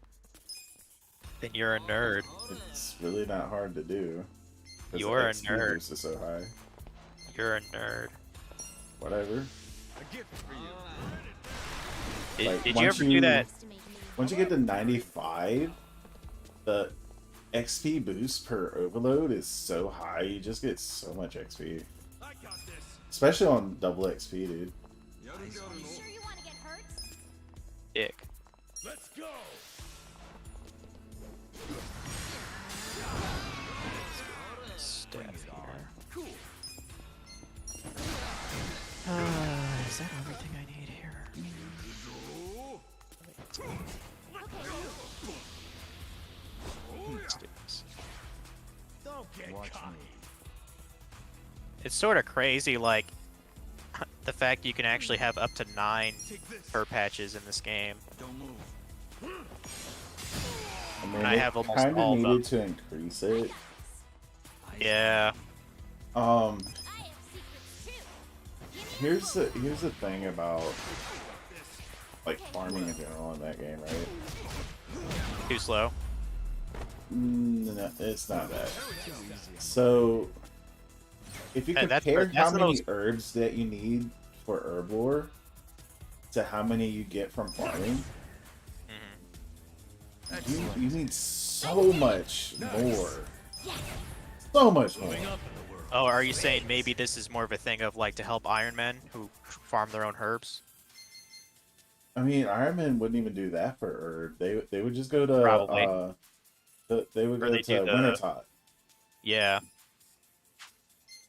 Then you're a nerd. It's really not hard to do. 'cause the You're a XP nerd. boost is so high. You're a nerd. Whatever. A gift for you. Did, Like, did you once ever do that? Estimate me. Once you get to 95, the XP boost per overload is so high, you just get so much XP. I got this. Especially on double XP, dude. Sure you want to get hurt? Dick. Let's go. Step here. Cool. Is that everything I need here? Let's do this. Don't get watch cocky. me. It's sort of crazy, like, the fact you can actually have up to 9 Take this. fur patches in this game. Don't move. I mean, I they have almost kind all of of needed to increase it. Yeah. Um, I have secrets too. here's the thing about like farming in general in that game, right? Too slow. No, it's not that. So, if you That's compare that's how the many most- herbs that you need for herb lore to how many you get from farming, you need so much more. So much more. Oh, are you saying maybe this is more of a thing of like to help Iron Men who farm their own herbs? I mean, Iron Man wouldn't even do that for herb. They would just go to Probably. they would Or go they to do the- Wintertot. Yeah.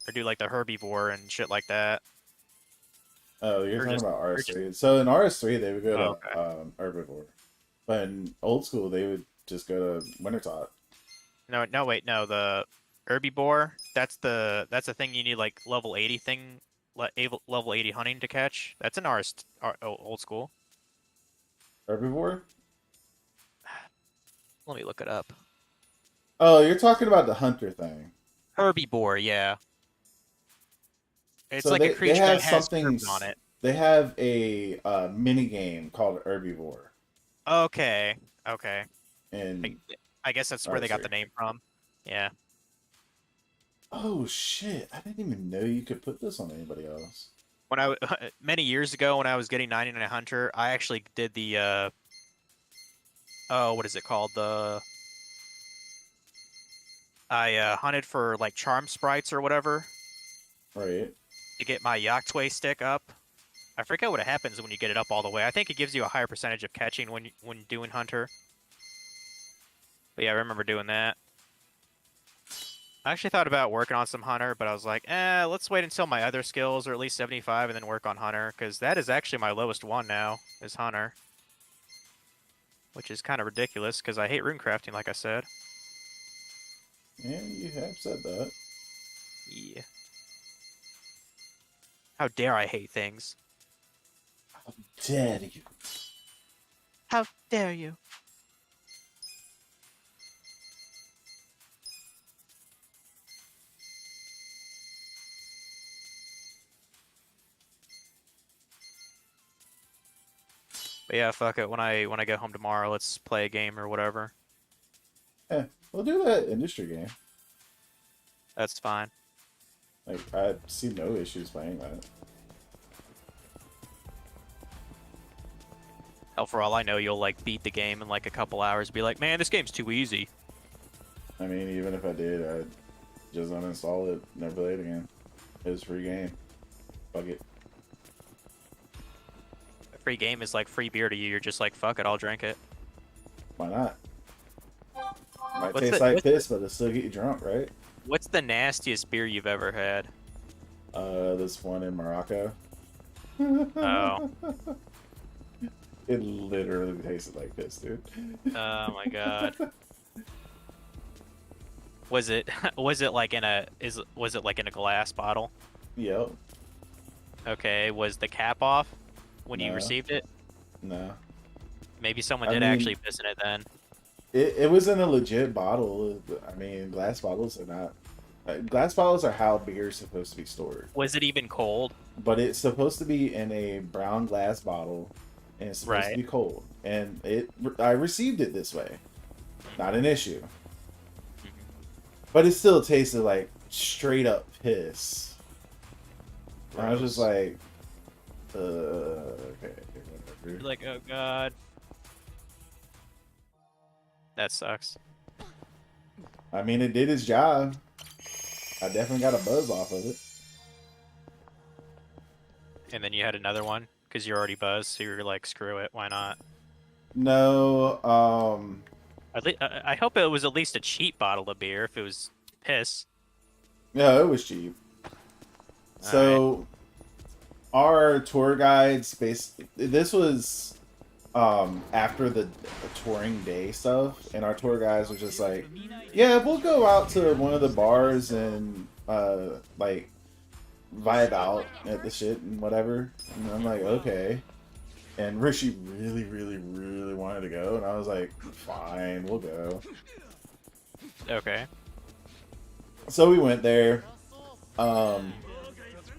Or do like the herbivore and shit like that. Oh, you're Or talking just- about or RS3. So in RS3 they would go Oh, to herbivore, but in old school they would just go to Wintertot. No, wait, no, the herbivore, that's the thing you need like level 80 thing, level 80 hunting to catch. That's an old school. Herbivore? Let me look it up. Oh, you're talking about the hunter thing. Herbivore, yeah. It's So like a creature that has something herbs on it. They have a mini game called Herbivore, Okay. and I guess that's where they got the RS3. name from. Yeah. oh shit, I didn't even know you could put this on anybody else. When I many years ago when I was getting 99 Hunter, I actually did the what is it called? I hunted for like charm sprites or whatever Right? to get my Yakuza stick up. I forget what happens when you get it up all the way. I think it gives you a higher percentage of catching when doing Hunter. But yeah, I remember doing that. I actually thought about working on some Hunter, but I was like, let's wait until my other skills are at least 75 and then work on Hunter, because that is actually my lowest one now, is Hunter. Which is kind of ridiculous, because I hate runecrafting, like I said. Yeah, you have said that. Yeah. How dare I hate things? Dare you? How dare you? But yeah, fuck it. When I get home tomorrow, let's play a game or whatever. Yeah, we'll do that industry game. That's fine. Like, I see no issues playing that. Hell, for all I know, you'll like beat the game in like a couple hours. Be like, man, this game's too easy. I mean, even if I did, I'd just uninstall it, never play it again. It was a free game. Fuck it. A free game is like free beer to you. You're just like, fuck it, I'll drink it. Why not? Might What's taste the- like what's piss, but it'll still get you drunk, right? What's the nastiest beer you've ever had? This one in Morocco. Oh. It literally tasted like piss, dude. Oh my god. Was it like in a was it like in a glass bottle? Yep. Okay, was the cap off when you No. received it? No. Maybe someone I did mean- actually piss in it then. It was in a legit bottle. I mean, glass bottles are not Glass bottles are how beer is supposed to be stored, Was it even cold? but it's supposed to be in a brown glass bottle, and it's supposed to Right. be cold. And I received it this way, not an issue. But it still tasted like straight up piss. And I was just like, okay, You're whatever. like, oh god. That sucks. I mean, it did its job. I definitely got a buzz off of it. And then you had another one because you're already buzzed, so you're like, screw it, why not? No, I hope it was at least a cheap bottle of beer if it was piss. no, it was cheap. So, our tour guides, this was after the touring day stuff, and our tour guides were just like, yeah, we'll go out to one of the bars and like vibe out at the shit and whatever. And I'm like, okay. And Rishi really, really, really wanted to go, and I was like, fine, we'll go. Okay. So we went there.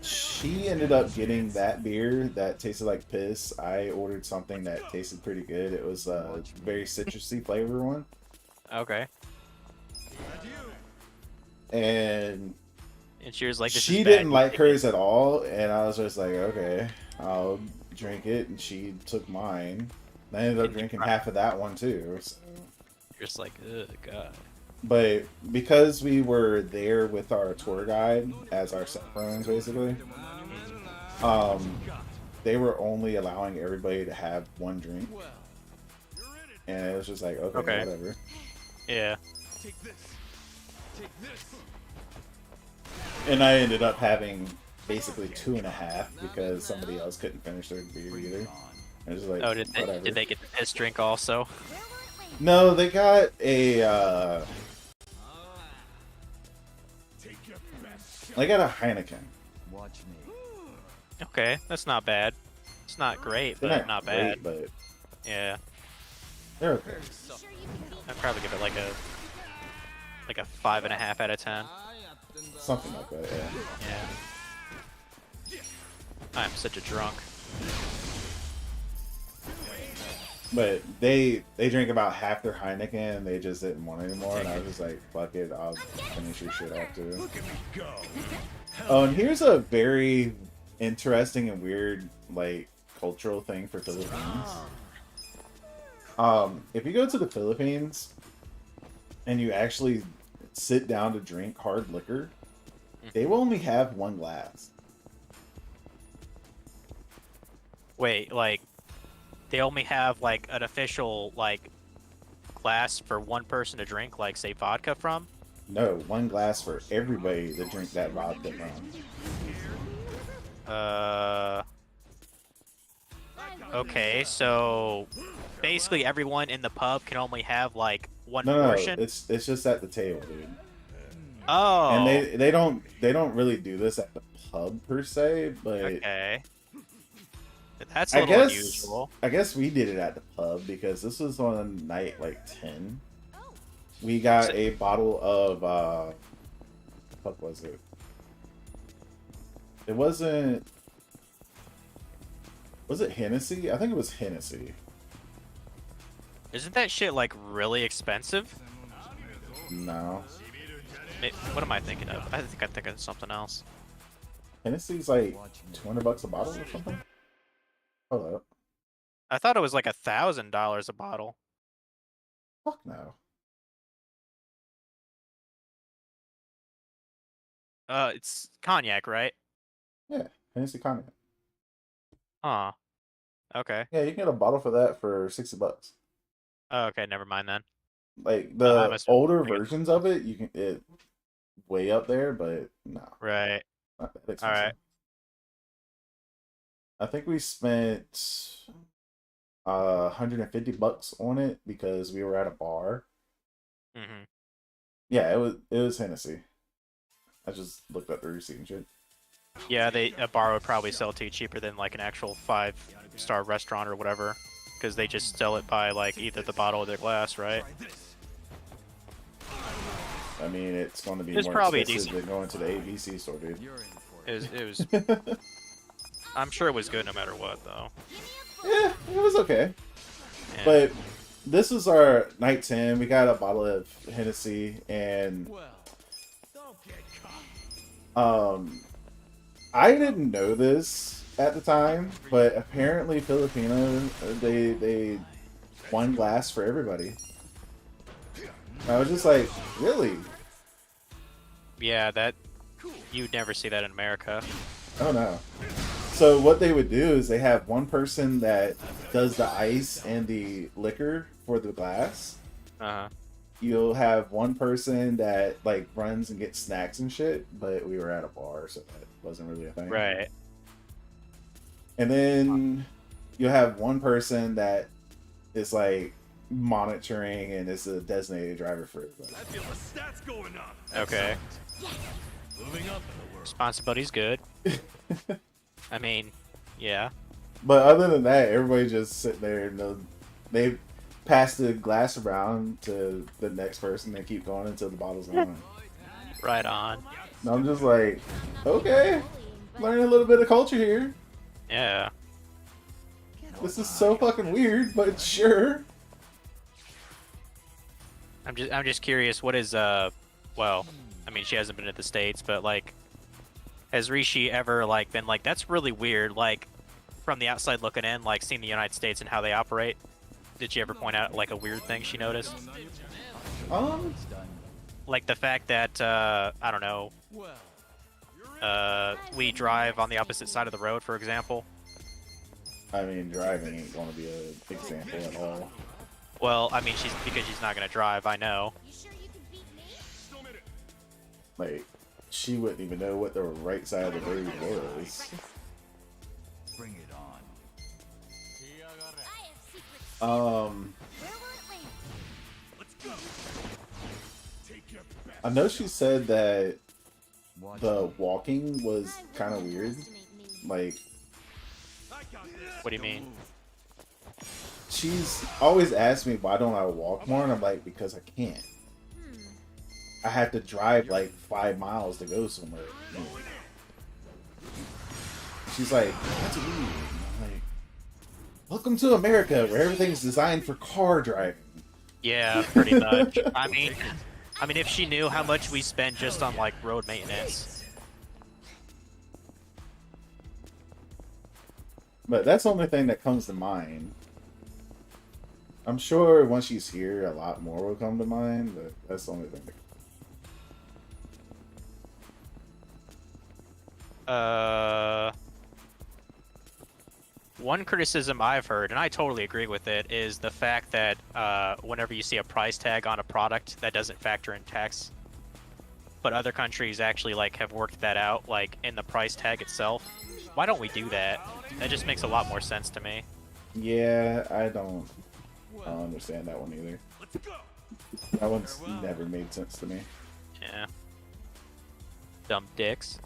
She ended up getting that beer that tasted like piss. I ordered something that tasted pretty good. It was a very citrusy flavor one. Okay. And And she was like, this she is bad. didn't like hers at all, and I was just like, okay, I'll drink it, and she took mine. I ended up drinking half of that one too. So. You're just like, ugh, god. But because we were there with our tour guide as our chaperones, basically, they were only allowing everybody to have one drink, and it was just like, okay. Whatever. Yeah. Take this. Take this. And I ended up having basically 2.5 because somebody else couldn't finish their beer either. I was like, Oh, did whatever. they get the piss drink also? Where will it land? No, they got a. Take your best shot. They got a Heineken. Watch me. Okay, that's not bad. It's not great, They're but not great, bad. but Yeah. they're okay. Sure you can beat I'd probably give it like a 5.5 out of 10. Something like that, yeah. Yeah. I'm such a drunk. But they drink about half their Heineken and they just didn't want anymore, and I was just like, fuck it, I'll finish your shit off too. Look at me go. Oh, and here's a very interesting and weird, like, cultural thing for Philippines. If you go to the Philippines and you actually sit down to drink hard liquor, they will only have one glass. Wait, like, they only have like an official like glass for one person to drink, like say vodka from? No, one glass for everybody to drink that vodka from. Okay, so basically everyone in the pub can only have like one No, portion. it's just at the table, dude. Oh. And they don't really do this at the pub per se, but Okay. That's a little unusual. I guess we did it at the pub because this was on night like 10. We got a bottle of what the fuck was it? It wasn't. Was it Hennessy? I think it was Hennessy. Isn't that shit like really expensive? No. What am I thinking of? I think I'm thinking of something else. Hennessy's like $200 a bottle or something. Hold up. I thought it was like $1,000 a bottle. Fuck no. It's cognac, right? Yeah, Hennessy cognac. Huh. Okay. Yeah, you can get a bottle for that for $60. Oh, okay, never mind then. Like I the must older think it's- versions of it, you can it way up there, but no, Right. not that expensive. Alright. I think we spent $150 on it because we were at a bar. Mm-hmm. Yeah, it was Hennessy. I just looked up the receipt and shit. Yeah, a bar would probably sell it to you cheaper than like an actual 5-star restaurant or whatever, because they just sell it by like either the bottle or the glass, right? Try this. I mean, it's going to be It's more probably expensive decent. than going to the ABC store, dude. You're in for it. It was. I'm sure it was good no matter what, though. Yeah, it was okay. Yeah. But this is our night 10. We got a bottle of Hennessy, and Well, Don't get cocky. I didn't know this at the time, but apparently Filipino, they one glass for everybody. I was just like, really? Yeah, that you'd never see that in America. Oh no. So what they would do is they have one person that does the ice and the liquor for the glass. Uh-huh. You'll have one person that like runs and gets snacks and shit, but we were at a bar, so that wasn't really a thing. Right. And then you'll have one person that is like monitoring and is a designated driver for everybody. I feel the stats going up. Okay. Moving up in the world. Responsibility's good. I mean, yeah. But other than that, everybody just sit there and they pass the glass around to the next person and keep going until the bottle's gone. Right on. And I'm just like, okay, learning a little bit of culture here. Yeah. This is so fucking weird, but sure. I'm just curious, what is well, I mean she hasn't been to the States, but like has Rishi ever like been like, that's really weird, like from the outside looking in, like seeing the United States and how they operate? Did she ever point out like a weird thing she noticed? it's done. Like the fact that I don't know, Well, we drive on the opposite side of the road, for example. I mean, driving ain't gonna be an example at all. Well, I mean because she's not gonna drive, I know. You sure you can beat me? Still minute. Like, she wouldn't even know what the right side of the road was. bring it on. I have secrets. Um, Where will it land? Let's go. Take your best. I know she said that Watch the me. walking was I kind of wouldn't weird. underestimate me. Like, I got this. What do you mean? she's always asked me why don't I walk more, and I'm like, because I can't. Hmm. I have to drive like 5 miles to go somewhere. She's like, that's weird. And I'm like, welcome to America, where everything's designed for car driving. Yeah, pretty much. I mean if she knew how much we spend just on like road maintenance. But that's the only thing that comes to mind. I'm sure once she's here, a lot more will come to mind, but that's the only thing that One criticism I've heard, and I totally agree with it, is the fact that whenever you see a price tag on a product, that doesn't factor in tax. But other countries actually like have worked that out, like in the price tag itself. Why don't we do that? That just makes a lot more sense to me. Yeah, I don't understand that one either. Let's go. That one's never made sense to me. Yeah. Dumb dicks.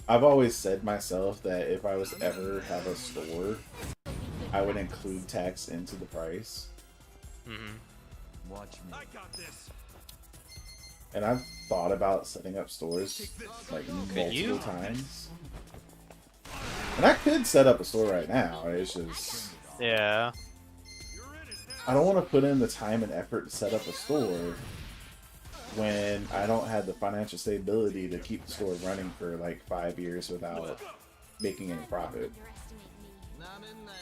I've always said myself that if I was ever have a store, I would include tax into the price. Mm-hmm. Watch me. I got this. And I've thought about setting up stores like multiple you? times. And I could set up a store right now. It's just Yeah. You're in it now. I don't want to put in the time and effort to set up a store when I don't have the financial stability to keep the store running for like 5 years without making any profit. Underestimate me.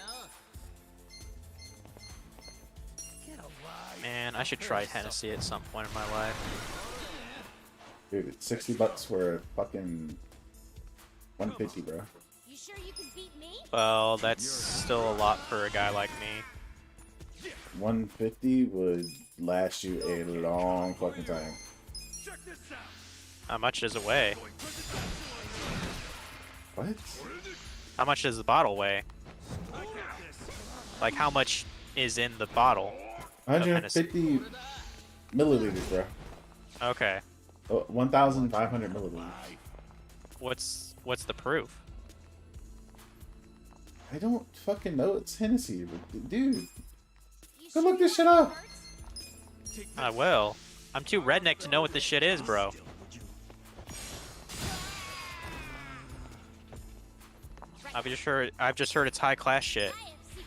Man, I should try Hennessy at some point in my life. Dude, it's $60 for a fucking 150, bro. You sure you can beat me? Well, that's still a lot for a guy like me. 150 would last you a long fucking time. Check this out. How much does it weigh? What? How much does the bottle weigh? I got this. Like, how much is in the bottle? of Hennessy? 150 milliliters, bro. Okay. 1,500 milliliters. What's the proof? I don't fucking know. It's Hennessy, dude. Go look this shit up. I will. I'm too redneck to know what this shit is, bro. I've just heard it's high class shit.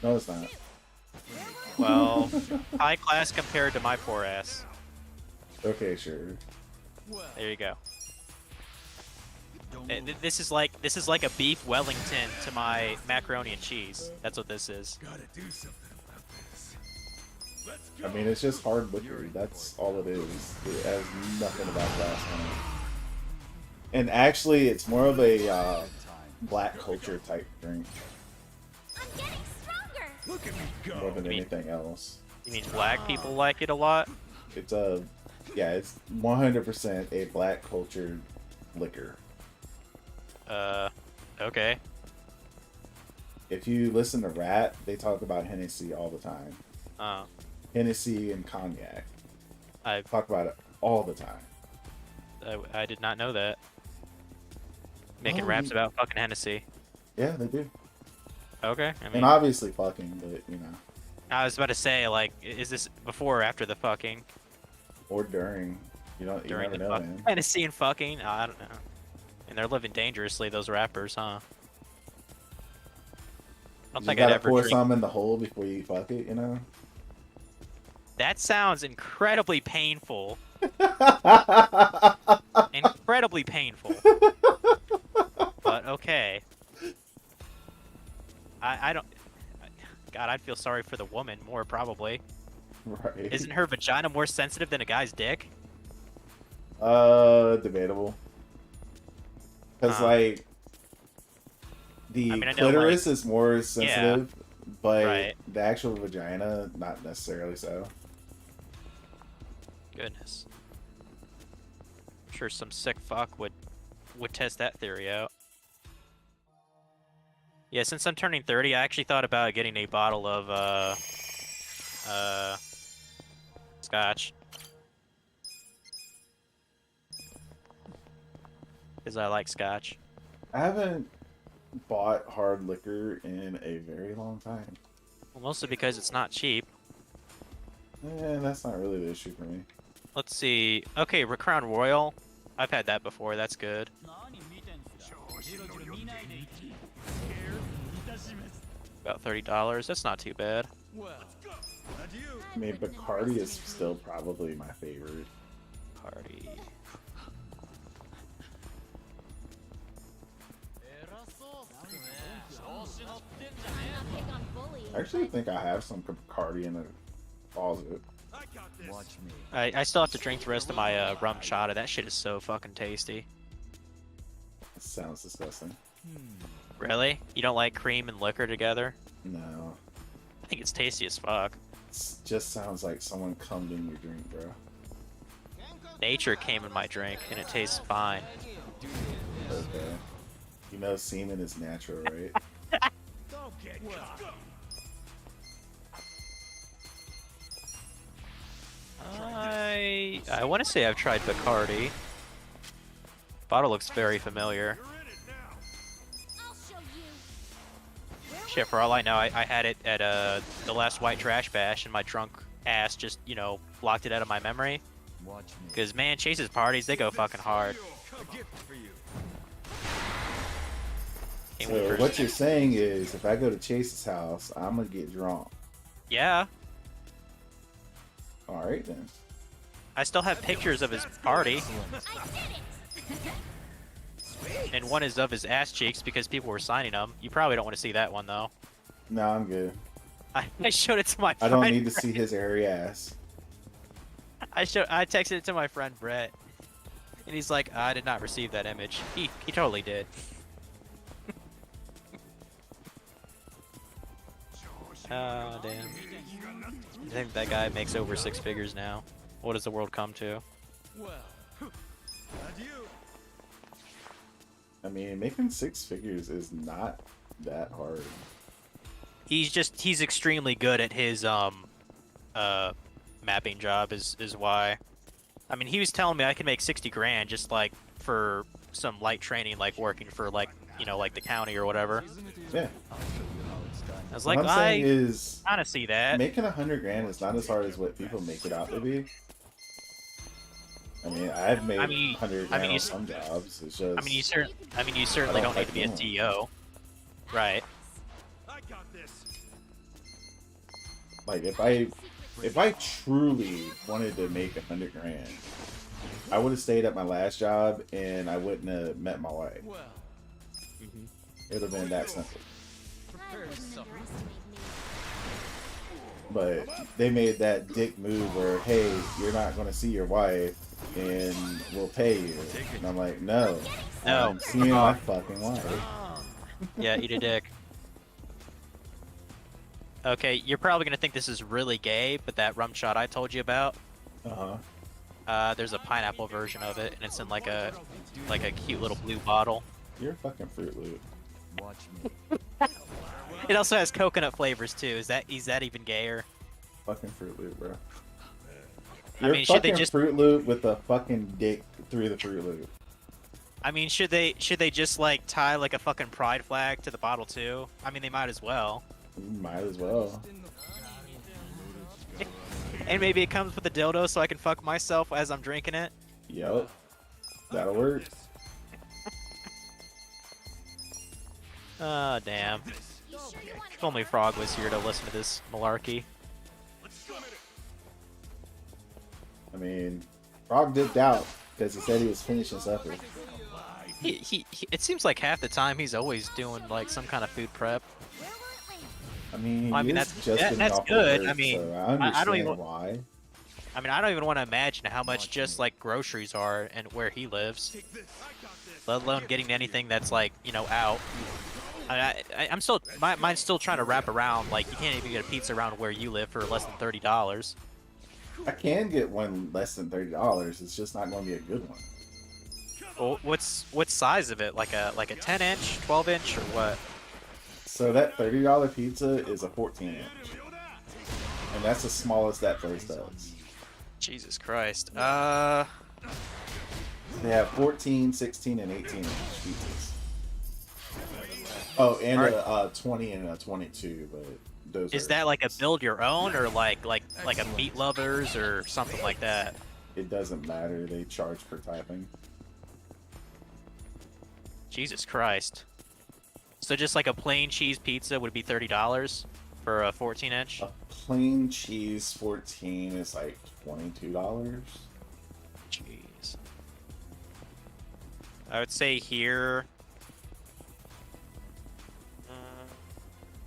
No, it's not. Well, high class compared to my poor ass. Okay, sure. There you go. This is like a beef Wellington to my macaroni and cheese. That's what this is. Gotta do something about this. Let's I mean, it's just hard liquor. That's all it is. It has nothing about glass on it. And actually, it's more of a black culture type drink I'm getting stronger. look at me more go. than anything else. You mean black people like it a lot? It's a, yeah, it's 100% a black culture liquor. Okay. If you listen to rap, they talk about Hennessy all the time. Hennessy and cognac. I Talk about it all the time. I did not know that. Making Oh, raps you- about fucking Hennessy. Yeah, they do. Okay. I mean, And obviously fucking, but you know, I was about to say, like, is this before or after the fucking? or during. You don't. You During never the know, fuck man. Hennessy and fucking? I don't know. And they're living dangerously, those rappers, huh? I don't You think I'd gotta ever pour drink. some in the hole before you fuck it. You know. That sounds incredibly painful. Incredibly painful. But okay. I don't. God, I'd feel sorry for the woman more probably. Right. Isn't her vagina more sensitive than a guy's dick? Debatable. Because like the I mean, I know, clitoris is more sensitive, but Right. the actual vagina not necessarily so. Goodness. I'm sure some sick fuck would test that theory out. Yeah, since I'm turning 30, I actually thought about getting a bottle of scotch. Because I like scotch. I haven't bought hard liquor in a very long time. Well, mostly because it's not cheap. That's not really the issue for me. Let's see. Okay, Crown Royal. I've had that before. That's good. About $30. That's not too bad. I mean, Bacardi is still probably my favorite. Party. I'm not big on bullying. I actually think I have some Bacardi in the closet. I got this. Watch me. I still have to drink the rest of my rum chata. That shit is so fucking tasty. It sounds disgusting. Really? You don't like cream and liquor together? No. I think it's tasty as fuck. It just sounds like someone cummed in your drink, bro. Nature came in my drink, and it tastes fine. Okay. You know semen is natural, right? Don't get cocky. I want to say I've tried Bacardi. Bottle looks very familiar. You're in it now. I'll show you. Shit, for all I know, I had it at the last white trash bash, and my drunk ass just, you know, blocked it out of my memory. Watch me. Because, man, Chase's parties, they go fucking hard. A gift for you. Came So with first- what you're saying is, if I go to Chase's house, I'm gonna get drunk. Yeah, All right then. I still have pictures of his party, I did it. and one is of his ass cheeks because people were signing them. You probably don't want to see that one, though. No, I'm good. I showed it to my I friend. don't need to see his airy ass. I texted it to my friend Brett, and he's like, I did not receive that image. He totally did. Oh, damn. I think that guy makes over 6 figures now. What does the world come to? Adieu. I mean, making 6 figures is not that hard. He's extremely good at his mapping job is why. I mean, he was telling me I could make 60 grand just like for some light training, like working for like, you know, like the county or whatever. Yeah. I'll show you how it's done. I was What like, I'm saying I is, kind of see that. making 100 grand is not as hard as what people make it out to be. I mean, I've made 100 grand on some jobs. It's just. I mean, you certainly don't need to be a CEO, right? I got this. Like if I truly wanted to make 100 grand, I would have stayed at my last job and I wouldn't have met my wife. Well, It would have been that simple. I wouldn't underestimate me. But they made that dick move where, hey, you're not going to see your wife and we'll pay you. And I'm like, no. No. I'm seeing my fucking wife. Yeah, eat a dick. Okay, you're probably gonna think this is really gay, but that rum shot I told you about, there's a pineapple version of it, and it's in like a cute little blue bottle. You're a fucking Fruit Loop. watch me. It also has coconut flavors too. Is that even gayer? Fucking Fruit Loop, bro. I You're mean, should they fucking just? Fruit Loop with a fucking dick through the Fruit Loop. I mean, should they just like tie like a fucking pride flag to the bottle too? I mean, they might as well. You might as well. And maybe it comes with a dildo so I can fuck myself as I'm drinking it. Yup. That'll work. Oh, damn. If only Frog was here to listen to this malarkey. I mean, Frog dipped out because he said he was finishing supper. It seems like half the time he's always doing like some kind of food prep. I mean, I mean, he's that's- just getting that's off good. Work, I mean, so I I understand don't even- why. I mean, I don't even want to imagine how much just like groceries are and where he lives, let alone getting anything that's like, you know, out. I'm still, mine's still trying to wrap around. Like, you can't even get a pizza around where you live for less than $30. I can get one less than $30. It's just not going to be a good one. Well, what size of it? Like a 10-inch, 12-inch, or what? So that $30 pizza is a 14-inch, and that's the smallest that place does. Jesus Christ. They have 14, 16, and 18-inch pizzas. Oh, and a 20 and a 22, but those Is are, that like a build your own or like a meat lovers or something like that? It doesn't matter. They charge per typing. Jesus Christ. So just like a plain cheese pizza would be $30 for a 14-inch? A plain cheese 14 is like $22. Jeez. I would say here.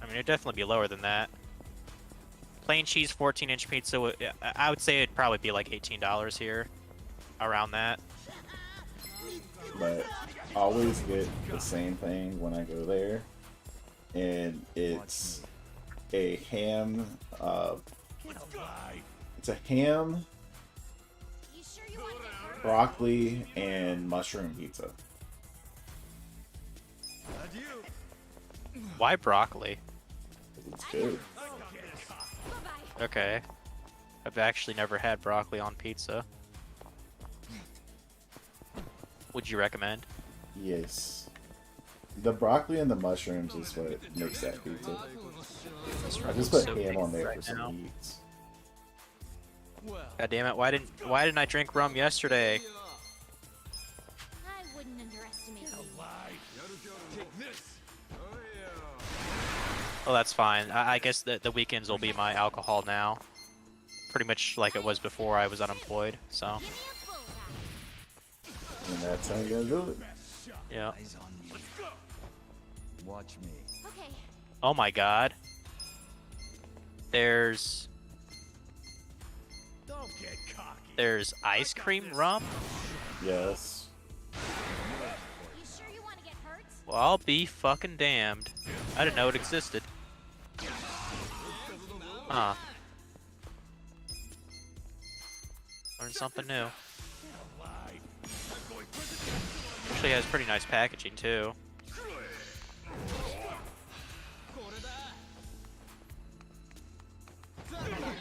I mean, it'd definitely be lower than that. Plain cheese 14-inch pizza, I would say it'd probably be like $18 here. Around that. But I always get the same thing when I go there, and it's a ham. It's a ham, You sure you want to get hurt? broccoli, and mushroom pizza. Why broccoli? It's good. Bye-bye. Okay. I've actually never had broccoli on pizza. Would you recommend? Yes. The broccoli and the mushrooms is what makes that pizza. I just put So ham on there right for some now. meats. God damn it! Why didn't I drink rum yesterday? I wouldn't underestimate you. Oh, that's fine. I guess the weekends will be my alcohol now. Pretty much like it was before I was unemployed. So Give me a bullseye. And that's how you gotta do it. yeah. Eyes on me. Watch me. Okay. Oh my God. There's ice cream rum. Yes. You sure you want to get hurt? Well, I'll be fucking damned. I didn't know it existed. Huh. Learned something new. Actually has pretty nice packaging too.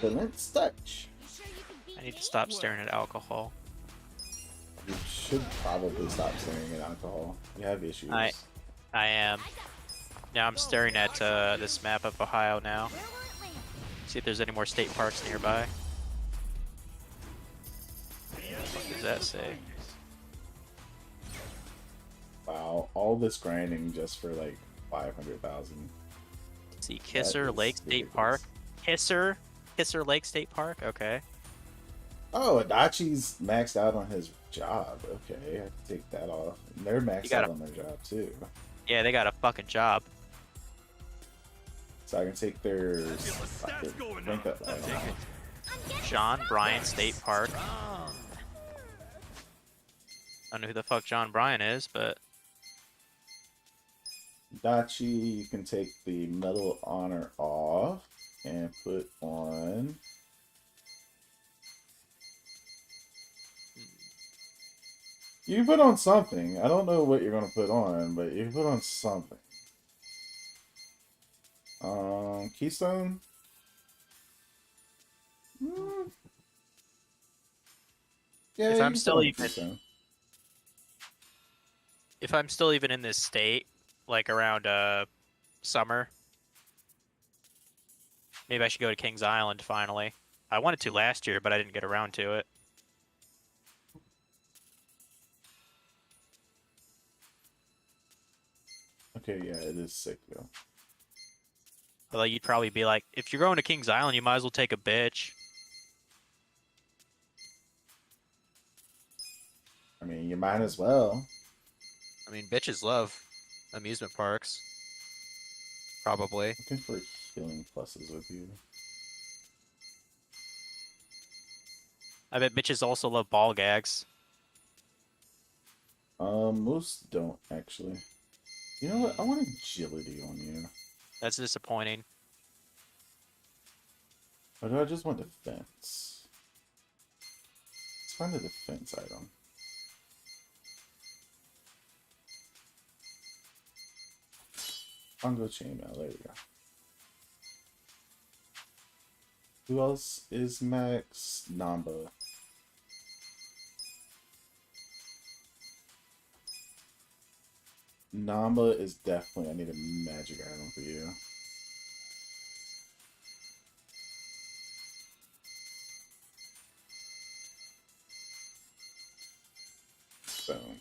The next touch. You sure you can beat I need me? to stop staring at alcohol. You should probably stop staring at alcohol. You have issues. I am. Now I'm staring at this map of Ohio now. Where will it land? See if there's any more state parks nearby. What does that say? Wow, all this grinding just for like 500,000. See, Kisser is Lake State ridiculous. Park. Kisser Lake State Park. Okay. Oh, Adachi's maxed out on his job. Okay, I can take that off. And they're maxed gotta- out on their job too. Yeah, they got a fucking job. So I can take their stats going rank up. up. I don't know. I'm getting John Bryan State Park. Strong. I don't know who the fuck John Bryan is, but Dachi, you can take the Medal of Honor off and put on. You can put on something. I don't know what you're gonna put on, but you can put on something. Keystone. Yeah, If you I'm can still put on even- Keystone. if I'm still even in this state, like around summer, maybe I should go to Kings Island finally. I wanted to last year, but I didn't get around to it. Okay, yeah, it is sick though. Although you'd probably be like, if you're going to Kings Island, you might as well take a bitch. I mean, you might as well. I mean, bitches love amusement parks. Probably. Looking for healing pluses with you. I bet bitches also love ball gags. Most don't actually. You know what? I want agility on you. That's disappointing. Or do I just want defense? Let's find a defense item. Congo chainmail, there you go. Who else is max? Namba. Namba is definitely, I need a magic item for you. Boom.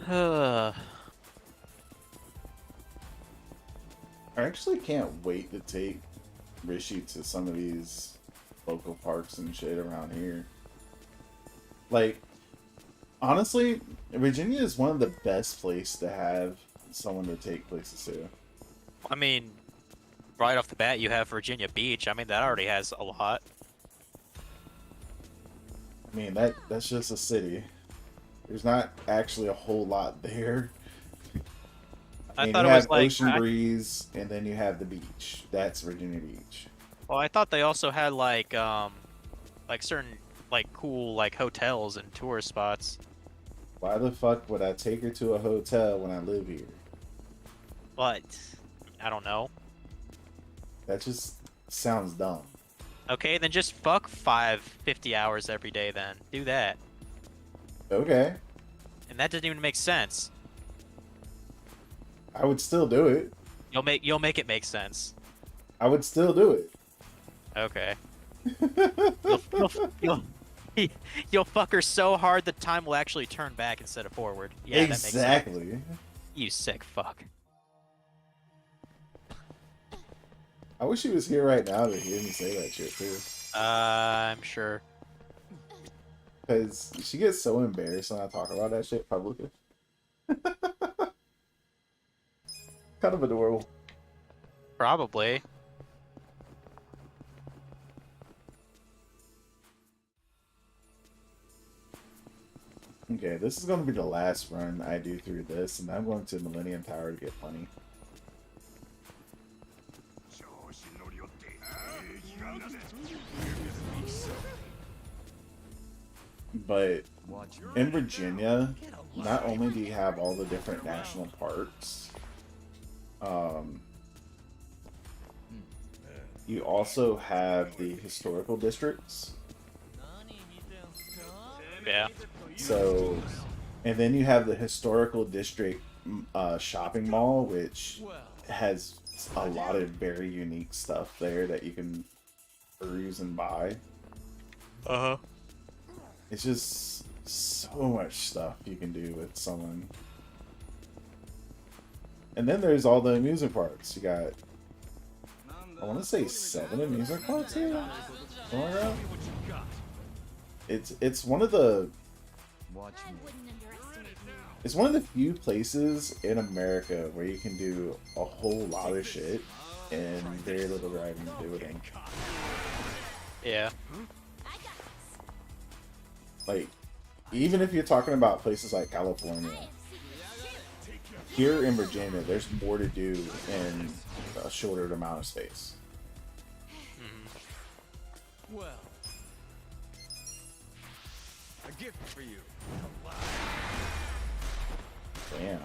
Oh, Ugh. I actually can't wait to take Rishi to some of these local parks and shit around here. Like, honestly, Virginia is one of the best places to have someone to take places to. I mean, right off the bat, you have Virginia Beach. I mean, that already has a lot. I mean, that's just a city. There's not actually a whole lot there. I mean, thought you it was have like. Ocean Breeze, and then you have the beach. That's Virginia Beach. Well, I thought they also had like certain like cool like hotels and tourist spots. Why the fuck would I take her to a hotel when I live here? But I don't know. That just sounds dumb. Okay, then just fuck 50 hours every day. Then do that, Okay, and that doesn't even make sense. I would still do it. You'll make it make sense. I would still do it. Okay. You'll fuck her so hard the time will actually turn back instead of forward. Yeah, that makes sense. exactly. You sick fuck. I wish he was here right now to hear me say that shit too. I'm sure. Because she gets so embarrassed when I talk about that shit publicly. Kind of adorable. Probably. Okay, this is going to be the last run I do through this, and I'm going to Millennium Tower to get money. but Watch me. in Virginia, not only do you have all the different national parks, you also have the historical districts. Yeah. So, and then you have the historical district shopping mall, which has a lot of very unique stuff there that you can peruse and buy. Uh huh. It's just so much stuff you can do with someone. And then there's all the amusement parks. You got, I want to say 7 amusement parks here. Something like that. It's one of the Watch I me. wouldn't underestimate you. it's one of the few places in America where you can do a whole lot of shit and very little driving to do it in. Yeah. I got this. Like, even if you're talking about places like California, I have secrets too. here in Virginia, there's more to do in a shorter amount of space. Well, a gift for you. Damn.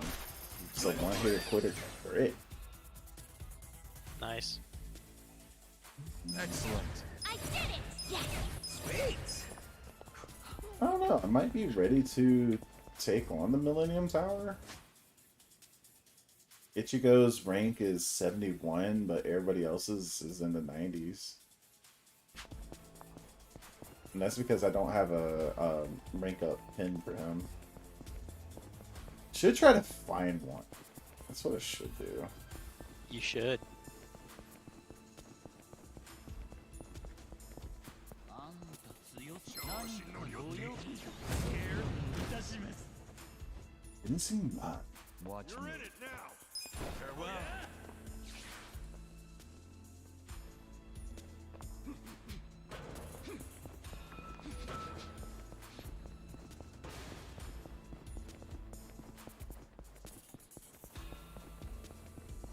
It's a one-hitter quitter for it. Nice. Excellent. I did it! Yes! I don't know. I might be ready to take on the Millennium Tower. Ichigo's rank is 71, but everybody else's is in the 90s. And that's because I don't have a rank up pin for him. Should try to find one. That's what I should do. You should. Didn't seem much. Watch You're me. in it now. Farewell.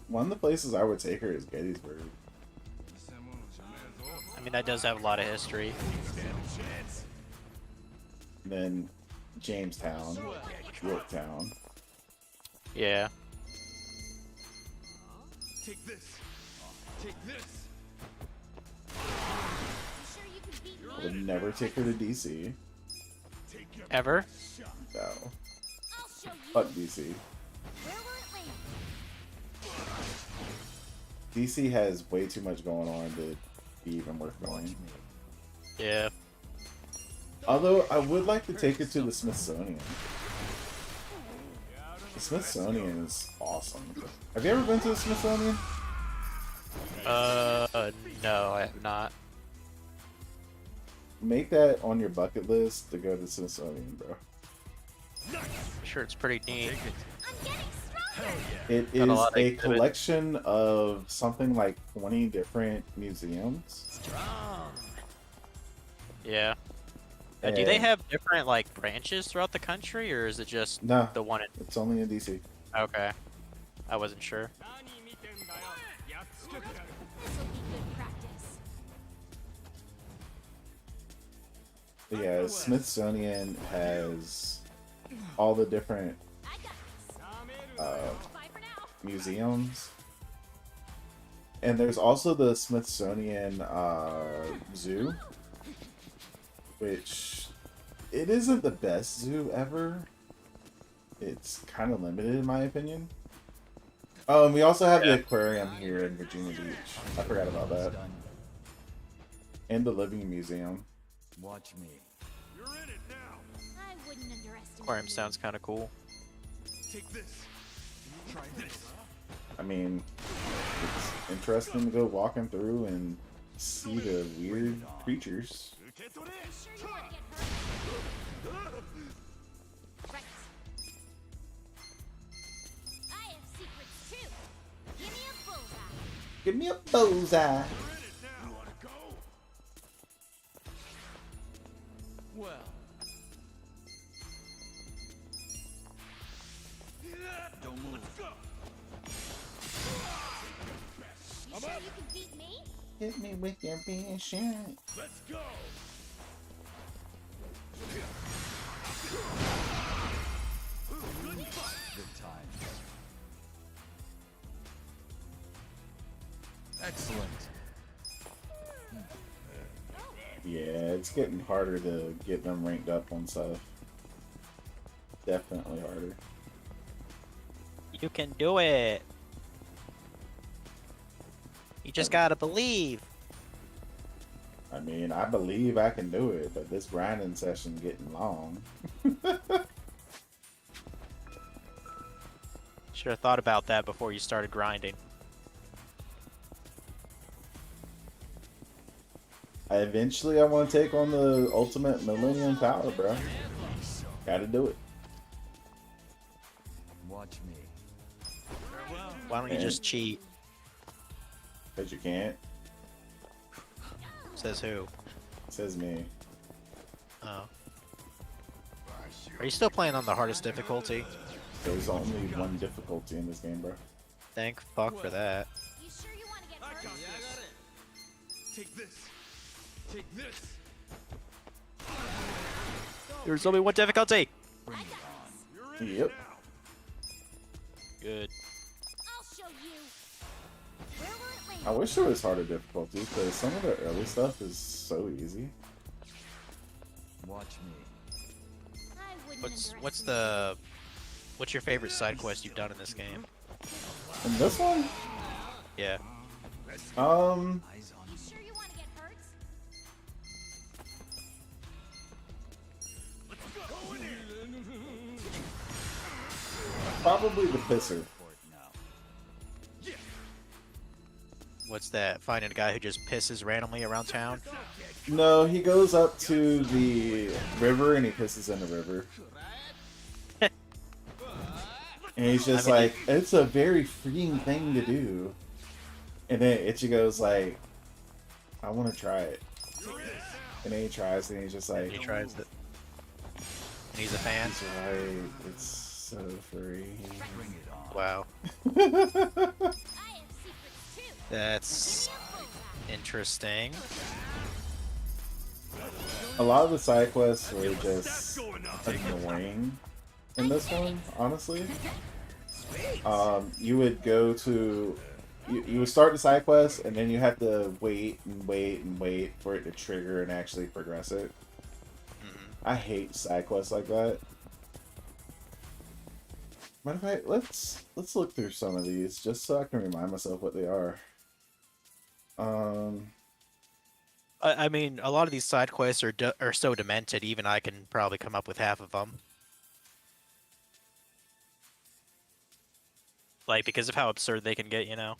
One of the places I would take her is Gettysburg. I mean, that does have a lot of history. And then Jamestown, Yorktown. Yeah. Take this. Take this. You sure you can beat me? I would never take her to DC. Take your Ever? No. I'll show you. Fuck DC. Where will it land? DC has way too much going on to be even worth going. Yeah. Although I would like to take it to the Smithsonian. The Smithsonian is awesome. Have you ever been to the Smithsonian? No, I have not. Make that on your bucket list to go to the Smithsonian, bro. I'm sure it's pretty neat. I'm getting stronger! It Got a is lot of a exhibits. collection of something like 20 different museums. Yeah. Do they And- have different like branches throughout the country, or is it just No, the one in? it's only in DC. Okay, I wasn't sure. This'll be good practice. But yeah, Smithsonian has all the different I got this. Bye for now. museums. And there's also the Smithsonian Zoo, which it isn't the best zoo ever. It's kind of limited in my opinion. Oh, and we also have the aquarium here in Virginia Beach. I forgot about that. Done. And the Living Museum. Watch me. You're in it now. I wouldn't underestimate Aquarium you. sounds kind of cool. Take this. Try this. I mean, it's interesting to go walking through and see the weird creatures. Sure you won't get hurt? Right. I have secrets too. Give me a bullseye. Give me a bullseye. You're in it now. You wanna go? Well, don't move. Go. You sure you can beat me? Hit me with your big shot. Let's go. Excellent. Yeah, it's getting harder to get them ranked up on stuff. Definitely harder. You can do it. You just gotta believe. I mean, I believe I can do it, but this grinding session getting long. Should have thought about that before you started grinding. Eventually, I want to take on the ultimate Millennium Power, bro. Gotta do it. Watch me. Why don't you just cheat? Because you can't. Says who? Says me. Oh. Are you still playing on the hardest difficulty? There's only one difficulty in this game, bro. Thank fuck for that. You sure you want to get hurt? Take this. Take this. There's only one difficulty. You're in Yep. it now. Good. I'll show you. Where will it land? I wish there was harder difficulty, because some of the early stuff is so easy. Watch me. I wouldn't What's your favorite side quest you've done in this game? And this one, Yeah. Eyes on You sure you want to get hurt? probably the pisser. port now. What's that? Finding a guy who just pisses randomly around town? No, he goes up to the river and he pisses in the river. And he's just I mean, like, it's a very freeing thing to do. And then Itchy goes like, I want to try it. And then he tries and he's just like, He tries it. And he's a fan. He's right, it's so free. Bring it on. Wow. I have secrets too. That's interesting. A lot of the side quests were just annoying in this one, honestly. You would go to... You would start the side quest, and then you have to wait and wait and wait for it to trigger and actually progress it. I hate side quests like that. Matter of fact, let's look through some of these just so I can remind myself what they are. I mean, a lot of these side quests are so demented, even I can probably come up with half of them. Like, because of how absurd they can get, you know?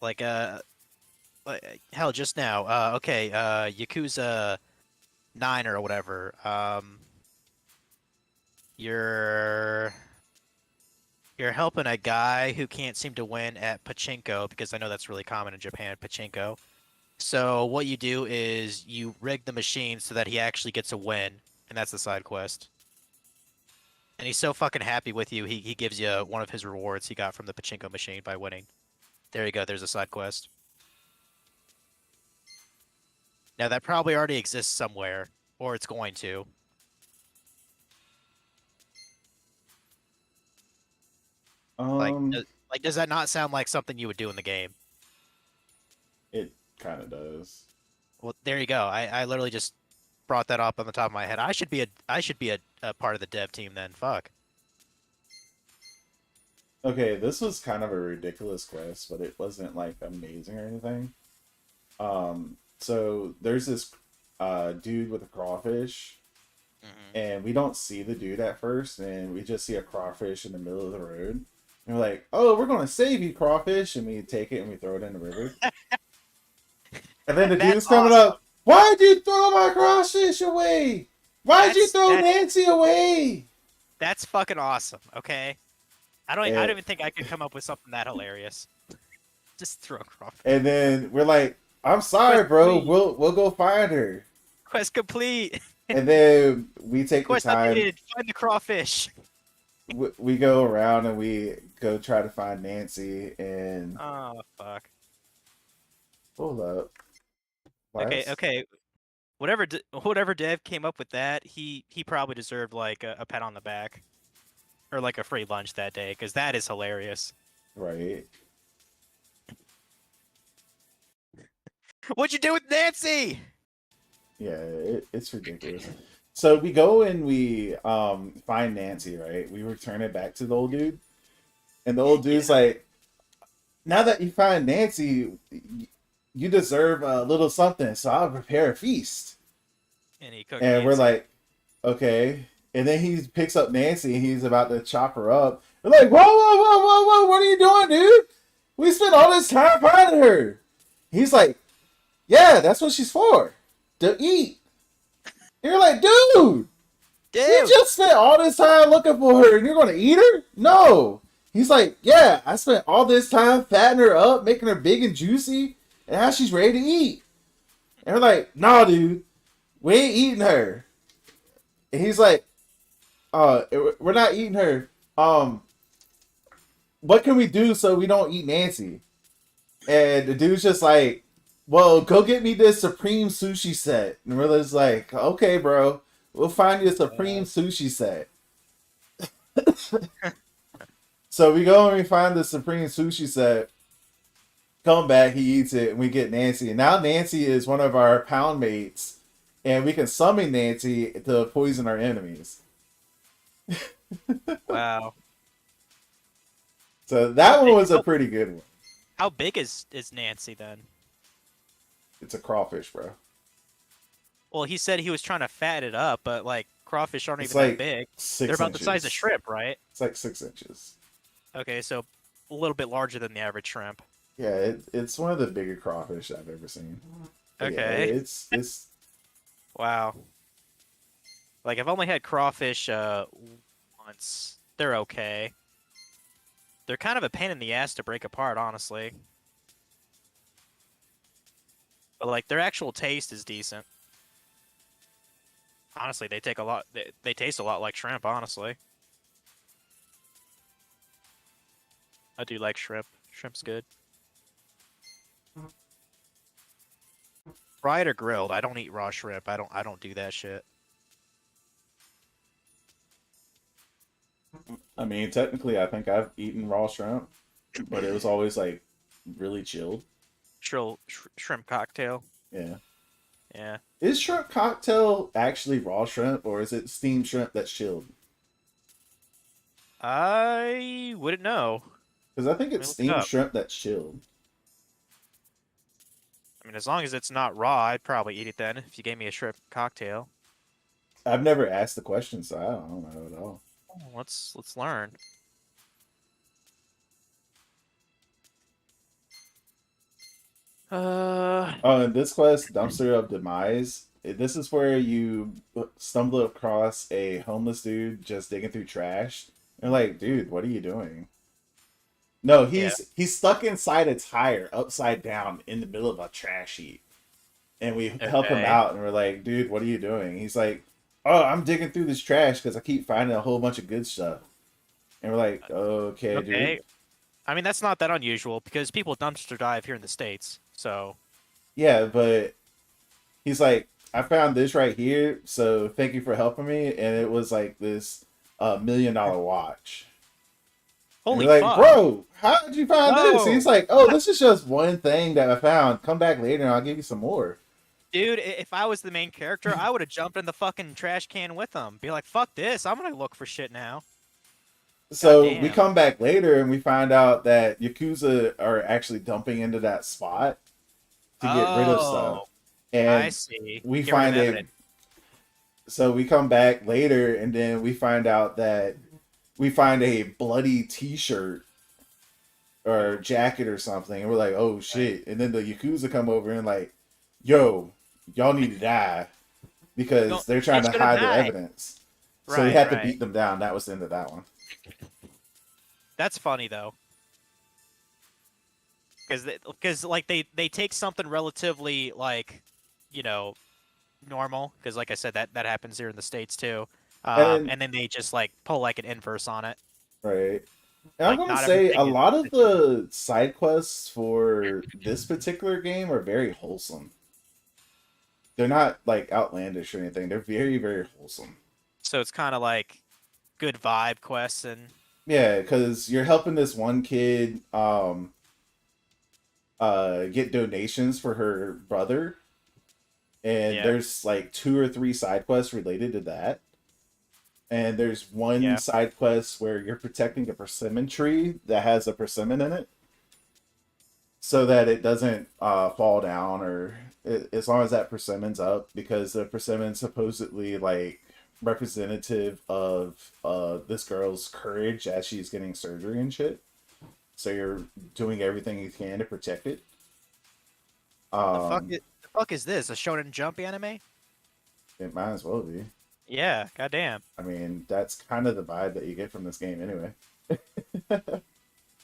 Like, hell, just now, okay, Yakuza 9 or whatever, you're helping a guy who can't seem to win at pachinko, because I know that's really common in Japan, pachinko. So what you do is you rig the machine so that he actually gets a win, and that's the side quest. And he's so fucking happy with you, he gives you one of his rewards he got from the pachinko machine by winning. There you go, there's a side quest. Now that probably already exists somewhere, or it's going to. Like, does that not sound like something you would do in the game? It kind of does. Well, there you go. I literally just brought that up on the top of my head. I should be a part of the dev team then. Fuck. Okay, this was kind of a ridiculous quest, but it wasn't like amazing or anything. So there's this dude with a crawfish, and we don't see the dude at first, and we just see a crawfish in the middle of the road. And we're like, "Oh, we're gonna save you, crawfish!" And we take it and we throw it in the river. And then the dude's coming up. Why'd you throw my crawfish away? Why'd you throw Nancy away? That's fucking awesome. Okay. I don't even think I could come up with something that hilarious. Just throw a crawfish. And then we're like, "I'm sorry, bro. We'll go find her." Quest complete. And then we take the Quest time. updated. Find the crawfish. We go around and we go try to find Nancy and Oh fuck. hold up. Why Okay. is- Okay. Whatever dev came up with that, he probably deserved like a pat on the back. or like a free lunch that day, because that is hilarious. Right. What'd you do with Nancy? Yeah, it's ridiculous. So we go and we find Nancy, right? We return it back to the old dude. And the old dude's like, now that you find Nancy, you deserve a little something, so I'll prepare a feast. And he cooked And we're Nancy. like, okay. And then he picks up Nancy and he's about to chop her up. We're like, whoa, whoa, whoa, whoa, whoa, what are you doing, dude? We spent all this time finding her. He's like, yeah, that's what she's for. To eat. And you're like, dude, you just spent all this time looking for her and you're going to eat her? No. He's like, yeah, I spent all this time fattening her up, making her big and juicy, and now she's ready to eat. And we're like, nah, dude, we ain't eating her. And he's like, we're not eating her. What can we do so we don't eat Nancy? And the dude's just like, well, go get me this Supreme sushi set. And we're just like, okay, bro, we'll find you a Supreme sushi set. So we go and we find the Supreme sushi set. Come back, he eats it, and we get Nancy. And now Nancy is one of our pound mates, and we can summon Nancy to poison our enemies. Wow. So that one was a pretty good one. How big is Nancy then? It's a crawfish, bro. Well, he said he was trying to fat it up, but like crawfish aren't It's even like that big. 6 They're about inches. the size of shrimp, right? It's like 6 inches. Okay, so a little bit larger than the average shrimp. Yeah, it's one of the bigger crawfish I've ever seen. But Okay. yeah, it's Wow. Like I've only had crawfish once. They're okay. They're kind of a pain in the ass to break apart, honestly. But like their actual taste is decent. Honestly, they take a lot. They taste a lot like shrimp. Honestly, I do like shrimp. Shrimp's good. Fried or grilled? I don't eat raw shrimp. I don't do that shit. I mean, technically, I think I've eaten raw shrimp, but it was always like really chilled. Shrimp cocktail. Yeah. Yeah. Is shrimp cocktail actually raw shrimp, or is it steamed shrimp that's chilled? I wouldn't know. Because I think Let me it's look it steamed up. shrimp that's chilled. I mean, as long as it's not raw, I'd probably eat it then. If you gave me a shrimp cocktail, I've never asked the question, so I don't know at all. let's learn. Oh, in this quest, Dumpster of Demise, this is where you stumble across a homeless dude just digging through trash. And like, dude, what are you doing? No, he's stuck inside a tire, upside down, in the middle of a trash heap. And we help him Okay. out, and we're like, dude, what are you doing? He's like, oh, I'm digging through this trash because I keep finding a whole bunch of good stuff. And we're like, okay, Okay. dude. I mean, that's not that unusual because people dumpster dive here in the States. So, Yeah, but he's like, I found this right here, so thank you for helping me. And it was like this $1 million watch. And holy we're like, fuck. bro, how did you find this? No. He's like, oh, this is just one thing that I found. Come back later and I'll give you some more. Dude, if I was the main character, I would have jumped in the fucking trash can with them. Be like, fuck this. I'm going to look for shit now. So we Goddamn. come back later and we find out that Yakuza are actually dumping into that spot to get rid of stuff. And I see. we Get rid of find evidence. so we come back later and then we find out that we find a bloody t-shirt or jacket or something, and we're like, oh shit. And then the Yakuza come over and like, yo, y'all need to die because No, they're trying to it's gonna hide their die. evidence. So we Right, had to right. beat them down. That was the end of that one. That's funny though, because like they take something relatively like, you know, normal. Because like I said, that happens here in the States too. And- And then they just like pull like an inverse on it. Right. And I'm Like, gonna not say a everything is- lot of the side quests for this particular game are very wholesome. They're not like outlandish or anything. They're very, very wholesome. So it's kind of like good vibe quests and Yeah, because you're helping this one kid get donations for her brother, and yeah, there's like 2 or 3 side quests related to that. And there's one yeah. side quest where you're protecting a persimmon tree that has a persimmon in it, so that it doesn't fall down, or as long as that persimmon's up, because the persimmon's supposedly like representative of this girl's courage as she's getting surgery and shit. So you're doing everything you can to protect it. The fuck is this? A Shonen Jump anime? It might as well be. Yeah, goddamn. I mean, that's kind of the vibe that you get from this game anyway.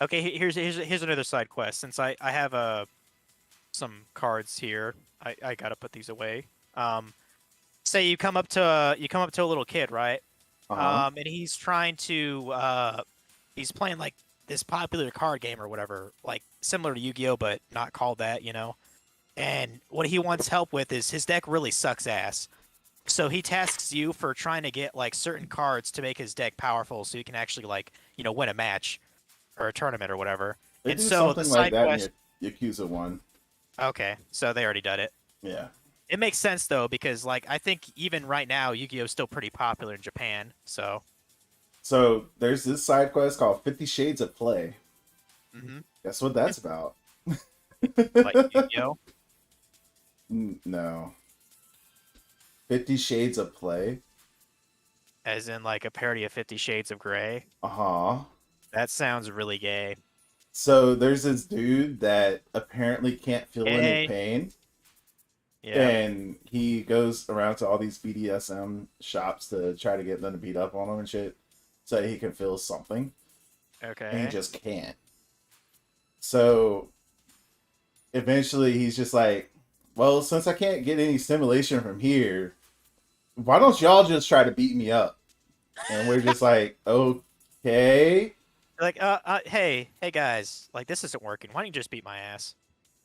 Okay, here's another side quest. Since I have some cards here, I gotta put these away. Say you come up to a little kid, right? Uh-huh. And he's trying to he's playing like this popular card game or whatever, like similar to Yu-Gi-Oh, but not called that, you know. And what he wants help with is his deck really sucks ass. So he tasks you for trying to get like certain cards to make his deck powerful, so you can actually like win a match or a tournament or whatever. They And do so the something like side that quest. in Yakuza 1. Okay, so they already done it. Yeah. It makes sense though because like I think even right now Yu-Gi-Oh is still pretty popular in Japan. So So there's this side quest called 50 Shades of Play. hmm Guess what that's about? like Yu-Gi-Oh. No. 50 Shades of Play? As in like a parody of 50 Shades of Grey. Uh-huh. That sounds really gay. So there's this dude that apparently can't feel any Gay. pain. Yeah. And he goes around to all these BDSM shops to try to get them to beat up on him and shit, so he can feel something. And he Okay. just can't. So eventually he's just like, well, since I can't get any stimulation from here, why don't y'all just try to beat me up? And we're just like, okay. Like hey guys, like this isn't working. Why don't you just beat my ass?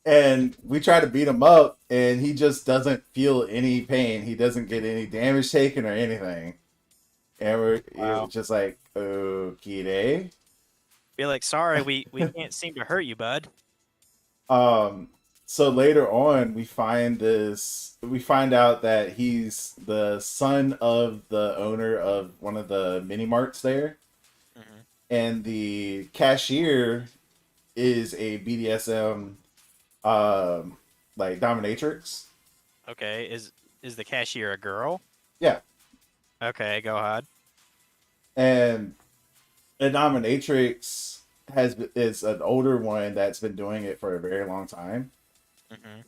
And we try to beat him up, and he just doesn't feel any pain. He doesn't get any damage taken or anything. And we're Wow. just like, okay. Be like, sorry, we can't seem to hurt you, bud. So later on, we find out that he's the son of the owner of one of the mini marts there, hmm and the cashier is a BDSM like dominatrix. Okay, is the cashier a girl? Yeah. Okay, go ahead. And a dominatrix is an older one that's been doing it for a very long time. hmm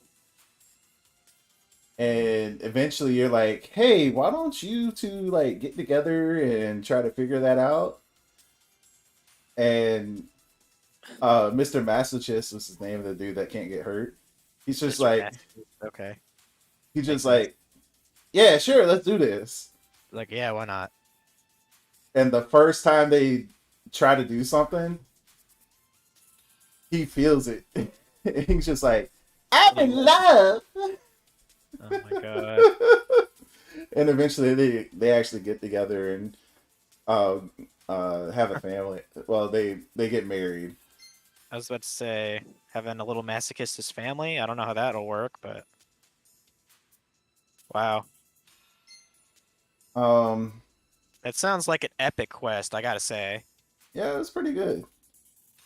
And eventually you're like, hey, why don't you two like get together and try to figure that out? And Mr. Masochist was his name of the dude that can't get hurt. He's just Mr. like, Matthews. Okay. he's Makes just like, yeah, sure, let's do this. Like, yeah, why not? And the first time they try to do something, he feels it. He's just like, I'm in love. Oh my god. And eventually they actually get together and have a family. Well, they get married. I was about to say having a little masochist family. I don't know how that'll work, but wow, Um, that sounds like an epic quest. I gotta say, yeah, it was pretty good.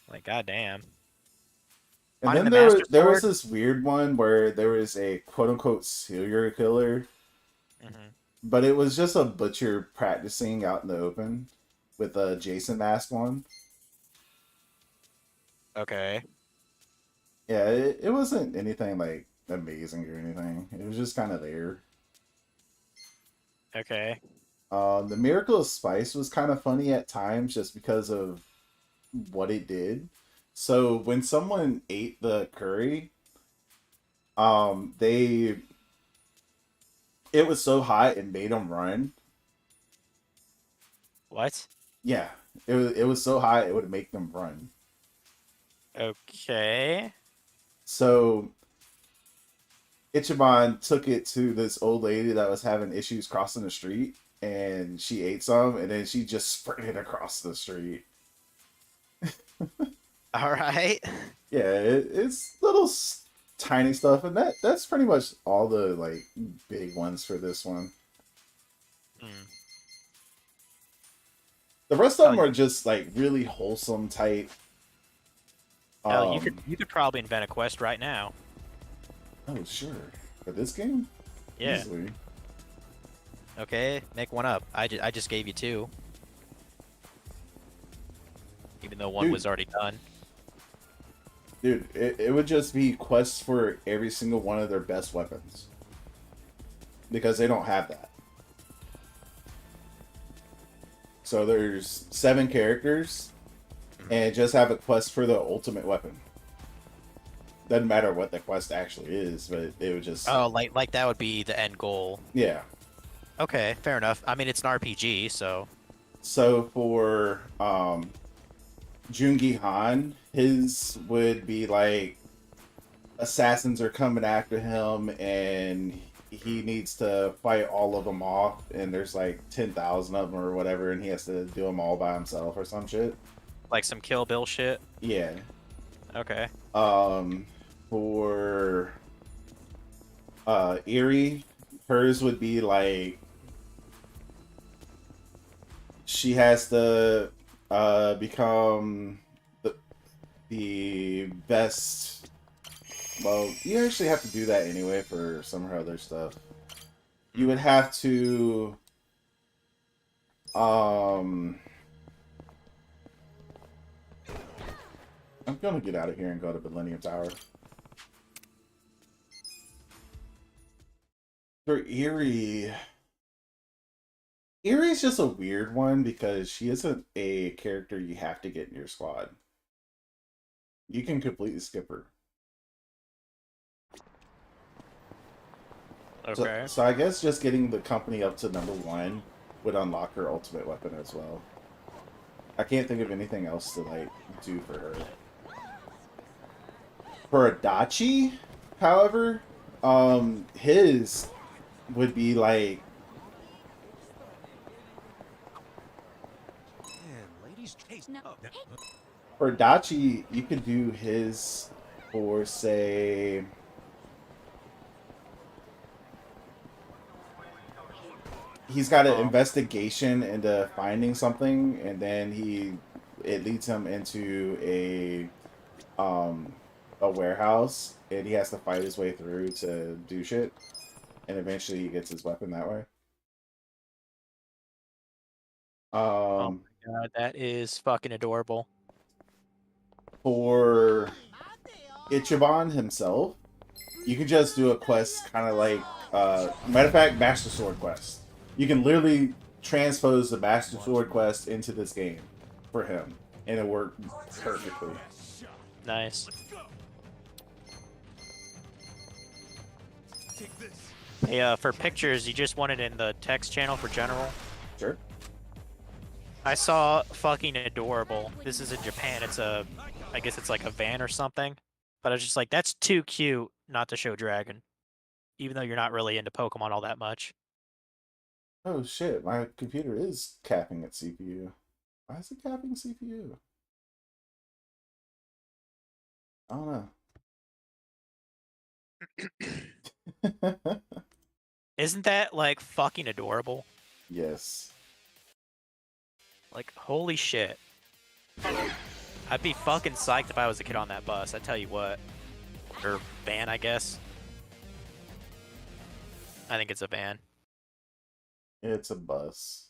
like, goddamn. And Finding then the there Master there was Sword? this weird one where there was a quote unquote serial killer, hmm but it was just a butcher practicing out in the open with a Jason mask on. Okay. Yeah, it wasn't anything like amazing or anything. It was just kind of there. Okay. The Miracle of Spice was kind of funny at times just because of what it did. So when someone ate the curry, they it was so hot it made them run. What? Yeah, it was so hot it would make them run. Okay. So Ichiban took it to this old lady that was having issues crossing the street, and she ate some, and then she just sprinted across the street. All right. Yeah, it's little tiny stuff, and that's pretty much all the like big ones for this one. Hmm. The rest of Oh, them are just like really wholesome type. hell, Um, you could probably invent a quest right now. oh sure, for this game, Yeah. easily. Okay, make one up. I just gave you two. Even though one Dude. was already done. Dude, it would just be quests for every single one of their best weapons. Because they don't have that. So there's 7 characters, and just have a quest for the ultimate weapon. Doesn't matter what the quest actually is, but it would just... Oh, like that would be the end goal. Yeah. Okay, fair enough. I mean, it's an RPG, so... So for Jungi Han, his would be like assassins are coming after him and he needs to fight all of them off, and there's like 10,000 of them or whatever, and he has to do them all by himself or some shit. Like some Kill Bill shit? Yeah. Okay. For Eerie, hers would be like she has to become the best. Well, you actually have to do that anyway for some of her other stuff. You would have to I'm gonna get out of here and go to Millennium Tower. For Eerie's just a weird one because she isn't a character you have to get in your squad. You can completely skip her. Okay. So I guess just getting the company up to number 1 would unlock her ultimate weapon as well. I can't think of anything else to like do for her. For Adachi, however, his would be like ladies' taste. No. Oh, Hey, for Adachi, you could do his for say he's got an investigation into finding something, and then it leads him into a warehouse, and he has to fight his way through to do shit, and eventually he gets his weapon that way. Oh my god, that is fucking adorable. For Ichiban himself, you can just do a quest kind of like matter of fact, Master Sword quest. You can literally transpose the Master Sword quest into this game for him, and it worked perfectly. Nice. Take this. Hey, for pictures, you just want it in the text channel for general? Sure. I saw fucking adorable. This is in Japan. It's I guess it's like a van or something. But I was just like, that's too cute not to show Dragon. Even though you're not really into Pokemon all that much. Oh shit, my computer is capping at CPU. Why is it capping CPU? I don't know. Isn't that like fucking adorable? Yes. Like, holy shit. I'd be fucking psyched if I was a kid on that bus, I tell you what. Or van, I guess. I think it's a van. It's a bus.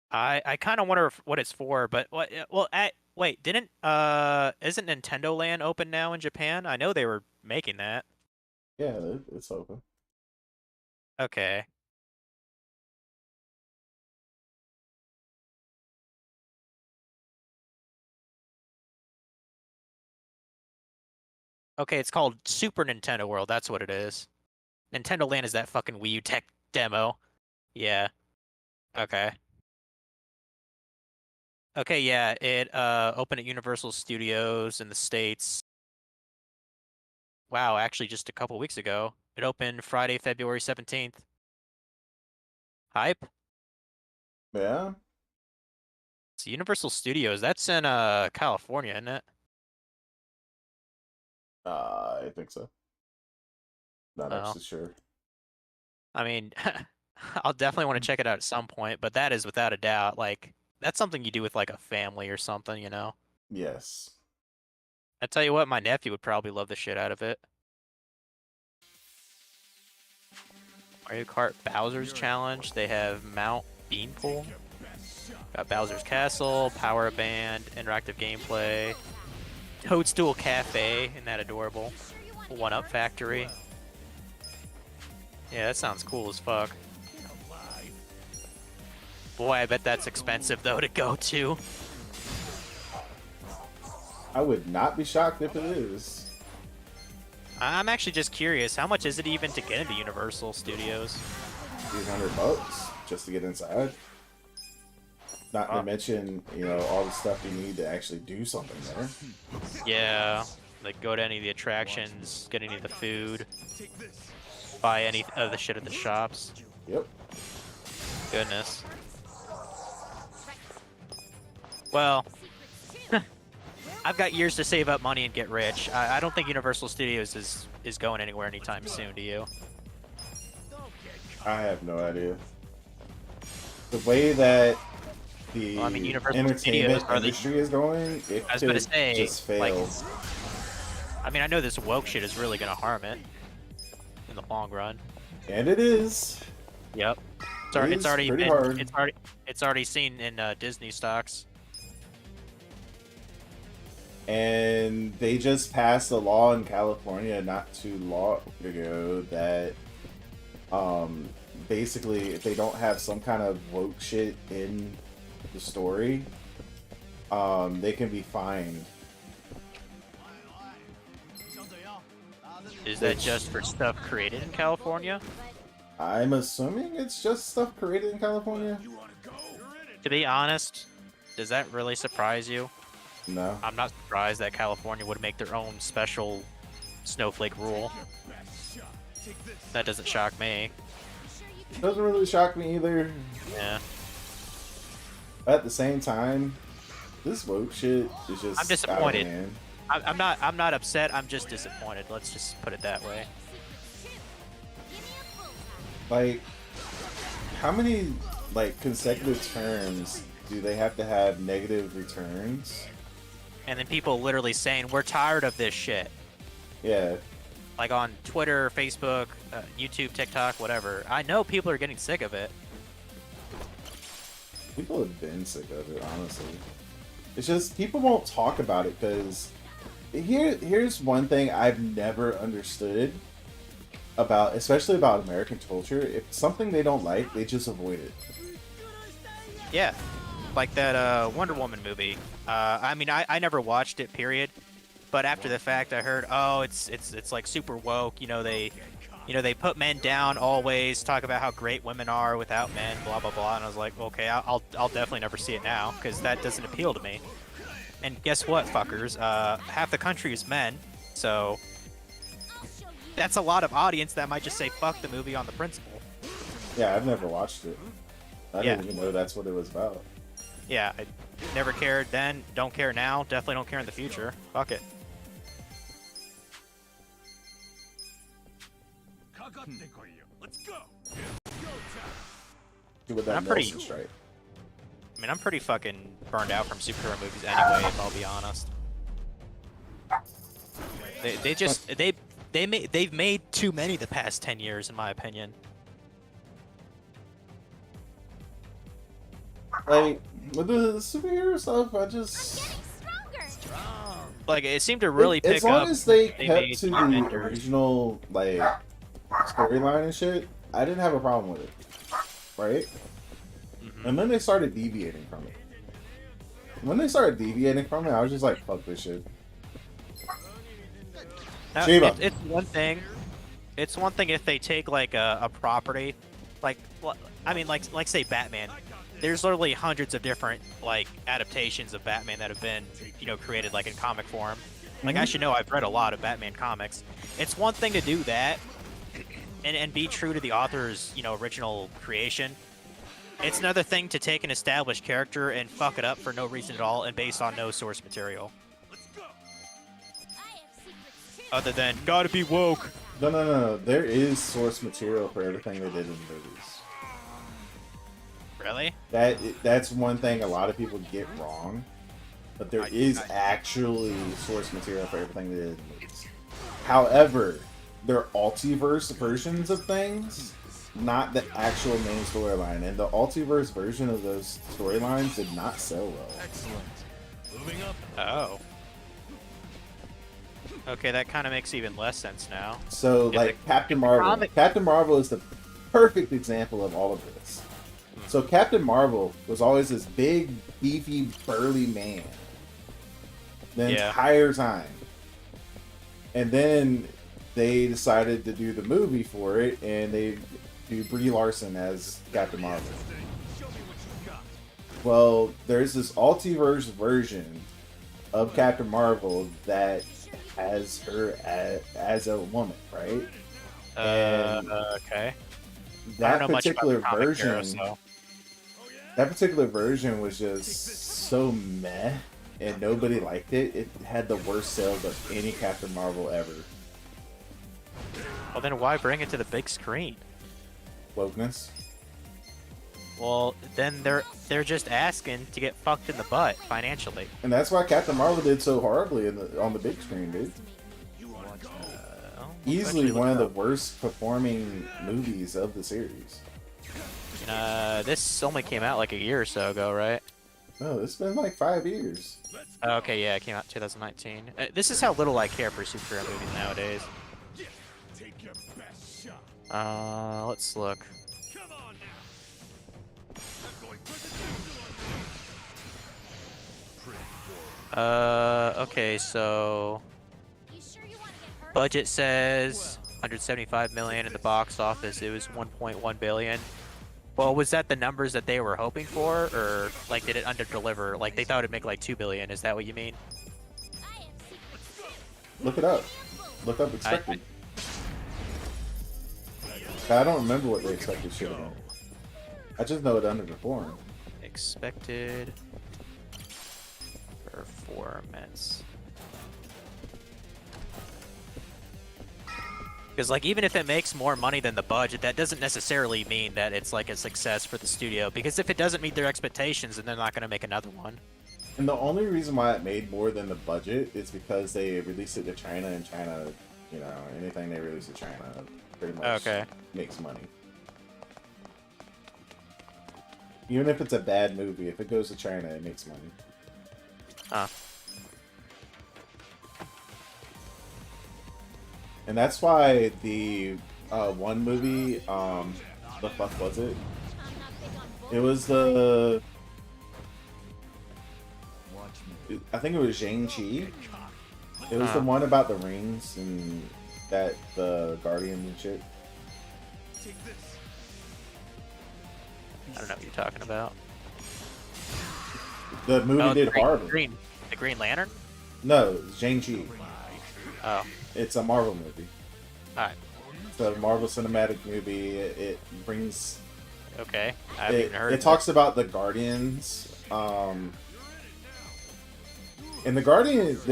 I kind of wonder what it's for, but what? Well, wait, isn't Nintendo Land open now in Japan? I know they were making that. Yeah, it's open. Okay. Okay, it's called Super Nintendo World. That's what it is. Nintendo Land is that fucking Wii U tech demo. Yeah. Okay. Okay, yeah, it opened at Universal Studios in the States. Wow, actually just a couple weeks ago. It opened Friday, February 17th. Hype. Yeah. It's Universal Studios. That's in California, isn't it? I think so. Not Oh. actually sure. I mean, I'll definitely want to check it out at some point, but that is without a doubt, like, that's something you do with like a family or something, you know? Yes. I tell you what, my nephew would probably love the shit out of it. Mario Kart Bowser's Challenge. They have Mount Beanpole. Got Bowser's Castle, Power Band, interactive gameplay. Toadstool Cafe, isn't that adorable? One-Up Factory. Yeah, that sounds cool as fuck. Boy, I bet that's expensive though to go to. I would not be shocked if it is. I'm actually just curious, how much is it even to get into Universal Studios? $300 just to get inside. Not to mention, you know, all the stuff you need to actually do something there. Yeah, like go to any of the attractions, get any of the food, buy any of the shit at the shops. Yep. Goodness. Well, I've got years to save up money and get rich. I don't think Universal Studios is going anywhere anytime soon, do you? I have no idea. The way that the Well, I mean, Universal entertainment Studios are the- industry is going, it I was gonna could say, just fail. like, I mean, I know this woke shit is really gonna harm it in the long run. And it is. Yep. It It's is already pretty been, hard. it's already seen in Disney stocks. And they just passed a law in California not too long ago that basically if they don't have some kind of woke shit in the story, they can be fined. Is that just for stuff created in California? I'm assuming it's just stuff created in California. To be honest, does that really surprise you? No. I'm not surprised that California would make their own special snowflake rule. That doesn't shock me. Doesn't really shock me either. Yeah. At the same time, this woke shit is just I'm disappointed. out of hand. I'm not upset, I'm just disappointed. Let's just put it that way. Like, how many like consecutive terms do they have to have negative returns? And then people literally saying, we're tired of this shit. Yeah, Like on Twitter, Facebook, YouTube, TikTok, whatever. I know people are getting sick of it. people have been sick of it, honestly. It's just people won't talk about it because here's one thing I've never understood about, especially about American culture. If something they don't like, they just avoid it. Yeah. Like that Wonder Woman movie. I mean, I never watched it, period. But after the fact, I heard, oh, it's like super woke. You know, they put men down always. Talk about how great women are without men. Blah blah blah. And I was like, okay, I'll definitely never see it now because that doesn't appeal to me. And guess what, fuckers? Half the country is men, so that's a lot of audience that might just say fuck the movie on the principle. Yeah, I've never watched it. I Yeah. didn't even know that's what it was about. Yeah, I never cared then. Don't care now. Definitely don't care in the future. Fuck it. Let's go. Do with that I'm pretty- Nelson strike. I mean, I'm pretty fucking burned out from superhero movies anyway, if I'll be honest. They've made too many the past 10 years, in my opinion. Like with the superhero stuff, I just Stronger. Like, it seemed to really pick as long up. as they made kept to the Avengers. original like storyline and shit, I didn't have a problem with it, right? And then they started deviating from it. When they started deviating from it, I was just like, "Fuck this shit." Shiva. It's one thing. It's one thing if they take like a property, like I mean, like say Batman. There's literally hundreds of different like adaptations of Batman that have been created like in comic form. Like I should know, I've read a lot of Batman comics. It's one thing to do that and be true to the author's original creation, It's another thing to take an established character and fuck it up for no reason at all and based on no source material. I have secrets too. Other than, gotta be woke. No. There is source material for everything they did in the movies. Really? That's one thing a lot of people get wrong. But there is actually source material for everything they did in the movies. However, they're multiverse versions of things, not the actual main storyline. And the multiverse version of those storylines did not sell well. Excellent. Moving up. Oh. Okay, that kind of makes even less sense now. So, Yeah, like, Captain Marvel. comic- Captain Marvel is the perfect example of all of this. So, Captain Marvel was always this big, beefy, burly man the Yeah. entire time. And then they decided to do the movie for it, and they do Brie Larson as Captain Marvel. Show me what you got. Well, there's this multiverse version of Captain Marvel that has her as a woman, right? And Okay. I that don't know much about particular the comic version, hero, so. that particular version was just so meh, and nobody liked it. It had the worst sales of any Captain Marvel ever. Well, then why bring it to the big screen? Wokeness. Well, then they're just asking to get fucked in the butt financially. And that's why Captain Marvel did so horribly on the big screen, dude. Easily one of the worst performing movies of the series. This only came out like a year or so ago, right? No, it's been like 5 years. Okay, yeah, it came out 2019. This is how little I care for superhero movies nowadays. Take your best shot. Let's look. Come on now. I'm going for the Pretty boy. Okay, so You sure you want to get hurt? budget says 175 million in the box office. It was 1.1 billion. Well, was that the numbers that they were hoping for, or like did it underdeliver? Like they thought it'd make like 2 billion. Is that what you mean? I have secrets too. Look it up. Look up expected. I don't remember what they expected should have been. I just know it underperformed. Expected performance. Because like even if it makes more money than the budget, that doesn't necessarily mean that it's like a success for the studio. Because if it doesn't meet their expectations, then they're not going to make another one. And the only reason why it made more than the budget is because they released it to China, and China, you know, anything they release to China pretty much makes money. Even if it's a bad movie, if it goes to China, it makes money. Huh. And that's why the one movie, the fuck was it? I'm not big on It was the, Watch me. I think it was Shang-Chi. It was the one about the rings and that the Guardian and shit. Take this. I don't know what you're talking about. The movie did horrible. The Green Lantern? No, Shang-Chi. Oh, It's a Marvel movie. alright. It's a Marvel cinematic movie. It brings. Okay. I haven't even heard It of talks about the Guardians. In the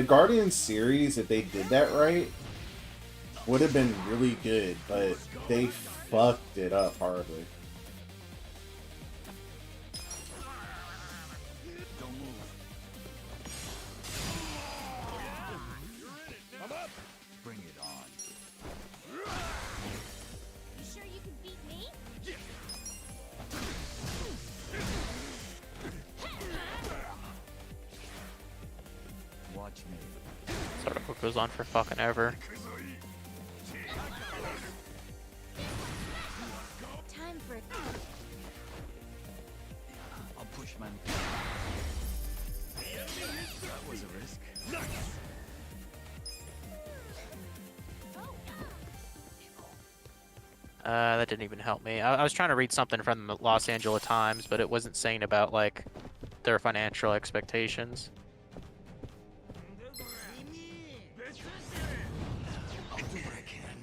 Guardian series, if they did that right, would have been really good, but they fucked it up horribly. Don't move. Bring it on. You sure you can beat me? Watch me. This article goes on for fucking ever. Time for it. I'll push my. That was a risk. That didn't even help me. I was trying to read something from the Los Angeles Times, but it wasn't saying about like their financial expectations. I'll do what I can.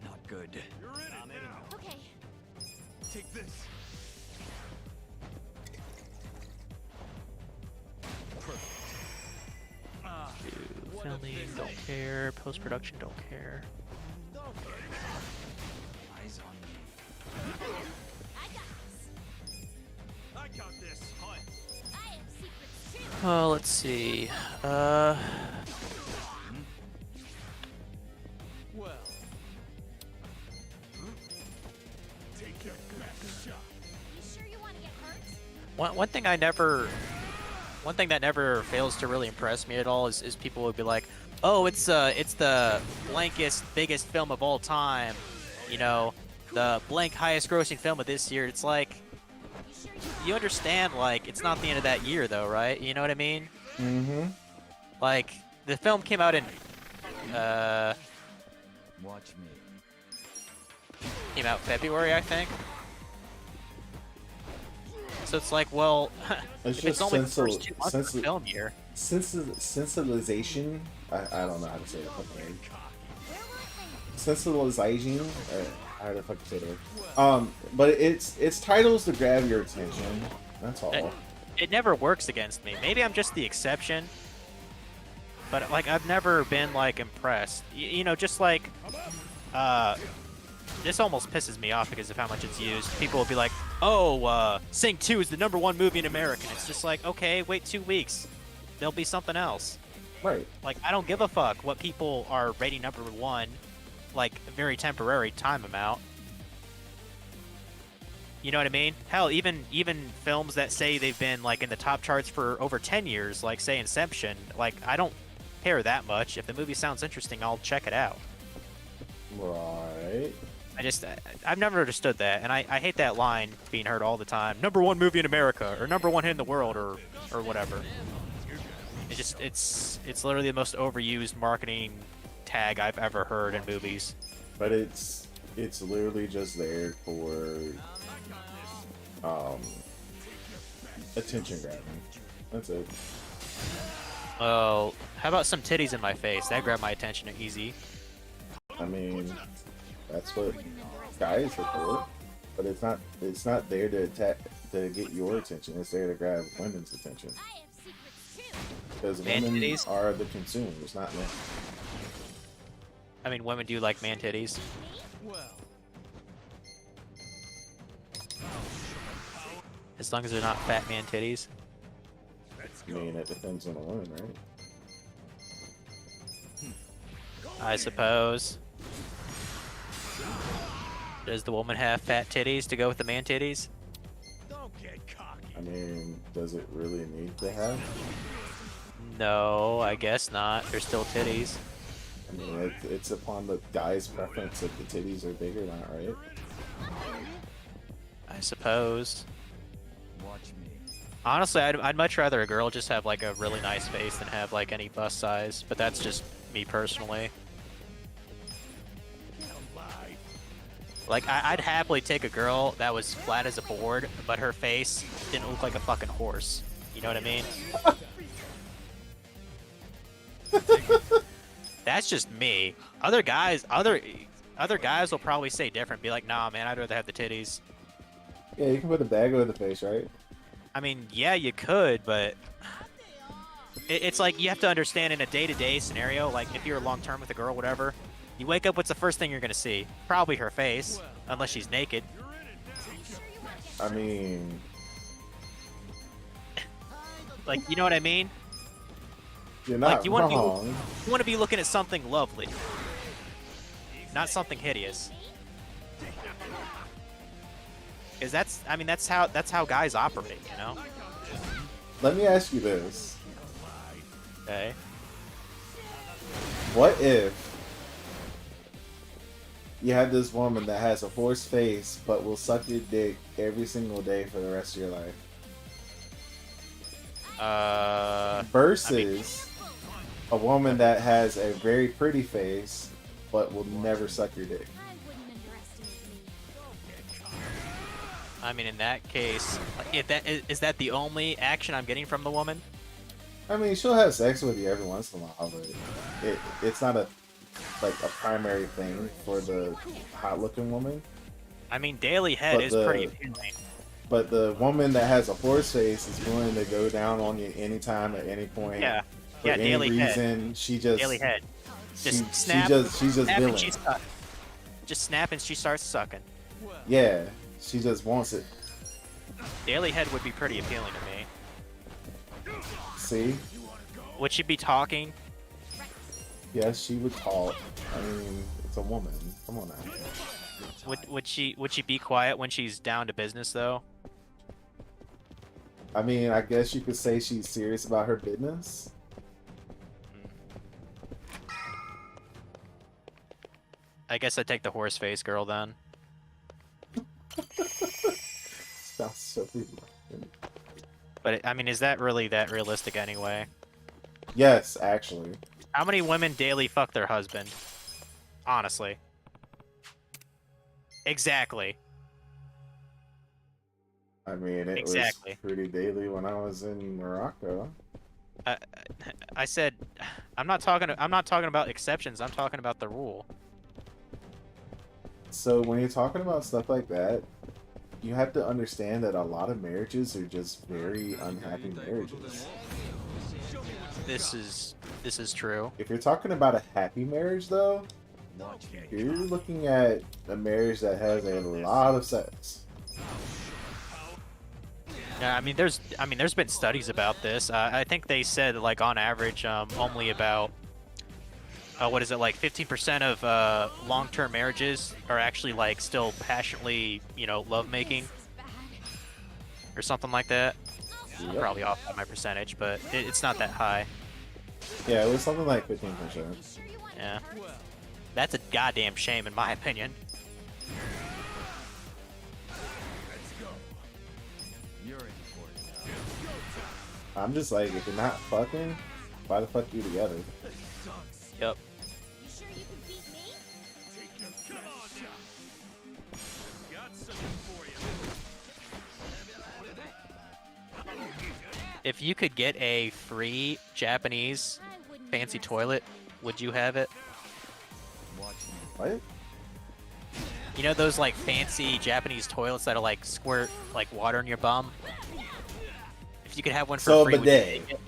Not good. You're in it this. Filming, don't care. Post production, don't care. Eyes on me. I got this. Hunt. I have secrets too. Let's see. Well, Take your best shot. You sure you want to get hurt? One thing that never fails to really impress me at all is people would be like, oh, it's the blankest biggest film of all time, you know, the blank highest grossing film of this year. It's like, You sure you understand, like, it's not the end of that year though, right? You know what I mean? Mm-hmm. Like, the film came out in watch me. came out February, I think. So it's like, well, It's if it's just only the first 2 months of the sensi- film year. Sensibilization. I don't know how to say it. Fucking name. Where will it land? Sensibilization. How the fuck to say the word? But it's titles to grab your attention. That's all. It never works against me. Maybe I'm just the exception. But like, I've never been like impressed. You know, just like this almost pisses me off because of how much it's used. People will be like, "Oh, Sing 2 is the #1 movie in America." And it's just like, okay, wait 2 weeks. There'll be something else. Right. Like, I don't give a fuck what people are rating #1, like, a very temporary time amount. You know what I mean? Hell, even films that say they've been, like, in the top charts for over 10 years, like, say, Inception, like, I don't care that much. If the movie sounds interesting, I'll check it out. Right. I've never understood that, and I hate that line being heard all the time. #1 movie in America, or #1 hit in the world, or whatever. It's literally the most overused marketing tag I've ever heard in movies. But it's literally just there for attention grabbing. That's it. Oh, how about some titties in my face? That grabbed my attention easy. I mean, that's what guys are for. But it's not there to get your attention. It's there to grab women's attention. I have secrets too. Because Man women titties? are the consumers, not men. I mean, women do like man titties. Well, As long as they're not fat man titties. I mean, it depends on the woman, right? I suppose. Does the woman have fat titties to go with the man titties? Don't get cocky. I mean, does it really need to have? No, I guess not. They're still titties. I mean, it's upon the guy's preference if the titties are big or not, right? I suppose. watch me. Honestly, I'd much rather a girl just have like a really nice face than have like any bust size, but that's just me personally. Like, I'd happily take a girl that was flat as a board, but her face didn't look like a fucking horse. You know what I mean? That's just me. Other guys will probably say different. Be like, nah, man, I'd rather have the titties. Yeah, you can put a bag over the face, right? I mean, yeah, you could, but it's like you have to understand in a day-to-day scenario, like if you're long-term with a girl, whatever, you wake up, what's the first thing you're gonna see? Probably her face, unless she's naked. I mean, Like, you know what I mean? you're not Like, you want wrong. to be looking at something lovely, not something hideous. Because that's how guys operate, you know? Let me ask you this. Okay. What if you had this woman that has a horse face but will suck your dick every single day for the rest of your life? Versus a woman that has a very pretty face but will never suck your dick. I wouldn't underestimate me. I mean, in that case, if that is that the only action I'm getting from the woman? I mean, she'll have sex with you every once in a while, but it's not a primary thing for the hot looking woman. I mean, Daily Head But is the- pretty appealing. But the woman that has a horse face is willing to go down on you anytime at any point. Yeah. For Yeah, any Daily Head. reason. She just Daily Head. Just she snap. just snap and villain. she suck. Just snap and she starts sucking. Yeah, she just wants it. Daily Head would be pretty appealing to me. See? Would she be talking? Yes, she would talk. I mean, it's a woman. Come on now. Would she be quiet when she's down to business though? I mean, I guess you could say she's serious about her business. I guess I'd take the horse face girl then. Sounds so weird. But I mean, is that really that realistic anyway? Yes, actually. How many women daily fuck their husband? Honestly. Exactly. I mean, it Exactly. was pretty daily when I was in Morocco. I said, I'm not talking about exceptions. I'm talking about the rule. So when you're talking about stuff like that, you have to understand that a lot of marriages are just very unhappy marriages. This is true. If you're talking about a happy marriage, though, you're looking at a marriage that has a lot of sex. Yeah, I mean, there's been studies about this. I think they said like on average, only about what is it, like 15% of long-term marriages are actually like still passionately, lovemaking or something like that. I'm Yep. probably off by my percentage, but it's not that high. Yeah, it was something like 15%. Yeah, that's a goddamn shame in my opinion. You're in for it now. I'm just like, if you're not fucking, why the fuck you together? Yep. You sure you can beat me? Come on now. Got something for you. If you could get a free Japanese I wouldn't fancy mess toilet, would you have it? Watch me. What? You know those like fancy Japanese toilets that'll like squirt like water in your bum? If you could have one for So a free, would you bidet. take it?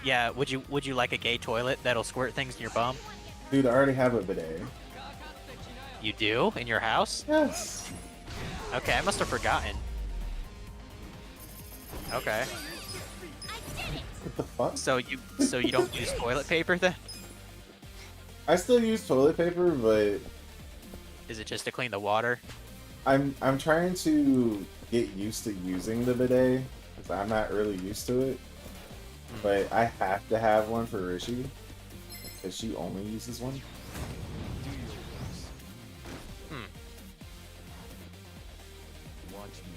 Yeah, would you like a gay toilet that'll squirt things in your bum? Dude, I already have a bidet. You do? In your house? Yes. Okay, I must have forgotten. Okay. What the fuck? So you don't use toilet paper then? I still use toilet paper, but Is it just to clean the water? I'm trying to get used to using the bidet because I'm not really used to it. But I have to have one for Rishi because she only uses one. Watch me.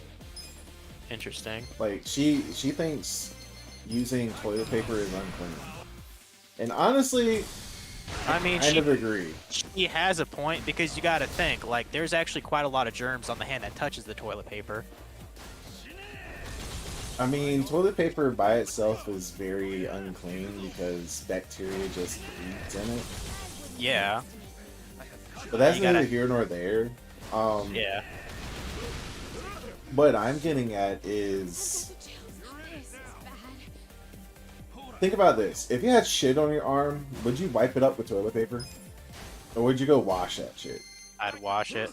Interesting. Like she thinks using toilet paper is unclean, and honestly, I mean, I never agree. she has a point because you got to think like there's actually quite a lot of germs on the hand that touches the toilet paper. I mean, toilet paper by itself is very unclean because bacteria just feeds in it. Yeah. But that's You gotta- neither here nor there. Yeah. What I'm getting at is, think about this: if you had shit on your arm, would you wipe it up with toilet paper, or would you go wash that shit? I'd wash it.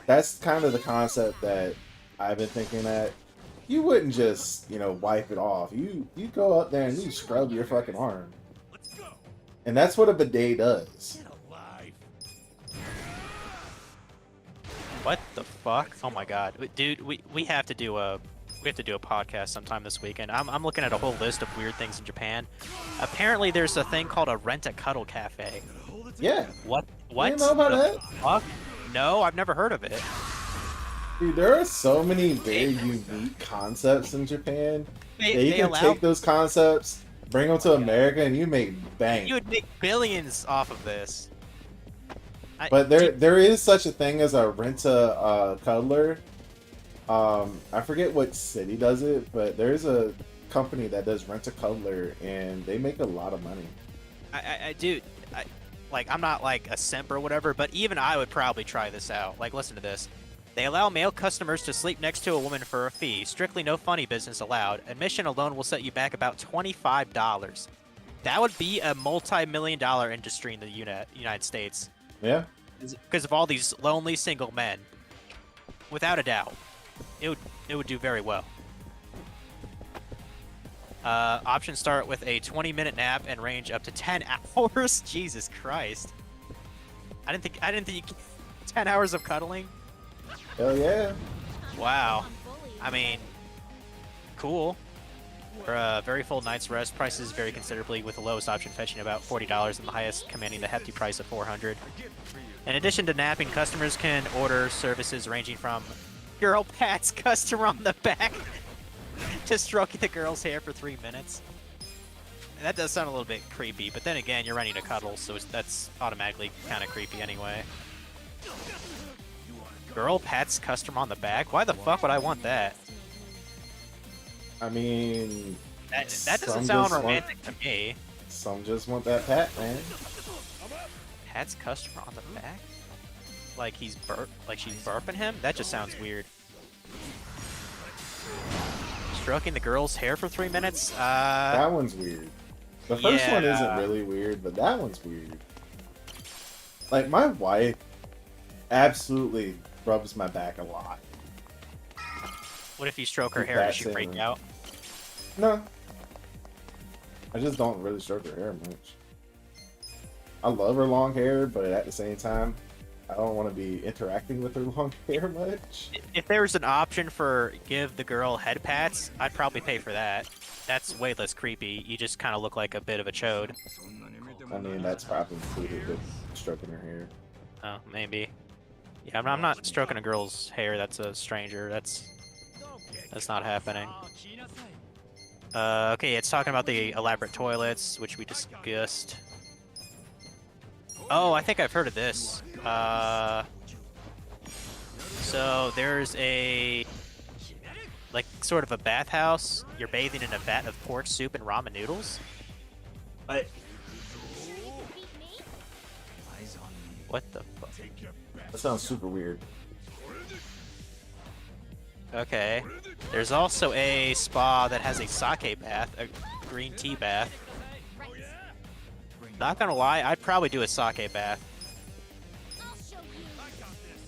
That's kind of the concept that I've been thinking that you wouldn't just, wipe it off. You go up there and you scrub your fucking arm. And that's what a bidet does. What the fuck? Oh my god, dude, we have to do a podcast sometime this weekend. I'm looking at a whole list of weird things in Japan. Apparently, there's a thing called a rent-a-cuddle cafe. Yeah. What? You know about the that? fuck? No, I've never heard of it. Dude, there are so many very unique concepts in Japan. They, that you they can allow take those concepts, bring them to America, and you make bank. you would make billions off of this. But there is such a thing as a rent-a-cuddler. I forget what city does it, but there's a company that does rent-a-cuddler, and they make a lot of money. Dude, like I'm not like a simp or whatever, but even I would probably try this out. Like, listen to this. They allow male customers to sleep next to a woman for a fee. Strictly no funny business allowed. Admission alone will set you back about $25. That would be a multi-million-dollar industry in the United States. Yeah. Because of all these lonely single men. Without a doubt. It would do very well. Options start with a 20-minute nap and range up to 10 hours. Jesus Christ. I didn't think you 10 hours of cuddling. Hell yeah. Wow. I mean, cool. For a very full night's rest, prices vary considerably, with the lowest option fetching about $40 and the highest commanding the hefty price of $400. In addition to napping, customers can order services ranging from girl pats customer on the back to stroking the girl's hair for 3 minutes. And that does sound a little bit creepy, but then again, you're running a cuddle, so that's automatically kind of creepy anyway. Girl pats customer on the back? Why the fuck would I want that? I mean, That doesn't sound romantic to me. Some just want that pat, man. Pats customer on the back? Like she's burping him? That just sounds weird. Stroking the girl's hair for 3 minutes? That one's weird. The first one yeah. isn't really weird, but that one's weird. Like, my wife absolutely rubs my back a lot. What if you stroke her Keep hair? that Does she freak same. out? No. I just don't really stroke her hair much. I love her long hair, but at the same time, I don't want to be interacting with her long hair much. If there was an option for give the girl head pats, I'd probably pay for that. That's way less creepy. You just kind of look like a bit of a chode. I mean, that's probably included with stroking her hair. Oh, maybe. Yeah, I'm not stroking a girl's hair. That's a stranger. That's not happening. Okay, it's talking about the elaborate toilets, which we discussed. Oh, I think I've heard of this. So there's a, like, sort of a bathhouse. You're bathing in a vat of pork soup and ramen noodles. What the fuck? That sounds super weird. Okay. There's also a spa that has a sake bath, a green tea bath. Not gonna lie, I'd probably do a sake bath.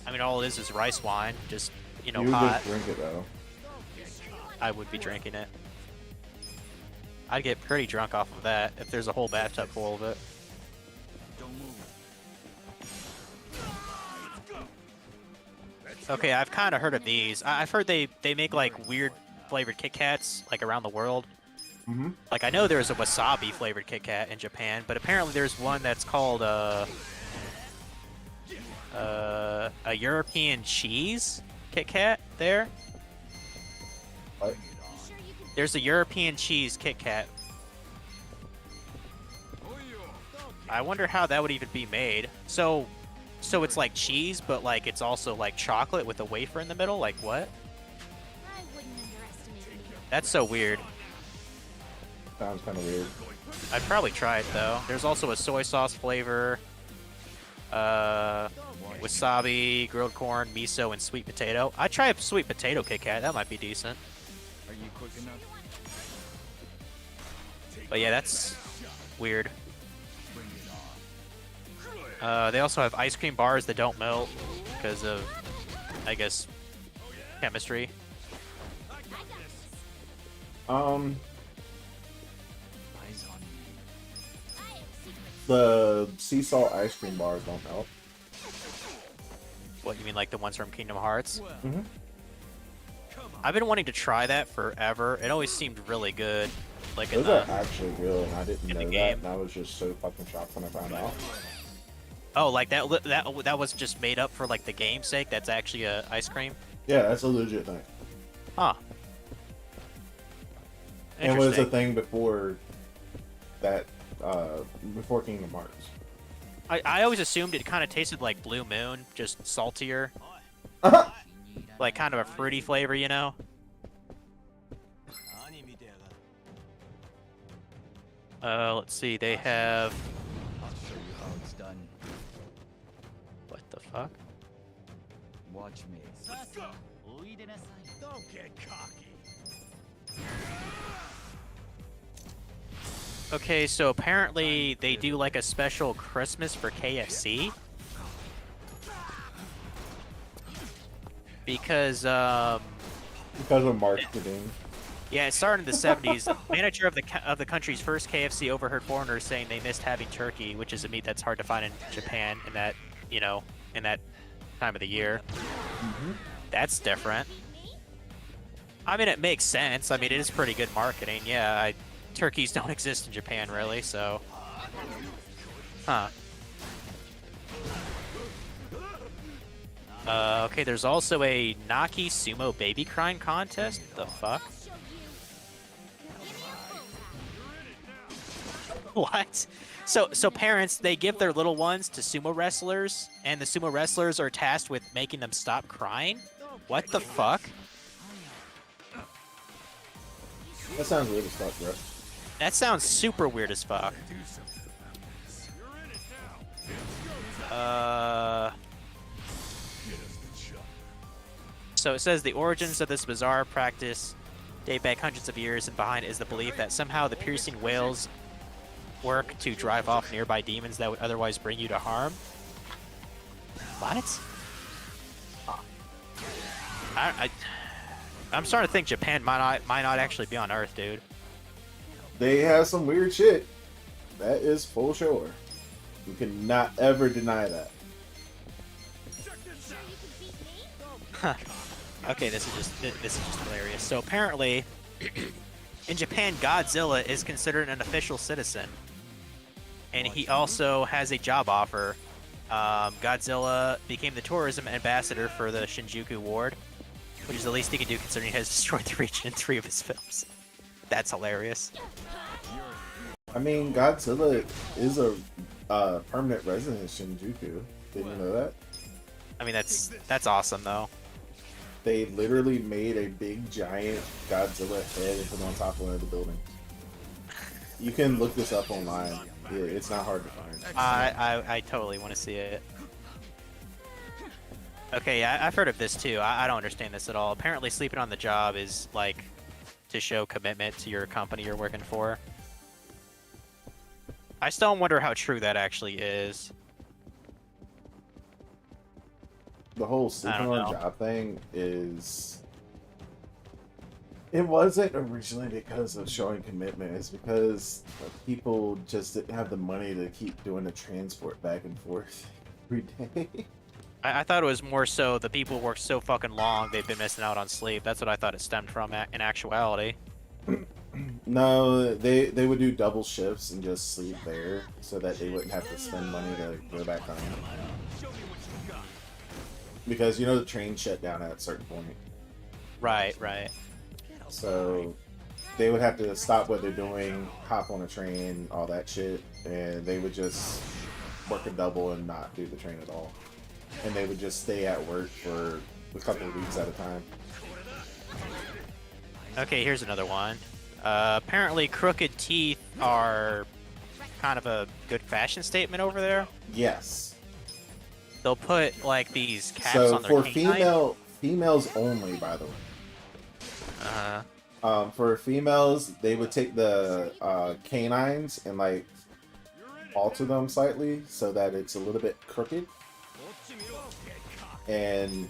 I mean, all it is rice wine, just, you know, You hot. would drink it though. I would be drinking it. I'd get pretty drunk off of that if there's a whole bathtub full of it. Okay, I've kind of heard of these. I've heard they make like weird flavored Kit Kats like around the world. Mm-hmm. Like I know there's a wasabi flavored Kit Kat in Japan, but apparently there's one that's called a European cheese Kit Kat there. What? There's a European cheese Kit Kat. I wonder how that would even be made. So it's like cheese, but like it's also like chocolate with a wafer in the middle? Like what? I wouldn't underestimate you. That's so weird. Sounds kind of weird. I'd probably try it though. There's also a soy sauce flavor, wasabi, grilled corn, miso, and sweet potato. I'd try a sweet potato Kit Kat. That might be decent. Are you quick enough? But yeah, that's weird. Bring it on. They also have ice cream bars that don't melt because of, I guess, chemistry. Eyes on me. The sea salt ice cream bars don't melt. What, you mean like the ones from Kingdom Hearts? Mm-hmm. I've been wanting to try that forever. It always seemed really good. Like in Those the, are actually good, and I didn't in the know game. that, and I was just so fucking shocked when I found out. oh, like that was just made up for like the game's sake. That's actually a ice cream. Yeah, that's a legit thing. Huh. And it was a Interesting. thing before that, before Kingdom Hearts. I always assumed it kind of tasted like Blue Moon, just saltier, like kind of a fruity flavor, you know? Let's see. They have I'll show you how it's done. fuck? Watch me. Let's go. Don't get cocky. Okay, so apparently they do like a special Christmas for KFC. Because, Because of marketing. yeah, it started in the 70s. The manager of the country's first KFC overheard foreigners saying they missed having turkey, which is a meat that's hard to find in Japan in that, in that time of the year. That's different. I mean, it makes sense. I mean, it is pretty good marketing. Yeah, turkeys don't exist in Japan, really, so... Huh. Okay, there's also a Naki Sumo baby crying contest. The fuck? What? So parents, they give their little ones to sumo wrestlers, and the sumo wrestlers are tasked with making them stop crying? What the fuck? That sounds weird as fuck, bro. That sounds super weird as fuck. So it says the origins of this bizarre practice date back hundreds of years, and behind is the belief that somehow the piercing wails work to drive off nearby demons that would otherwise bring you to harm. What? I'm starting to think Japan might not actually be on Earth, dude. They have some weird shit. That is full sure. You cannot ever deny that. Huh. Okay, this is just hilarious. So apparently, in Japan, Godzilla is considered an official citizen, and he also has a job offer. Godzilla became the tourism ambassador for the Shinjuku Ward, which is the least he can do considering he has destroyed the region in 3 of his films. That's hilarious. I mean, Godzilla is a permanent resident of Shinjuku. Didn't you know that? I mean, that's awesome though. They literally made a big giant Godzilla head and put it on top of one of the buildings. You can look this up online. Yeah, it's not hard to find. I totally want to see it. Okay, yeah, I've heard of this too. I don't understand this at all. Apparently, sleeping on the job is like to show commitment to your company you're working for. I still wonder how true that actually is. The whole sleeping don't on know. job thing is... It wasn't originally because of showing commitment. It's because people just didn't have the money to keep doing the transport back and forth every day. I thought it was more so the people work so fucking long they've been missing out on sleep. That's what I thought it stemmed from in actuality. No, they would do double shifts and just sleep there so that they wouldn't have to spend money to go back home. Because, you know, the train shut down at a certain point. Right, right. So they would have to stop what they're doing, hop on a train, all that shit, and they would just work a double and not do the train at all. And they would just stay at work for a couple of weeks at a time. Okay, here's another one. Apparently, crooked teeth are kind of a good fashion statement over there. Yes. They'll put like these caps So on their for canine. females only, by the way. For females, they would take the canines and like alter them slightly so that it's a little bit crooked. And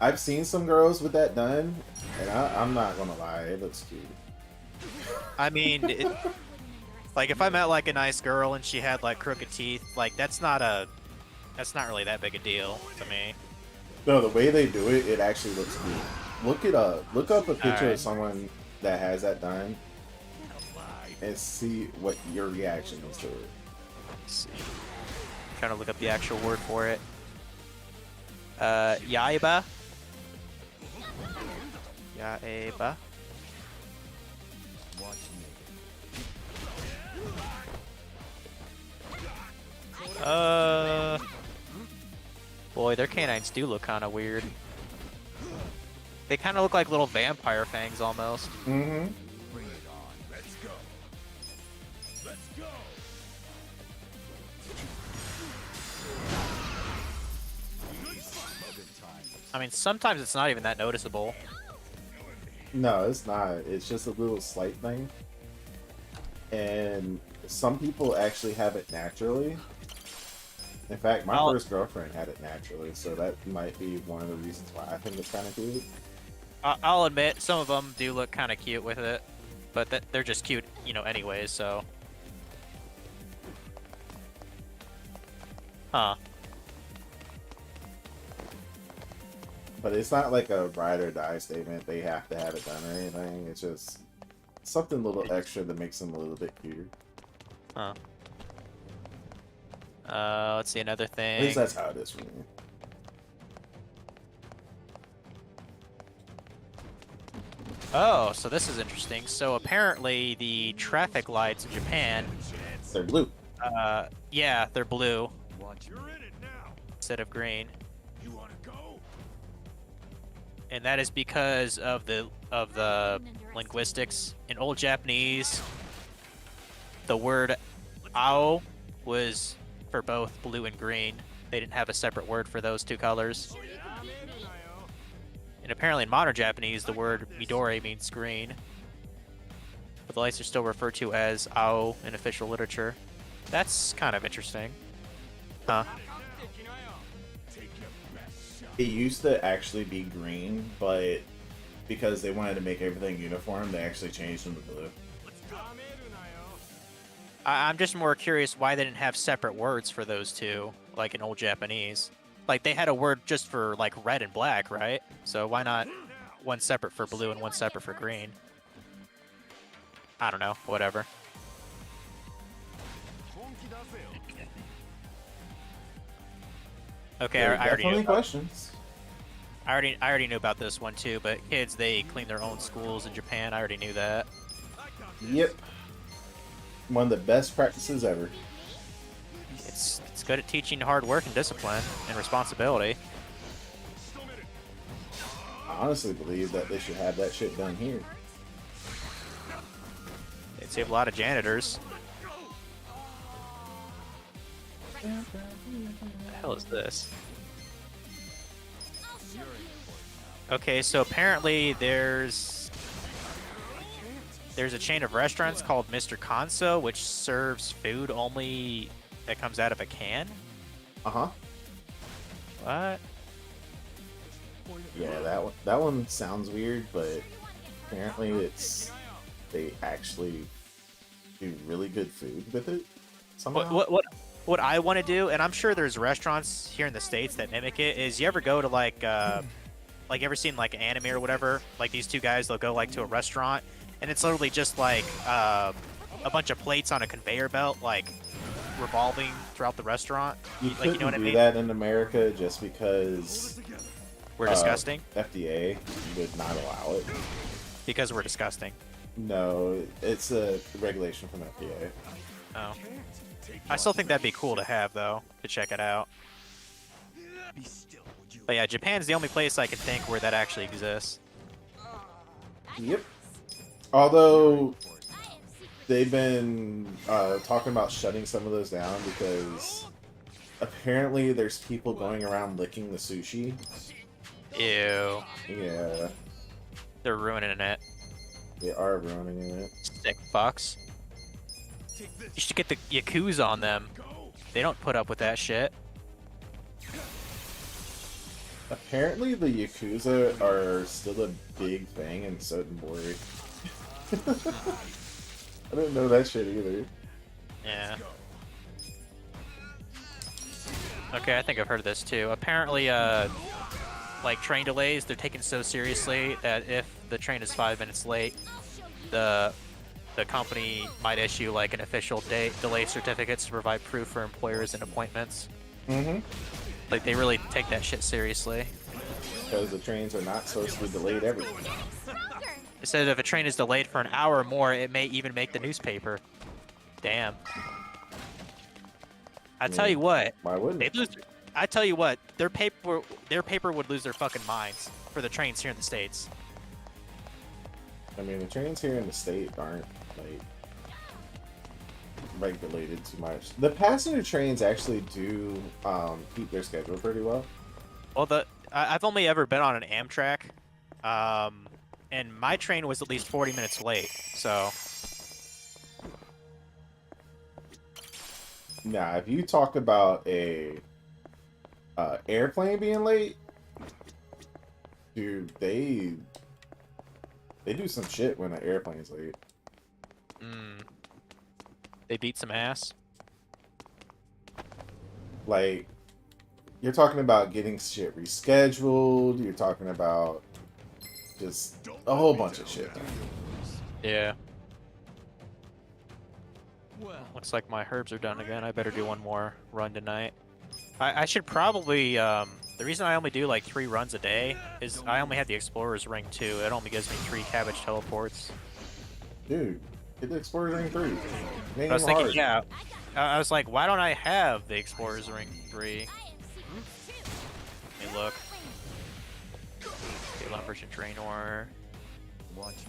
I've seen some girls with that done, and I'm not gonna lie, it looks cute. I mean, like if I met like a nice girl and she had like crooked teeth, like that's not really that big a deal to me. No, the way they do it, it actually looks cute. Look it up. Look up a picture Alright. of someone that has that done, and see what your reaction is to it. Let's see. Trying to look up the actual word for it. Yaiba. Yaiba. Watch me. Boy, their canines do look kind of weird. They kind of look like little vampire fangs almost. Mm-hmm. Bring it on. Let's go. Let's go. I mean, sometimes it's not even that noticeable. No, it's not. It's just a little slight thing. And some people actually have it naturally. In fact, my first girlfriend had it naturally, so that might be one of the reasons why I think it's kind of cute. I'll admit, some of them do look kind of cute with it, but they're just cute, you know, anyways, so. Huh. But it's not like a ride or die statement. They have to have it done or anything. It's just something a little extra that makes them a little bit cuter. Huh. Let's see another At thing. least that's how it is for me. Oh, so this is interesting. So apparently the traffic lights in Japan, They're blue. yeah, they're blue Watch me. You're in it now. instead of green. You wanna go? And that is because of the linguistics. In Old Japanese, the word "ao" was for both blue and green. They didn't have a separate word for those two colors. And apparently in modern Japanese, the word "midori" means green. But the lights are still referred to as "ao" in official literature. That's kind of interesting. Huh. It used to actually be green, but because they wanted to make everything uniform, they actually changed them to blue. I'm just more curious why they didn't have separate words for those two, like in Old Japanese. Like, they had a word just for, like, red and black, right? So why not one separate for blue and one separate for green? I don't know. Whatever. Okay, There are I already definitely knew. questions. I already knew about this one too. But kids, they clean their own schools in Japan. I already knew that. Yep. One of the best practices ever. It's good at teaching hard work and discipline and responsibility. I honestly believe that they should have that shit done here. They'd save a lot of janitors. What the hell is this? Okay, so apparently there's a chain of restaurants called Mr. Kanso, which serves food only that comes out of a can. Uh-huh. What? Yeah, that one sounds weird, but apparently they actually do really good food with it somehow. What I want to do, and I'm sure there's restaurants here in the States that mimic it, is you ever go to like you ever seen like anime or whatever? Like these two guys, they'll go like to a restaurant, and it's literally just like a bunch of plates on a conveyor belt, like revolving throughout the restaurant. You Like, couldn't you know what I do mean? that in America just because We're disgusting FDA would not allow it. because we're disgusting. No, it's a regulation from FDA. Oh, I still think that'd be cool to have though, to check it out. Be still, would you? But yeah, Japan's the only place I can think where that actually exists. Yep. Although they've been talking about shutting some of those down because apparently there's people going around licking the sushi. Ew, Yeah, they're ruining it. they are ruining it. Sick fucks. You should get the Yakuza on them. They don't put up with that shit. Apparently the Yakuza are still a big thing in Sotenbori. I didn't know that shit either. Yeah. Okay, I think I've heard of this too. Apparently, like train delays, they're taken so seriously that if the train is 5 minutes late, the company might issue like an official delay certificates to provide proof for employers and appointments. Mm-hmm. Like they really take that shit seriously. Because the trains are not supposed to be delayed every. It said if a train is delayed for an hour or more, it may even make the newspaper. Damn. I tell you what, Why wouldn't they it? lose. I tell you what, their paper would lose their fucking minds for the trains here in the States. I mean, the trains here in the state aren't like regulated too much. The passenger trains actually do keep their schedule pretty well. Well, I've only ever been on an Amtrak, and my train was at least 40 minutes late. So Nah, if you talk about a airplane being late, dude, they do some shit when an airplane's late. they beat some ass. Like, you're talking about getting shit rescheduled. You're talking about just a whole bunch of shit. Yeah. Looks like my herbs are done again. I better do one more run tonight. I should probably, the reason I only do like 3 runs a day is I only have the Explorer's Ring 2. It only gives me 3 cabbage teleports. Dude, get the Explorer's Ring 3. It ain't I was even thinking, hard. yeah. I was like, why don't I have the Explorer's Ring 3? Hey, look. Okay, Lumberton Trainor. Watch me.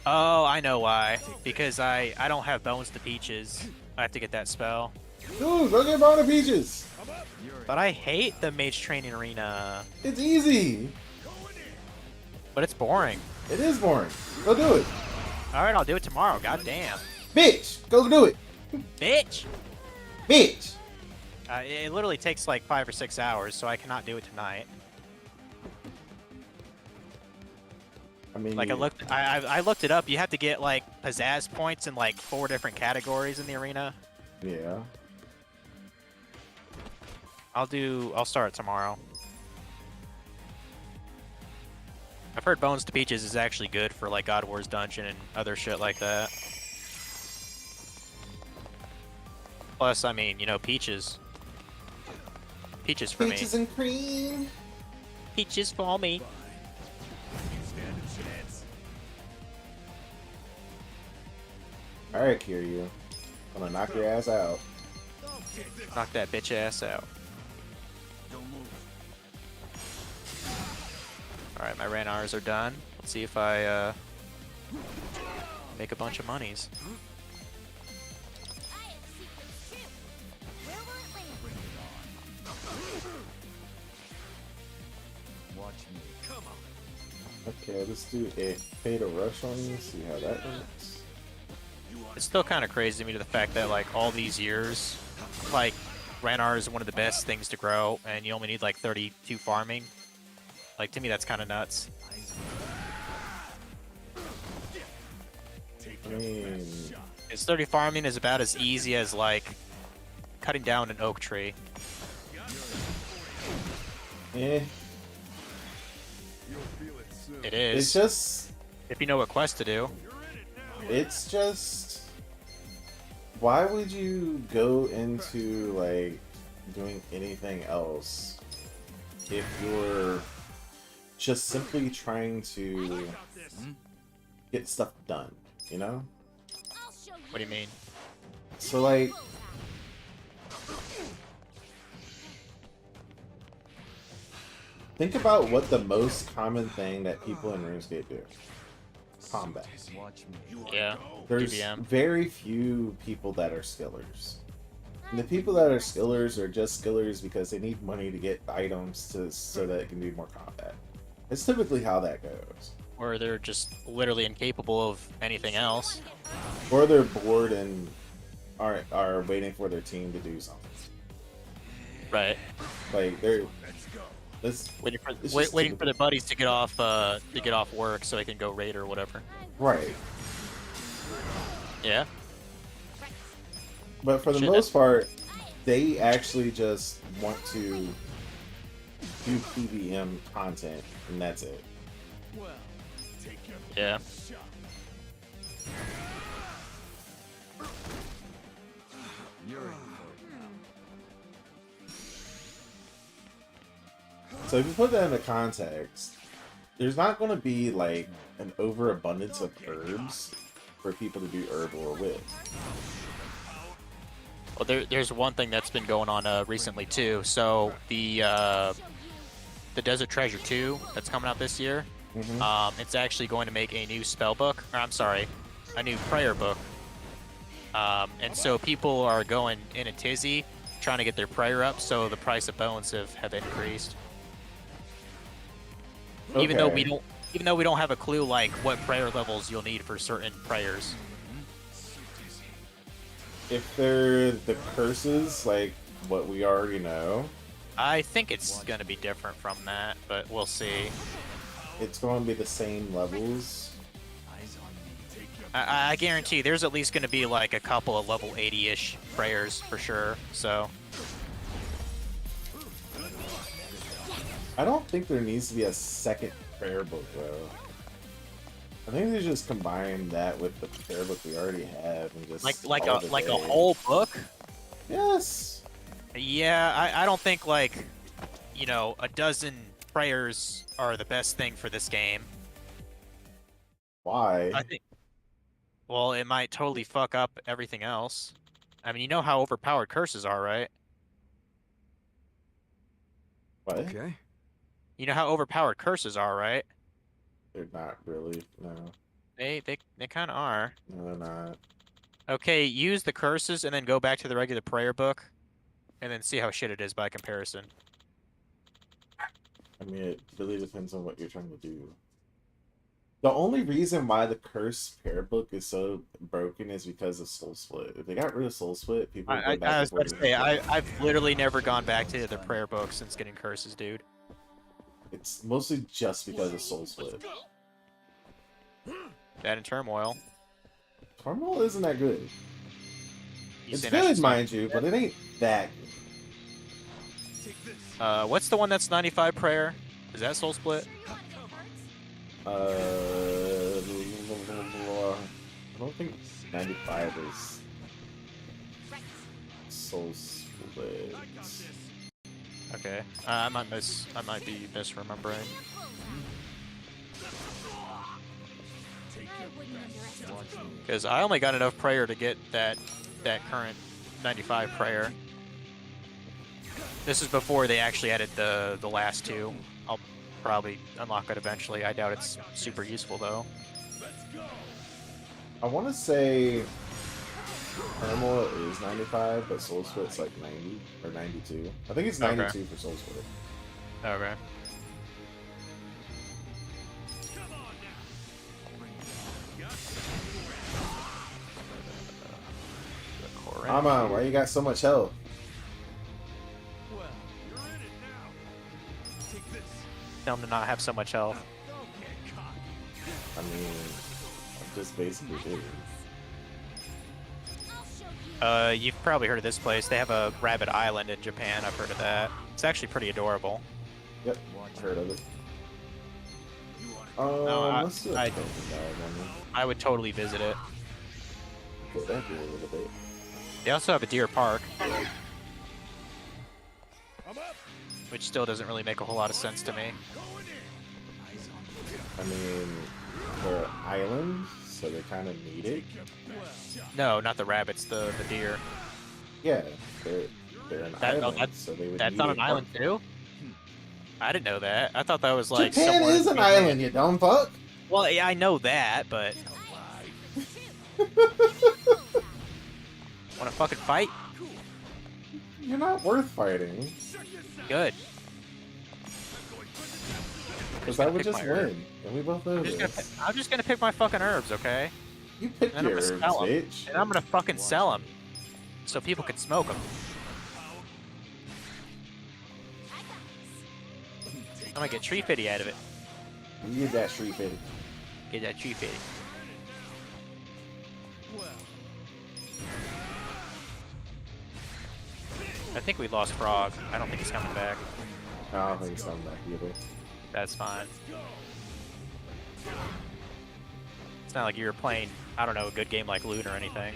Oh, I know why. Because I don't have Bones to Peaches. I have to get that spell. Dude, go get Bona Peaches. But I hate the Mage Training Arena. It's easy. But it's boring. It is boring. Go do it. Alright, I'll do it tomorrow. God damn. Bitch, go do it. Bitch! Bitch. It literally takes like 5 or 6 hours, so I cannot do it tonight. I mean, Like I looked it up. You have to get like pizzazz points in like 4 different categories in the arena. yeah. I'll start tomorrow. I've heard Bones to Peaches is actually good for like God War's Dungeon and other shit like that. Plus, I mean, you know, Peaches. Peaches for Peaches me. and cream. Peaches for me. All right, Kiryu. I'm gonna knock your ass out. Knock that bitch ass out. Alright, my Ranars are done. Let's see if I make a bunch of monies. Watch me. Okay, let's do a fatal rush on you. See how that works. It's still kind of crazy to me to the fact that like all these years, like Ranar is one of the best things to grow, and you only need like 32 farming. Like to me, that's kind of nuts. I mean, It's 30 farming is about as easy as like cutting down an oak tree. eh. It It's is just, if you know what quest to do. it's just. Why would you go into like doing anything else if you're just simply trying to get stuff done? You know? What do you mean? So like, think about what the most common thing that people in RuneScape do. Combat. Watch me. Yeah. There's DBM. very few people that are skillers. And the people that are skillers are just skillers because they need money to get items so that it can do more combat. It's typically how that goes. Or they're just literally incapable of anything else. Or they're bored and are waiting for their team to do something. Right. Like they're this Waiting for It's just waiting for their buddies to get off work so they can go raid or whatever. right. Yeah. But for the Shit, most part, they actually just want to do PVM content, and that's it. Yeah. You're in for it now. So if you put that into context, there's not going to be like an overabundance of herbs for people to do herbal with. Well, there's one thing that's been going on recently too. So the Desert Treasure 2 that's coming out this year, it's actually going to make a new spell book. Or, I'm sorry, a new prayer book. And so people are going in a tizzy trying to get their prayer up, so the price of bones have increased. Even though we don't have a clue like what prayer levels you'll need for certain prayers. If they're the curses, like what we already know, I think it's gonna be different from that, but we'll see. it's going to be the same levels. I guarantee there's at least gonna be like a couple of level 80-ish prayers for sure. So I don't think there needs to be a second prayer book though. I think they just combine that with the prayer book we already have and just like call it a day. whole book. Yes. Yeah, I don't think like, you know, a dozen prayers are the best thing for this game. Why? I think. Well, it might totally fuck up everything else. I mean, you know how overpowered curses are, right? What? Okay. You know how overpowered curses are, right? They're not really. No. They kind of are. No, they're not. Okay, use the curses and then go back to the regular prayer book, and then see how shit it is by comparison. I mean, it really depends on what you're trying to do. The only reason why the curse prayer book is so broken is because of Soul Split. If they got rid of Soul Split, people would go back I was and about to forth. say, I've literally never gone back to the prayer book since getting curses, dude. It's mostly just because of Soul Split. That and turmoil. Turmoil isn't that good. You It's saying I should good, stop- mind you, but it ain't that good. What's the one that's 95 prayer? Is that Soul Split? I don't think 95 is Soul Split. Okay. I might be misremembering. Because I only got enough prayer to get that current 95 prayer. This is before they actually added the last two. I'll probably unlock it eventually. I doubt it's super useful though. I want to say Turmoil is 95, but Soul Split's like 90 or 92. I think it's 92 for Soul Split. Okay. Come on, why you got so much health? Well, you're in it now. Take this. Tell them to not have so much health. Don't get cocky. I mean, I just basically did. You've probably heard of this place. They have a Rabbit Island in Japan. I've heard of that. It's actually pretty adorable. Yep, I heard of it. Let's do a I- token dive on me. I would totally visit it. Go back here a little bit. They also have a deer park, I'm up. which still doesn't really make a whole lot of sense to me. Going in. I mean, they're islands, so they kind of need it. No, not the rabbits, the deer. Yeah, they're an island, so they would That's need on a an island park. too? I didn't know that. I thought that was like Japan somewhere is an between- island, you dumb fuck. Well, yeah, I know that, but want to fucking fight? You're not worth fighting, Good. because I would pick just my herb. win, and we both know this. I'm just gonna pick my fucking herbs, okay? You pick And I'm your gonna herbs, sell 'em. bitch. And I'm gonna fucking sell them, so people can smoke them. I'm gonna get tree fitty out of it. You get that street fitty. Get that tree fitty. I think we lost Frog. I don't think he's coming back. I don't think it's coming back either. That's fine. It's not like you were playing, I don't know, a good game like Loot or anything.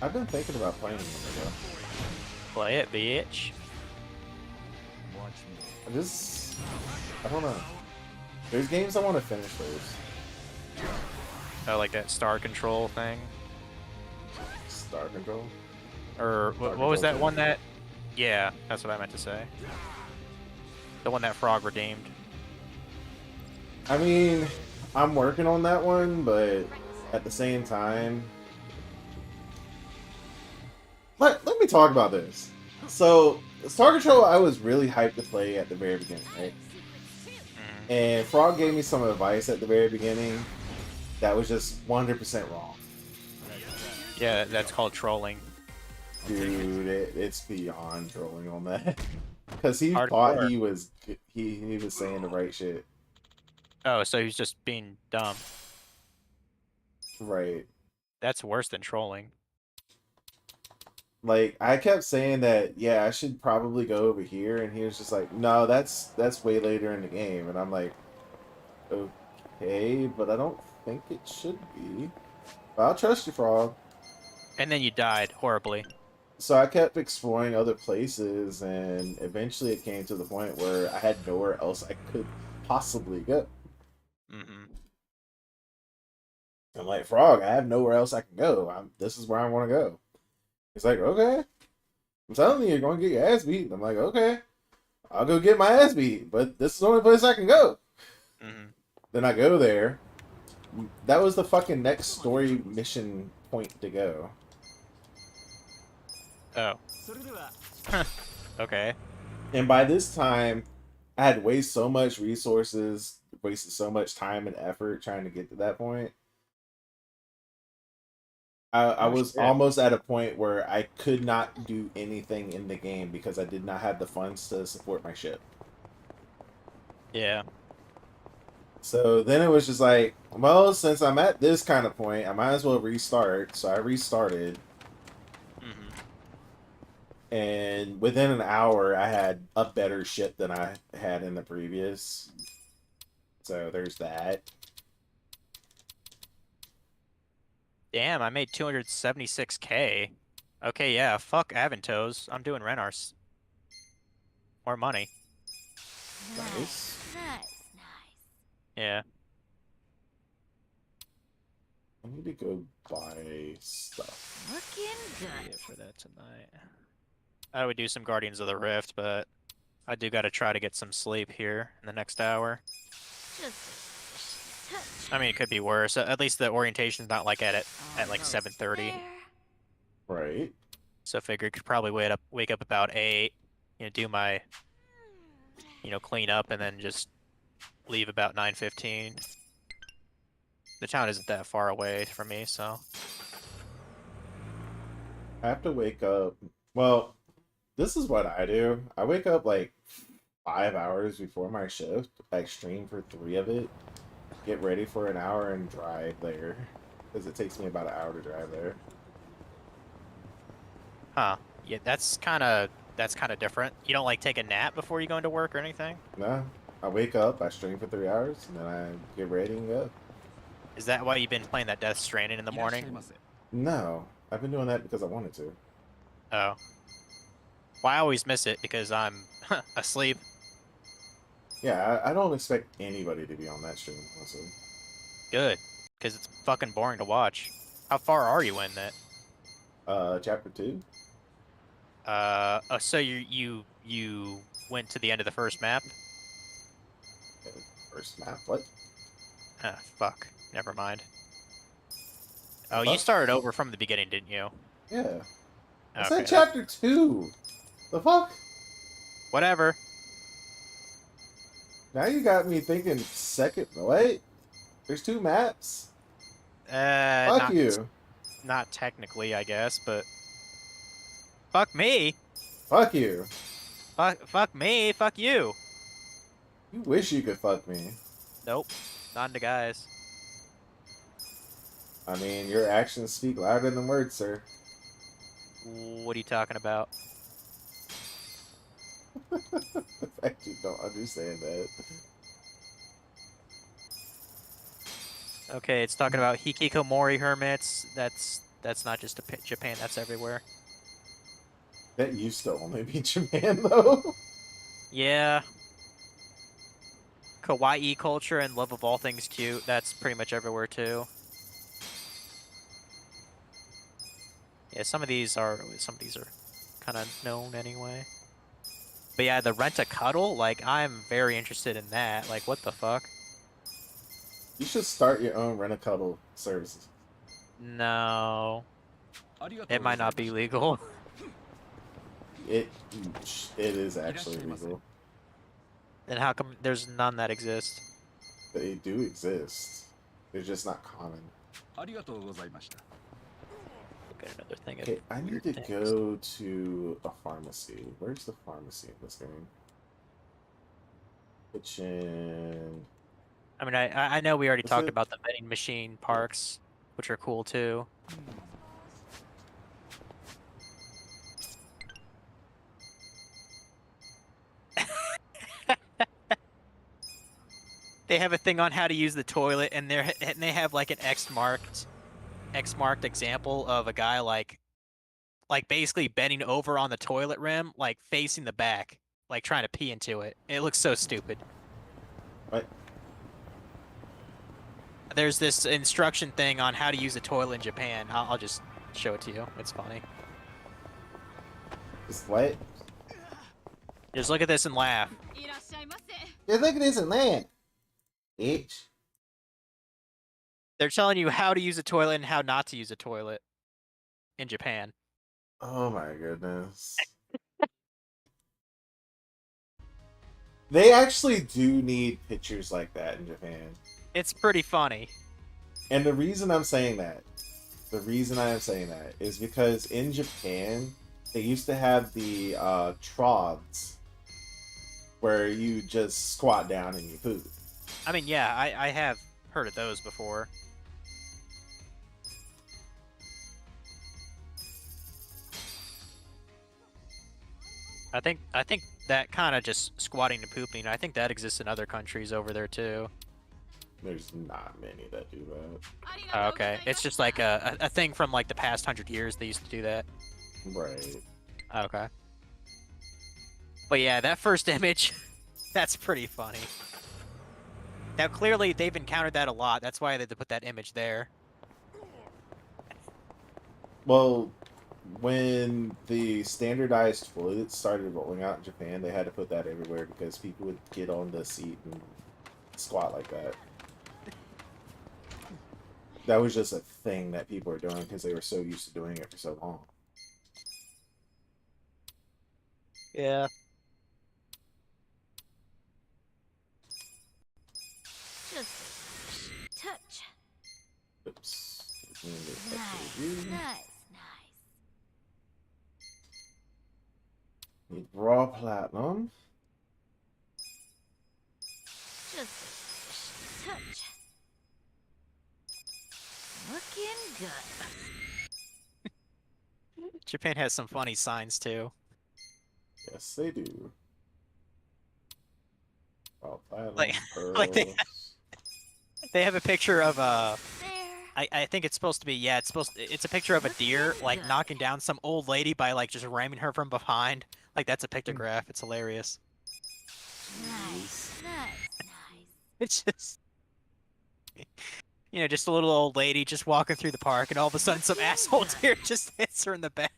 I've been thinking about playing them though. Play it, bitch. I don't know. There's games I want to finish first. Oh, like that Star Control thing? Star Control. Or what was that one that... Yeah, that's what I meant to say. The one that Frog redeemed. I mean, I'm working on that one, but at the same time... let me talk about this. So, Star Control, I was really hyped to play at the very beginning, right? And Frog gave me some advice at the very beginning that was just 100% wrong. Yeah, that's called trolling. Dude, it's beyond trolling on that. Because he Hardcore. thought he was saying the right shit. Oh, so he's just being dumb. Right. That's worse than trolling. Like, I kept saying that, yeah, I should probably go over here, and he was just like, no, that's way later in the game. And I'm like, okay, but I don't think it should be. But I'll trust you, Frog. And then you died horribly. So I kept exploring other places, and eventually it came to the point where I had nowhere else I could possibly go. Mm-hmm. I'm like, Frog, I have nowhere else I can go. This is where I want to go. He's like, okay. I'm telling you, you're going to get your ass beat. I'm like, okay. I'll go get my ass beat, but this is the only place I can go. Mm-hmm. Then I go there. That was the fucking next story mission point to go. Oh. Okay. And by this time, I had wasted so much resources, wasted so much time and effort trying to get to that point. I was almost at a point where I could not do anything in the game because I did not have the funds to support my ship. Yeah. So then it was just like, well, since I'm at this kind of point, I might as well restart. So I restarted. Mm-hmm. And within an hour, I had a better ship than I had in the previous. So there's that. Damn, I made 276K. Okay, yeah, fuck Aventos. I'm doing Renars. More money. Nice. Nice. Yeah. I need to go buy stuff. Looking Yeah, good. for that tonight. I would do some Guardians of the Rift, but I do gotta try to get some sleep here in the next hour. Just I mean, it could be worse. At least the orientation's not like at like almost 7:30. there. Right. So I figure could probably wake up about 8, do my, clean up and then just leave about 9:15. The town isn't that far away from me, so. I have to wake up. Well, this is what I do. I wake up like 5 hours before my shift. I stream for 3 of it. Get ready for an hour and drive there. Because it takes me about an hour to drive there. Huh. Yeah, that's kind of different. You don't like take a nap before you go into work or anything? No. I wake up, I stream for 3 hours, and then I get ready and go. Is that why you've been playing that Death Stranding in the morning? No. I've been doing that because I wanted to. Oh. Well, I always miss it because I'm asleep. Yeah, I don't expect anybody to be on that stream, honestly. Good, because it's fucking boring to watch. How far are you in that? Chapter 2? Oh, so you went to the end of the first map? First map, what? Ah, fuck. Never mind. Oh, Huh? you started over from the beginning, didn't you? Yeah. I Okay, said chapter 2! The fuck? Whatever. Now you got me thinking second. Wait, there's 2 maps. Fuck Not, you. Not technically, I guess, but fuck me. Fuck you. Fuck me. Fuck you. You wish you could fuck me. Nope. Not into guys. I mean, your actions speak louder than words, sir. What are you talking about? The fact you don't understand that. Okay, it's talking about hikikomori hermits. That's not just Japan. That's everywhere. That used to only be Japan, though. Yeah. Kawaii culture and love of all things cute. That's pretty much everywhere too. Yeah, some of these are kind of known anyway. But yeah, the rent a cuddle, like I'm very interested in that. Like, what the fuck? You should start your own rent-a-cuddle services. No, it might not be legal. It it is actually legal. Then how come there's none that exist? They do exist. They're just not common. ありがとうございました Look at another thing of Okay, I need weird to things. go to a pharmacy. Where's the pharmacy in this game? Kitchen. I mean, I know we already Is talked it- about the vending machine parks, which are cool too. They have a thing on how to use the toilet, and they have like an X marked example of a guy like basically bending over on the toilet rim, like facing the back, like trying to pee into it. It looks so stupid. What? There's this instruction thing on how to use a toilet in Japan. I'll just show it to you. It's funny. Just what? Just look at this and laugh. いらっしゃいませ。 Just look at this and land. Bitch. They're telling you how to use a toilet and how not to use a toilet in Japan. Oh my goodness. They actually do need pictures like that in Japan. It's pretty funny. And the reason I'm saying that, is because in Japan, they used to have the trods where you just squat down and you poop. I mean, yeah, I have heard of those before. I think that kind of just squatting and pooping, I think that exists in other countries over there too. There's not many that do that. Oh, okay, it's just like a thing from like the past 100 years they used to do that. Right. Okay. But yeah, that first image, that's pretty funny. Now clearly they've encountered that a lot. That's why they had to put that image there. Well, when the standardized toilets started rolling out in Japan, they had to put that everywhere because people would get on the seat and squat like that. That was just a thing that people were doing because they were so used to doing it for so long. Yeah. Just touch. Oops. Nice, nice. Need raw platinum. Just touch. Looking good. Japan has some funny signs too. Yes, they do. Raw platinum, like they- pearls. They have a picture of There. I think it's supposed to be, yeah, it's a picture of a deer like knocking down some old lady by like just ramming her from behind. Like that's a pictograph. It's hilarious. Nice, nice, nice. It's just just a little old lady just walking through the park, and all of a sudden some asshole deer just hits her in the back.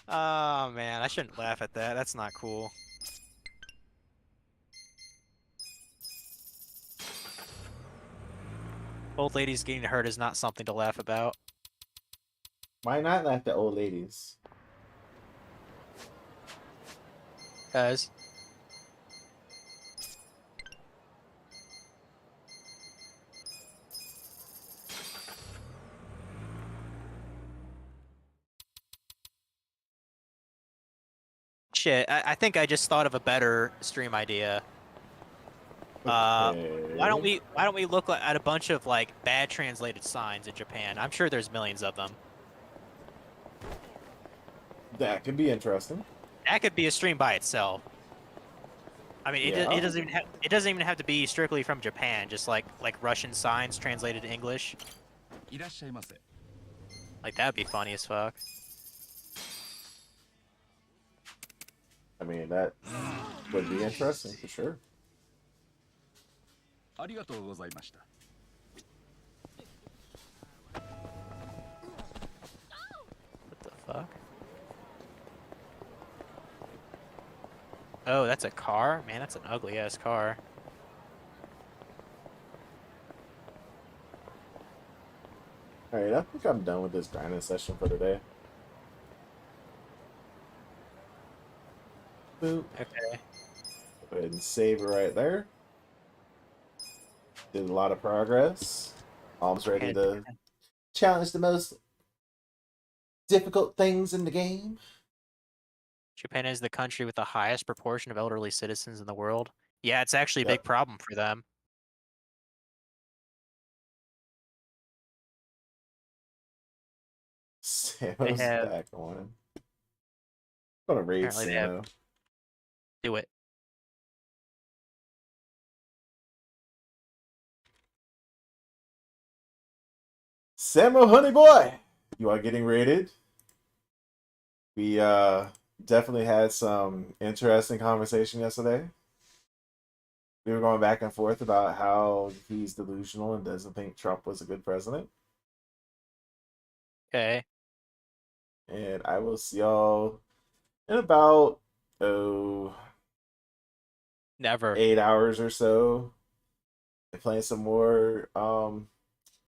Oh man, I shouldn't laugh at that. That's not cool. Old ladies getting hurt is not something to laugh about. Why not laugh at old ladies? Guys. Shit, I think I just thought of a better stream idea. Why don't we look at a bunch of like bad translated signs in Japan? I'm sure there's millions of them. That could be interesting. That could be a stream by itself. I mean, Yeah. it doesn't even have to be strictly from Japan. Just like Russian signs translated to English. いらっしゃいませ Like that'd be funny as fuck. I mean, that would be interesting for sure. ありがとうございました What the fuck? Oh, that's a car? Man, that's an ugly ass car. Alright, I think I'm done with this grinding session for today. Boop. Okay. Go ahead and save it right there. Did a lot of progress. Almost ready to challenge the most difficult things in the game. Japan is the country with the highest proportion of elderly citizens in the world. Yeah, it's actually a Yep. big problem for them. They Samo's have back on. I'm gonna raid apparently they have Samo. do it. Samo Honey Boy! You are getting raided. We definitely had some interesting conversation yesterday. We were going back and forth about how he's delusional and doesn't think Trump was a good president. Okay. And I will see y'all in about Never. 8 hours or so. And playing some more